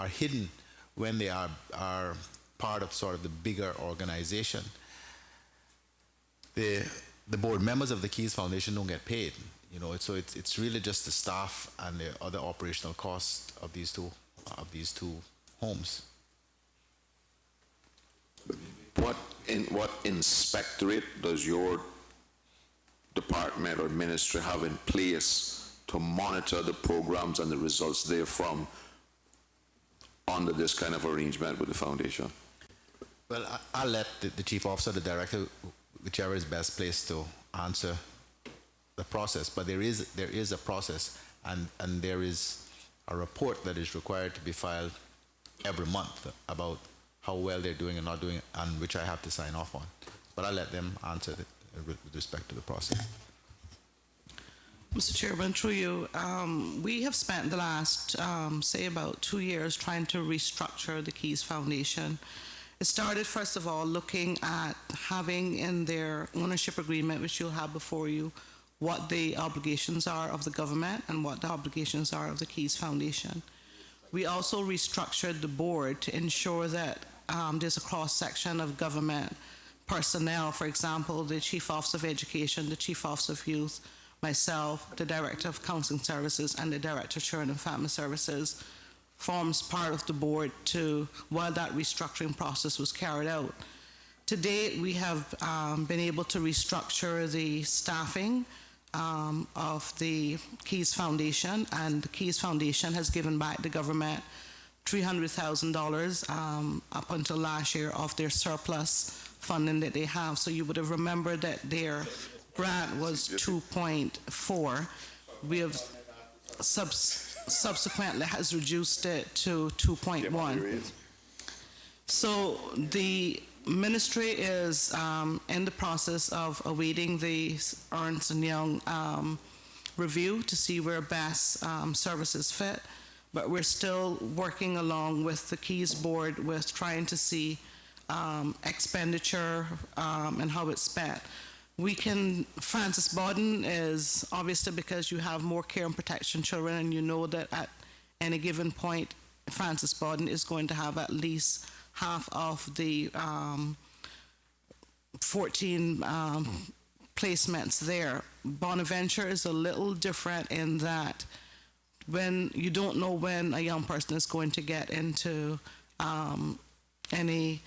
hidden when they are part of sort of the bigger organization. The board members of the Keys Foundation don't get paid, you know, so it's really just the staff and the other operational costs of these two homes. What inspectorate does your department or ministry have in place to monitor the programs and the results therefrom under this kind of arrangement with the foundation? Well, I'll let the chief officer, the director, whichever is best placed to answer the process. But there is a process, and there is a report that is required to be filed every month about how well they're doing and not doing, and which I have to sign off on. But I'll let them answer with respect to the process. Mr. Chairman, through you, we have spent the last, say, about 2 years trying to restructure the Keys Foundation. It started, first of all, looking at having in their ownership agreement, which you'll have before you, what the obligations are of the government and what the obligations are of the Keys Foundation. We also restructured the board to ensure that there's a cross-section of government personnel. For example, the Chief Officer of Education, the Chief Officer of Youth, myself, the Director of Counseling Services, and the Director of Children and Family Services forms part of the board while that restructuring process was carried out. To date, we have been able to restructure the staffing of the Keys Foundation, and the Keys Foundation has given back the government $300,000 up until last year of their surplus funding that they have. So you would have remembered that their grant was 2.4. We have subsequently has reduced it to 2.1. So the ministry is in the process of awaiting the Ernst & Young review to see where best services fit, but we're still working along with the Keys board with trying to see expenditure and how it's spent. Francis Bawden is obviously, because you have more care and protection children, and you know that at any given point, Francis Bawden is going to have at least half of the 14 placements there. Bonaventure is a little different in that when you don't know when a young person is going to get into any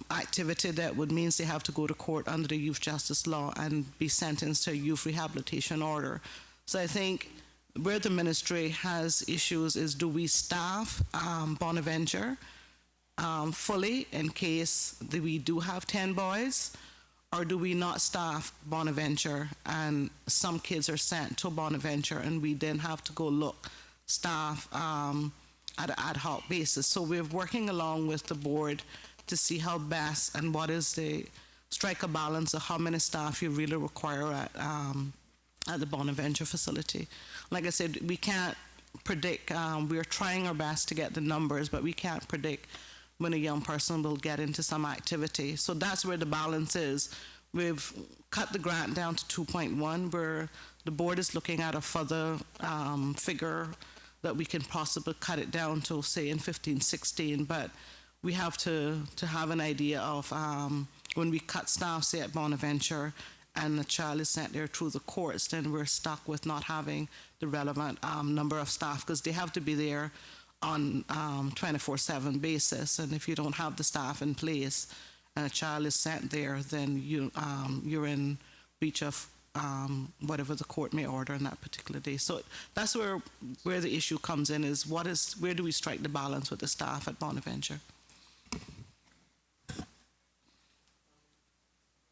activity that would mean they have to go to court under the youth justice law and be sentenced to a youth rehabilitation order. So I think where the ministry has issues is, do we staff Bonaventure fully in case we do have 10 boys, or do we not staff Bonaventure and some kids are sent to Bonaventure and we then have to go staff at an ad hoc basis? So we're working along with the board to see how best and what is the strike a balance of how many staff you really require at the Bonaventure facility. Like I said, we can't predict. We're trying our best to get the numbers, but we can't predict when a young person will get into some activity. So that's where the balance is. We've cut the grant down to 2.1, where the board is looking at a further figure that we can possibly cut it down to, say, in 15, 16, but we have to have an idea of when we cut staff, say, at Bonaventure, and the child is sent there through the courts, then we're stuck with not having the relevant number of staff, because they have to be there on 24/7 basis. And if you don't have the staff in place and a child is sent there, then you're in breach of whatever the court may order on that particular day. So that's where the issue comes in, is where do we strike the balance with the staff at Bonaventure?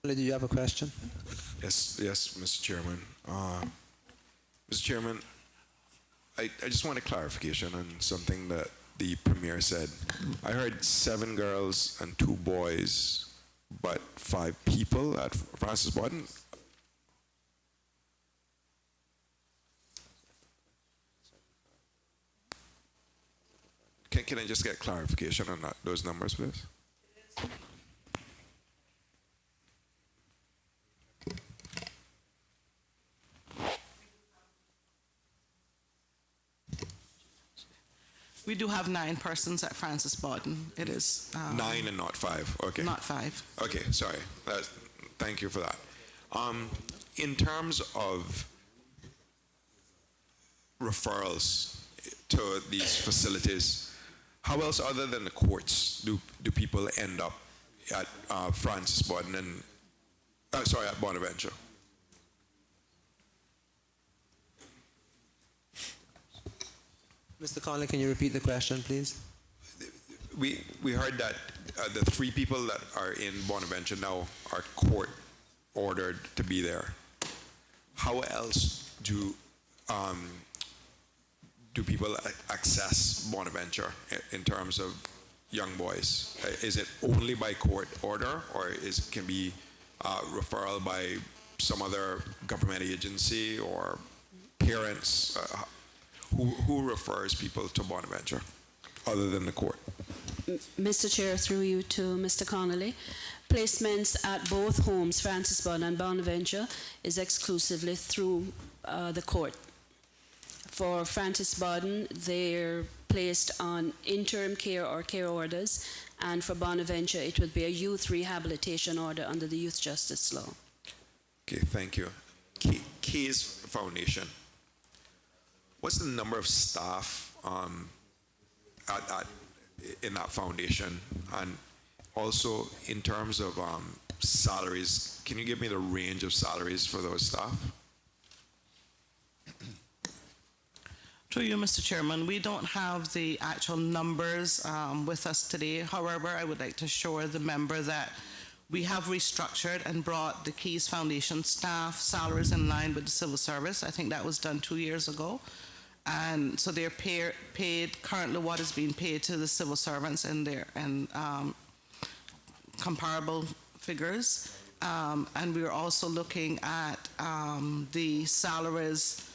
Do you have a question? Yes, Mr. Chairman. Mr. Chairman, I just want a clarification on something that the Premier said. I heard 7 girls and 2 boys, but 5 people at Francis Bawden. Can I just get clarification on those numbers, please? We do have 9 persons at Francis Bawden. It is 9 and not 5. Okay. not 5. Okay, sorry. Thank you for that. In terms of referrals to these facilities, how else other than the courts do people end up at Francis Bawden and at Bonaventure? Mr. Conley, can you repeat the question, please? We heard that the 3 people that are in Bonaventure now are court ordered to be there. How else do people access Bonaventure in terms of young boys? Is it only by court order, or can be referral by some other government agency or parents? Who refers people to Bonaventure other than the court? Mr. Chair, through you to Mr. Connolly, placements at both homes, Francis Bawden and Bonaventure, is exclusively through the court. For Francis Bawden, they're placed on interim care or care orders, and for Bonaventure, it would be a youth rehabilitation order under the Youth Justice Law. Okay, thank you. Keys Foundation. What's the number of staff in that foundation? And also, in terms of salaries, can you give me the range of salaries for those staff? Through you, Mr. Chairman, we don't have the actual numbers with us today. However, I would like to assure the member that we have restructured and brought the Keys Foundation staff salaries in line with the civil service. I think that was done 2 years ago. And so they're paid currently what is being paid to the civil servants in their comparable figures. And we're also looking at the salaries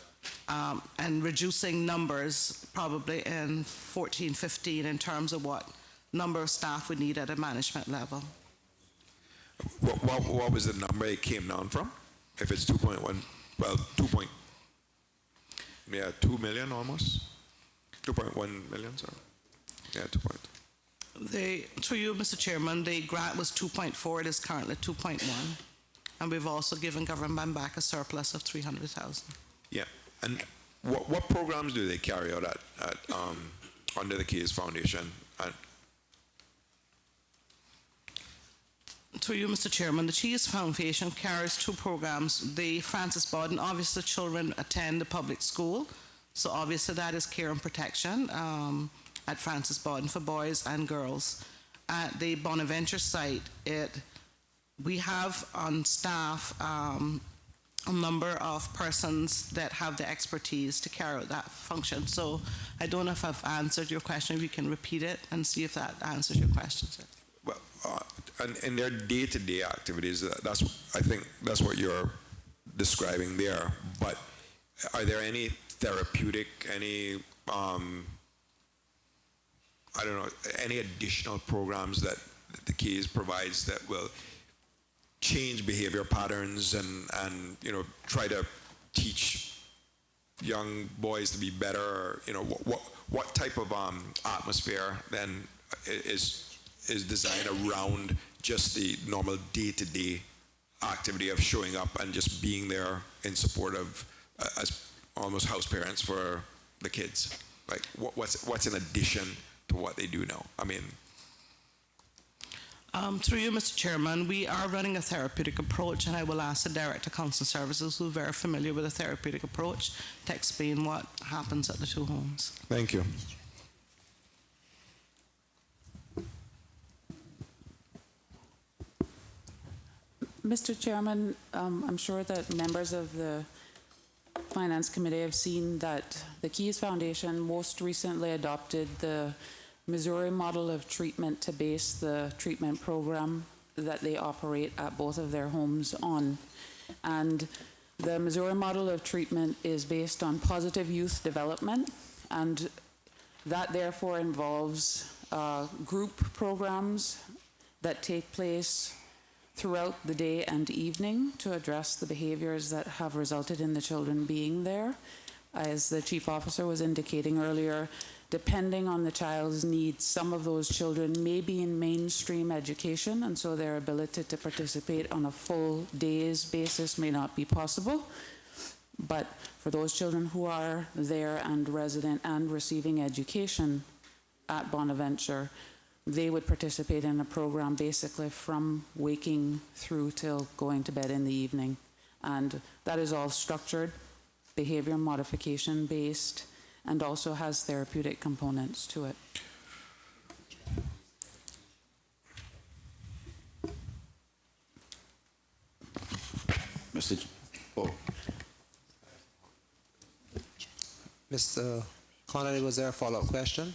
and reducing numbers probably in 14, 15 in terms of what number of staff we need at a management level. What was the number it came down from? If it's 2.1, well, 2 million almost? 2.1 million, sorry. Yeah, 2. Through you, Mr. Chairman, the grant was 2.4, it is currently 2.1. And we've also given government back a surplus of 300,000. Yeah, and what programs do they carry out at under the Keys Foundation? Through you, Mr. Chairman, the Keys Foundation carries 2 programs. The Francis Bawden, obviously the children attend the public school, so obviously that is care and protection at Francis Bawden for boys and girls. At the Bonaventure site, we have on staff a number of persons that have the expertise to carry out that function. So I don't know if I've answered your question. If you can repeat it and see if that answers your question, sir. Well, and in their day-to-day activities, I think that's what you're describing there. But are there any therapeutic, any any additional programs that the Keys provides that will change behavior patterns and try to teach young boys to be better? What type of atmosphere then is designed around just the normal day-to-day activity of showing up and just being there in support of as almost house parents for the kids? Like what's in addition to what they do now? I mean, through you, Mr. Chairman, we are running a therapeutic approach, and I will ask the Director of Counseling Services, who is very familiar with a therapeutic approach, to explain what happens at the 2 homes. Thank you. Mr. Chairman, I'm sure that members of the Finance Committee have seen that the Keys Foundation most recently adopted the Missouri model of treatment to base the treatment program that they operate at both of their homes on. And the Missouri model of treatment is based on positive youth development, and that therefore involves group programs that take place throughout the day and evening to address the behaviors that have resulted in the children being there. As the Chief Officer was indicating earlier, depending on the child's needs, some of those children may be in mainstream education, and so their ability to participate on a full day's basis may not be possible. But for those children who are there and resident and receiving education at Bonaventure, they would participate in a program basically from waking through till going to bed in the evening. And that is all structured, behavior modification based, and also has therapeutic components to it. Mr. Connolly, was there a follow-up question?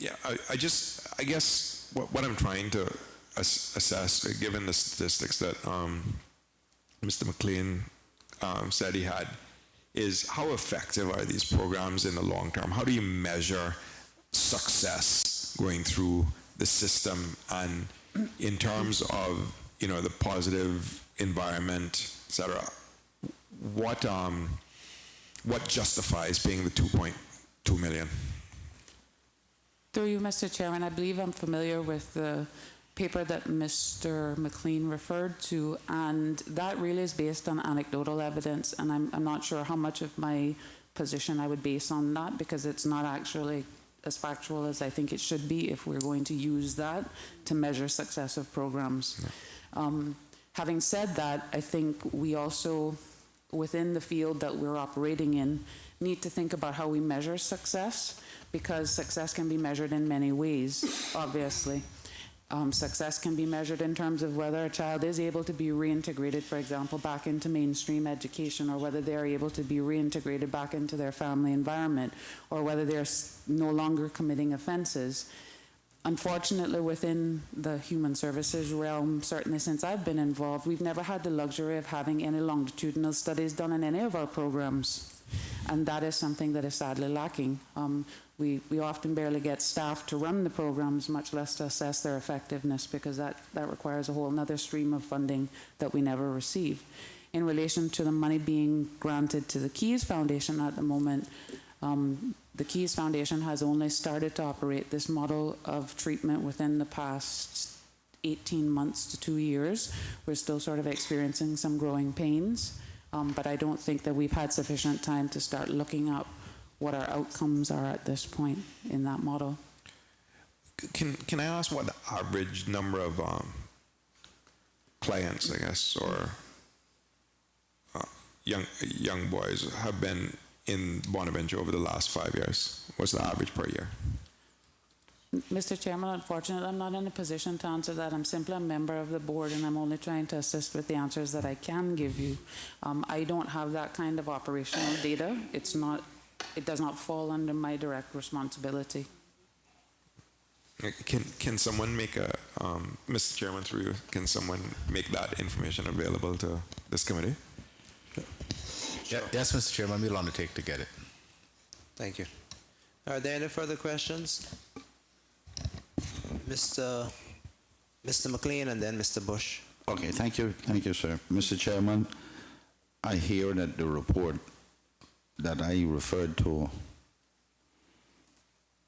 Yeah, I guess what I'm trying to assess, given the statistics that Mr. McLean said he had, is how effective are these programs in the long term? How do you measure success going through the system, and in terms of, you know, the positive environment, et cetera? What justifies being the 2.2 million? Through you, Mr. Chairman, I believe I'm familiar with the paper that Mr. McLean referred to, and that really is based on anecdotal evidence, and I'm not sure how much of my position I would base on that, because it's not actually as factual as I think it should be if we're going to use that to measure success of programs. Having said that, I think we also, within the field that we're operating in, need to think about how we measure success, because success can be measured in many ways, obviously. Success can be measured in terms of whether a child is able to be reintegrated, for example, back into mainstream education, or whether they're able to be reintegrated back into their family environment, or whether they're no longer committing offenses. Unfortunately, within the human services realm, certainly since I've been involved, we've never had the luxury of having any longitudinal studies done in any of our programs. And that is something that is sadly lacking. We often barely get staff to run the programs, much less to assess their effectiveness, because that requires a whole other stream of funding that we never receive. In relation to the money being granted to the Keys Foundation at the moment, the Keys Foundation has only started to operate this model of treatment within the past 18 months to 2 years. We're still sort of experiencing some growing pains, but I don't think that we've had sufficient time to start looking up what our outcomes are at this point in that model. Can I ask what the average number of clients, I guess, or young boys have been in Bonaventure over the last 5 years? What's the average per year? Mr. Chairman, unfortunately, I'm not in a position to answer that. I'm simply a member of the board, and I'm only trying to assist with the answers that I can give you. I don't have that kind of operational data. It does not fall under my direct responsibility. Can someone make a, Mr. Chairman, through you, can someone make that information available to this committee? Yeah, yes, Mr. Chairman, we'll undertake to get it. Thank you. Are there any further questions? Mr. McLean and then Mr. Bush. Okay, thank you, sir. Mr. Chairman, I hear that the report that I referred to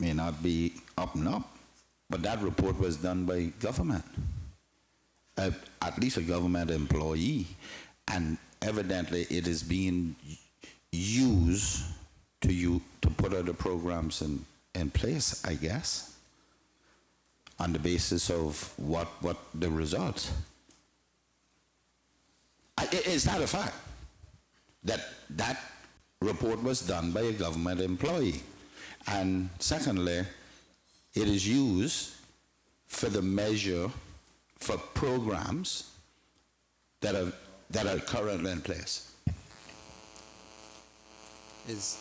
may not be up and up, but that report was done by government, at least a government employee, and evidently it is being used to put other programs in place, I guess, on the basis of what the results. Is that a fact? That report was done by a government employee. And secondly, it is used for the measure for programs that are currently in place. Is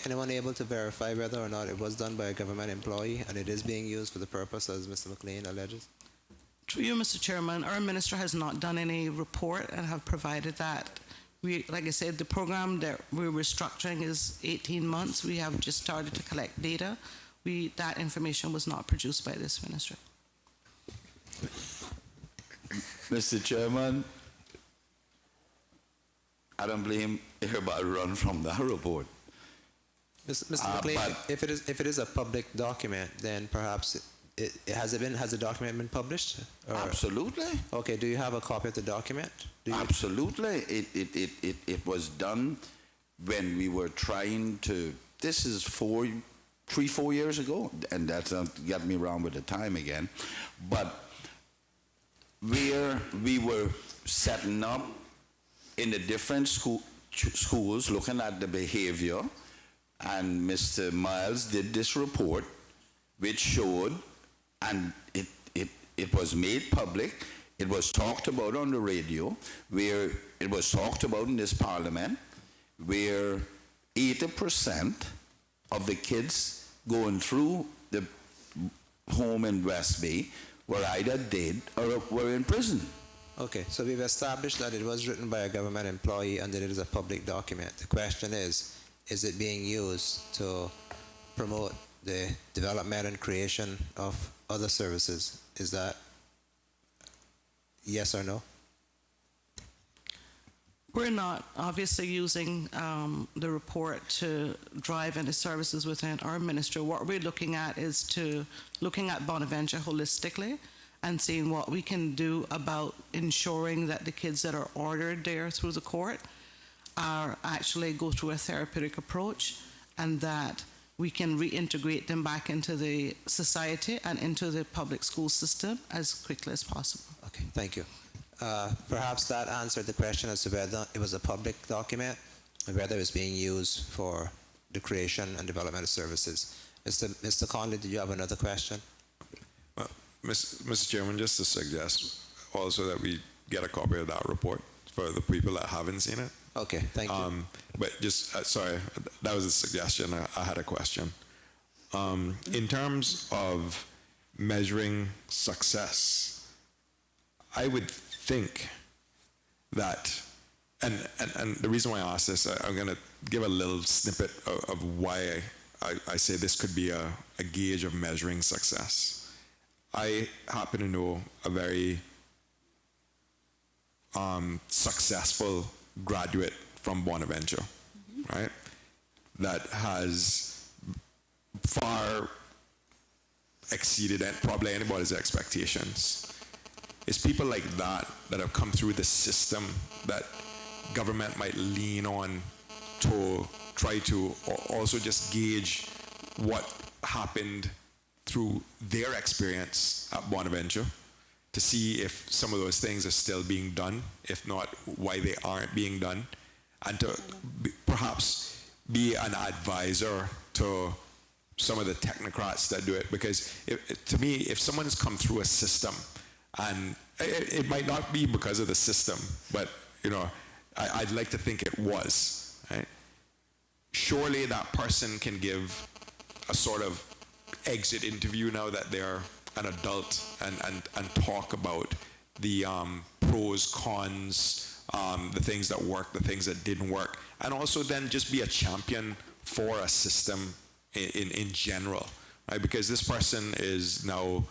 anyone able to verify whether or not it was done by a government employee and it is being used for the purpose as Mr. McLean alleges? Through you, Mr. Chairman, our minister has not done any report and have provided that. Like I said, the program that we're restructuring is 18 months. We have just started to collect data. That information was not produced by this minister. Mr. Chairman, I don't blame everybody run from that report. Mr. McLean, but- if it is a public document, then perhaps has the document been published? Or- Absolutely. Okay, do you have a copy of the document? Do you- Absolutely. It was done when we were trying to, this is 3-4 years ago, and that's got me wrong with the time again, but where we were setting up in the different schools, looking at the behavior, and Mr. Miles did this report, which showed, and it was made public, it was talked about on the radio, where it was talked about in this parliament, where 80% of the kids going through the home in West Bay were either dead or were in prison. Okay, so we've established that it was written by a government employee and that it is a public document. The question is it being used to promote the development and creation of other services? Is that yes or no? We're not obviously using the report to drive any services within our ministry. What we're looking at is looking at Bonaventure holistically and seeing what we can do about ensuring that the kids that are ordered there through the court are actually go through a therapeutic approach, and that we can reintegrate them back into the society and into the public school system as quickly as possible. Okay, thank you. Perhaps that answered the question as to whether it was a public document and whether it was being used for the creation and development of services. Mr. Conley, did you have another question? Mr. Chairman, just to suggest also that we get a copy of that report for the people that haven't seen it. Okay, thank you. But just, sorry, that was a suggestion. I had a question. In terms of measuring success, I would think that, and the reason why I ask this, I'm going to give a little snippet of why I say this could be a gauge of measuring success. I happen to know a very successful graduate from Bonaventure, right, that has far exceeded probably anybody's expectations. It's people like that have come through the system that government might lean on to try to also just gauge what happened through their experience at Bonaventure, to see if some of those things are still being done, if not, why they aren't being done, and to perhaps be an advisor to some of the technocrats that do it. Because to me, if someone has come through a system, and it might not be because of the system, but I'd like to think it was, right? Surely that person can give a sort of exit interview now that they're an adult and talk about the pros, cons, the things that worked, the things that didn't work, and also then just be a champion for a system in general, right? Because this person is now,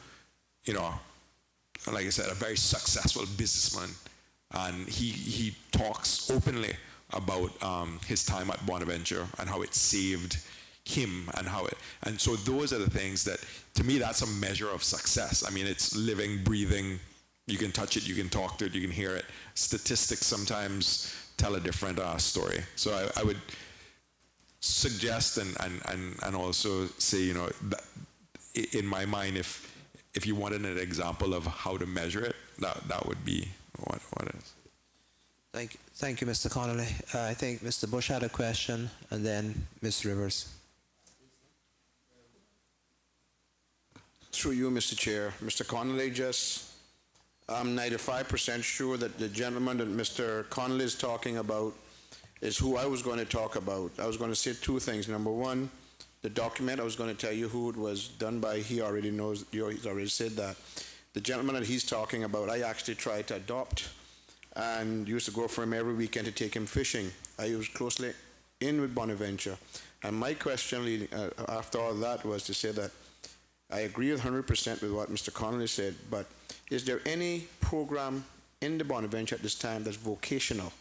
like I said, a very successful businessman, and he talks openly about his time at Bonaventure and how it saved him, and so those are the things that, to me, that's a measure of success. I mean, it's living, breathing. You can touch it, you can talk to it, you can hear it. Statistics sometimes tell a different story. So I would suggest and also say, that in my mind, if you wanted an example of how to measure it, that would be what it is. Thank you, Mr. Connolly. I think Mr. Bush had a question, and then Ms. Rivers. Through you, Mr. Chair. Mr. Connolly, I'm 95% sure that the gentleman that Mr. Connolly is talking about is who I was going to talk about. I was going to say two things. Number one, the document, I was going to tell you who it was done by. He already knows, he's already said that. The gentleman that he's talking about, I actually tried to adopt and used to go for him every weekend to take him fishing. I was closely in with Bonaventure. And my question after all that was to say that I agree 100% with what Mr. Connolly said, but is there any program in the Bonaventure at this time that's vocational?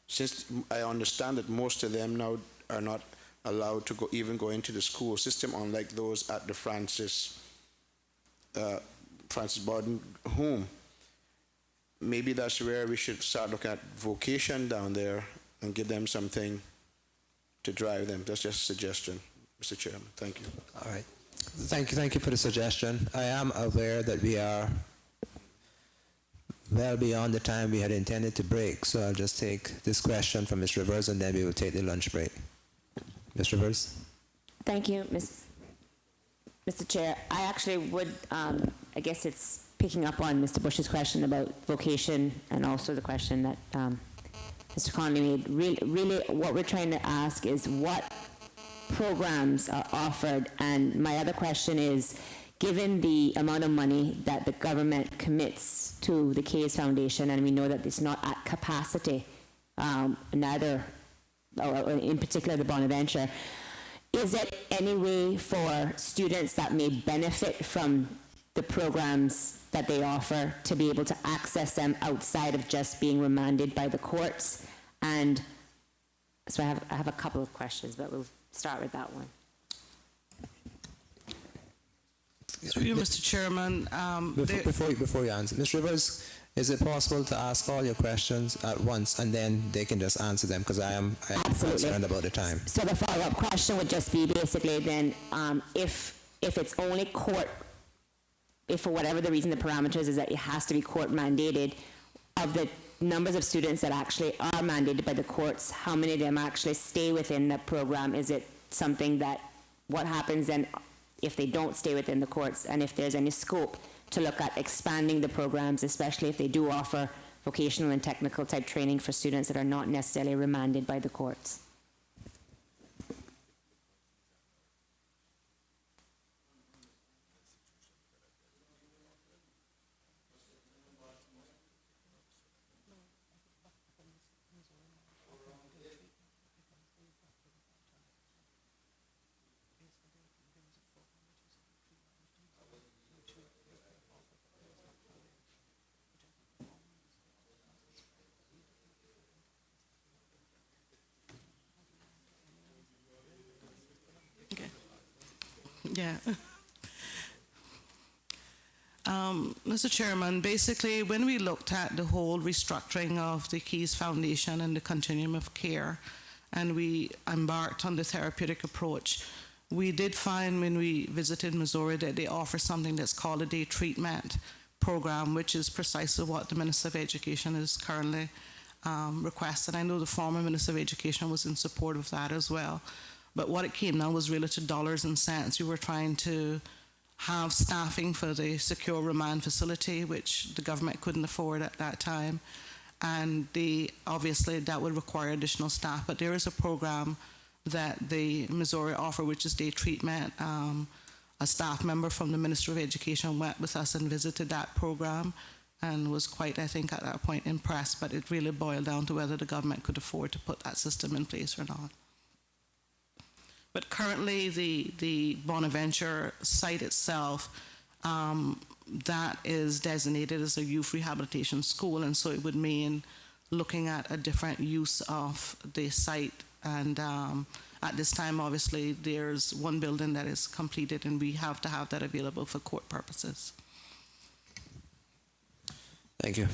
Since I understand that most of them now are not allowed to go into the school system, unlike those at the Francis Borden home. Maybe that's where we should start looking at vocation down there and give them something to drive them. That's just a suggestion, Mr. Chairman. Thank you. All right. Thank you for the suggestion. I am aware that we are well beyond the time we had intended to break, so I'll just take this question from Ms. Rivers, and then we will take the lunch break. Ms. Rivers? Thank you, Mr. Chair. I actually would, I guess it's picking up on Mr. Bush's question about vocation and also the question that Mr. Connolly made. Really, what we're trying to ask is what programs are offered, and my other question is, given the amount of money that the government commits to the Cayes Foundation, and we know that it's not at capacity, neither, or in particular the Bonaventure, is there any way for students that may benefit from the programs that they offer to be able to access them outside of just being remanded by the courts? And so I have a couple of questions, but we'll start with that one. Through you, Mr. Chairman. Before you answer, Ms. Rivers, is it possible to ask all your questions at once and then they can just answer them, because I am concerned about the time. So the follow-up question would just be basically then, if it's only court, if for whatever the reason the parameters is that it has to be court mandated, of the numbers of students that actually are mandated by the courts, how many of them actually stay within the program? Is it something that, what happens then if they don't stay within the courts, and if there's any scope to look at expanding the programs, especially if they do offer vocational and technical type training for students that are not necessarily remanded by the courts? Yeah. Mr. Chairman, basically, when we looked at the whole restructuring of the Cayes Foundation and the continuum of care, and we embarked on the therapeutic approach, we did find when we visited Missouri that they offer something that's called a day treatment program, which is precisely what the Minister of Education is currently requesting. I know the former Minister of Education was in support of that as well. But what it came down was really to dollars and cents. We were trying to have staffing for the secure remand facility, which the government couldn't afford at that time. And obviously that would require additional staff. But there is a program that the Missouri offer, which is day treatment. A staff member from the Ministry of Education went with us and visited that program and was quite, I think, at that point impressed. But it really boiled down to whether the government could afford to put that system in place or not. But currently, the Bonaventure site itself, that is designated as a youth rehabilitation school, and so it would mean looking at a different use of the site. And at this time, obviously, there's one building that is completed, and we have to have that available for court purposes. Thank you.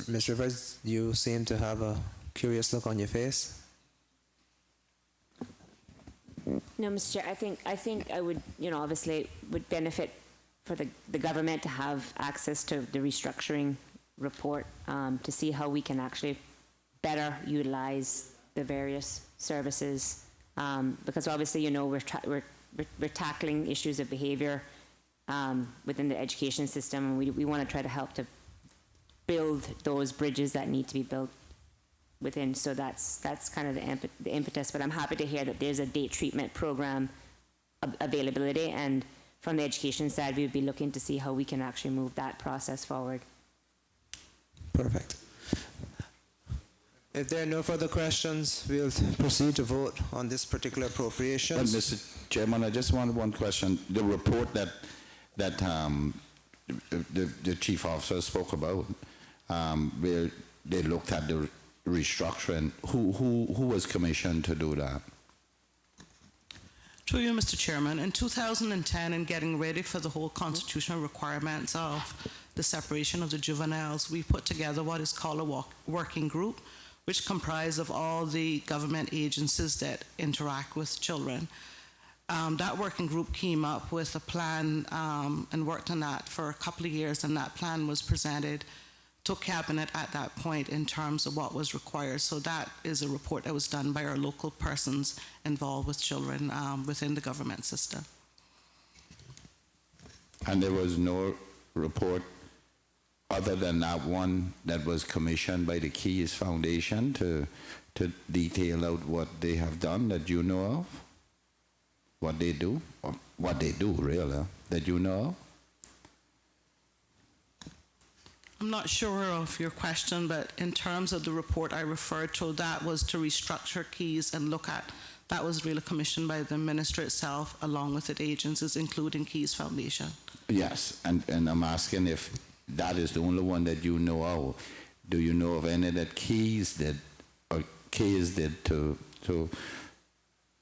Ms. Rivers, you seem to have a curious look on your face. No, Mr. Chair, I think I would, obviously would benefit for the government to have access to the restructuring report to see how we can actually better utilize the various services, because obviously, we're tackling issues of behavior within the education system, and we want to try to help to build those bridges that need to be built within. So that's kind of the impetus. But I'm happy to hear that there's a day treatment program availability, and from the education side, we would be looking to see how we can actually move that process forward. Perfect. If there are no further questions, we'll proceed to vote on this particular appropriation. Mr. Chairman, I just want one question. The report that the chief officer spoke about, where they looked at the restructuring, who was commissioned to do that? To you, Mr. Chairman, in 2010, in getting ready for the whole constitutional requirements of the separation of the juveniles, we put together what is called a working group, which comprised of all the government agencies that interact with children. That working group came up with a plan and worked on that for a couple of years, and that plan was presented to Cabinet at that point in terms of what was required. So that is a report that was done by our local persons involved with children within the government system. And there was no report other than that one that was commissioned by the Keys Foundation to detail out what they have done that you know of? What they do? Or what they do, really, that you know of? I'm not sure of your question, but in terms of the report I referred to, that was to restructure Keys and look at, that was really commissioned by the minister itself along with its agencies, including Keys Foundation. Yes, and I'm asking if that is the only one that you know of. Do you know of any that Keys did or Keys did to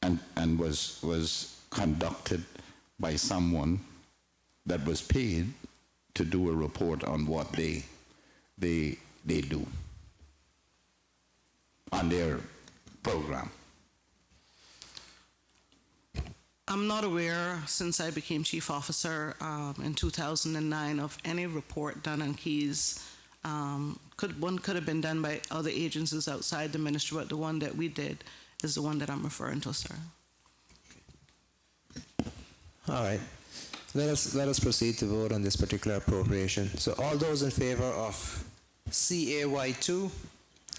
and was conducted by someone that was paid to do a report on what they do on their program? I'm not aware, since I became chief officer in 2009, of any report done on Keys. One could have been done by other agencies outside the ministry, but the one that we did is the one that I'm referring to, sir. All right. Let us proceed to vote on this particular appropriation. So all those in favor of CAY2,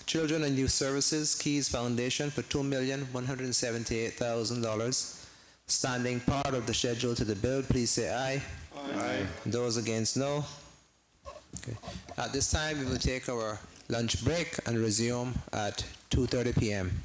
Children and Youth Services, Keys Foundation for $2,178,000, standing part of the schedule to the bill, please say aye. Aye. Those against, no. Okay. At this time, we will take our lunch break and resume at 2:30 p.m.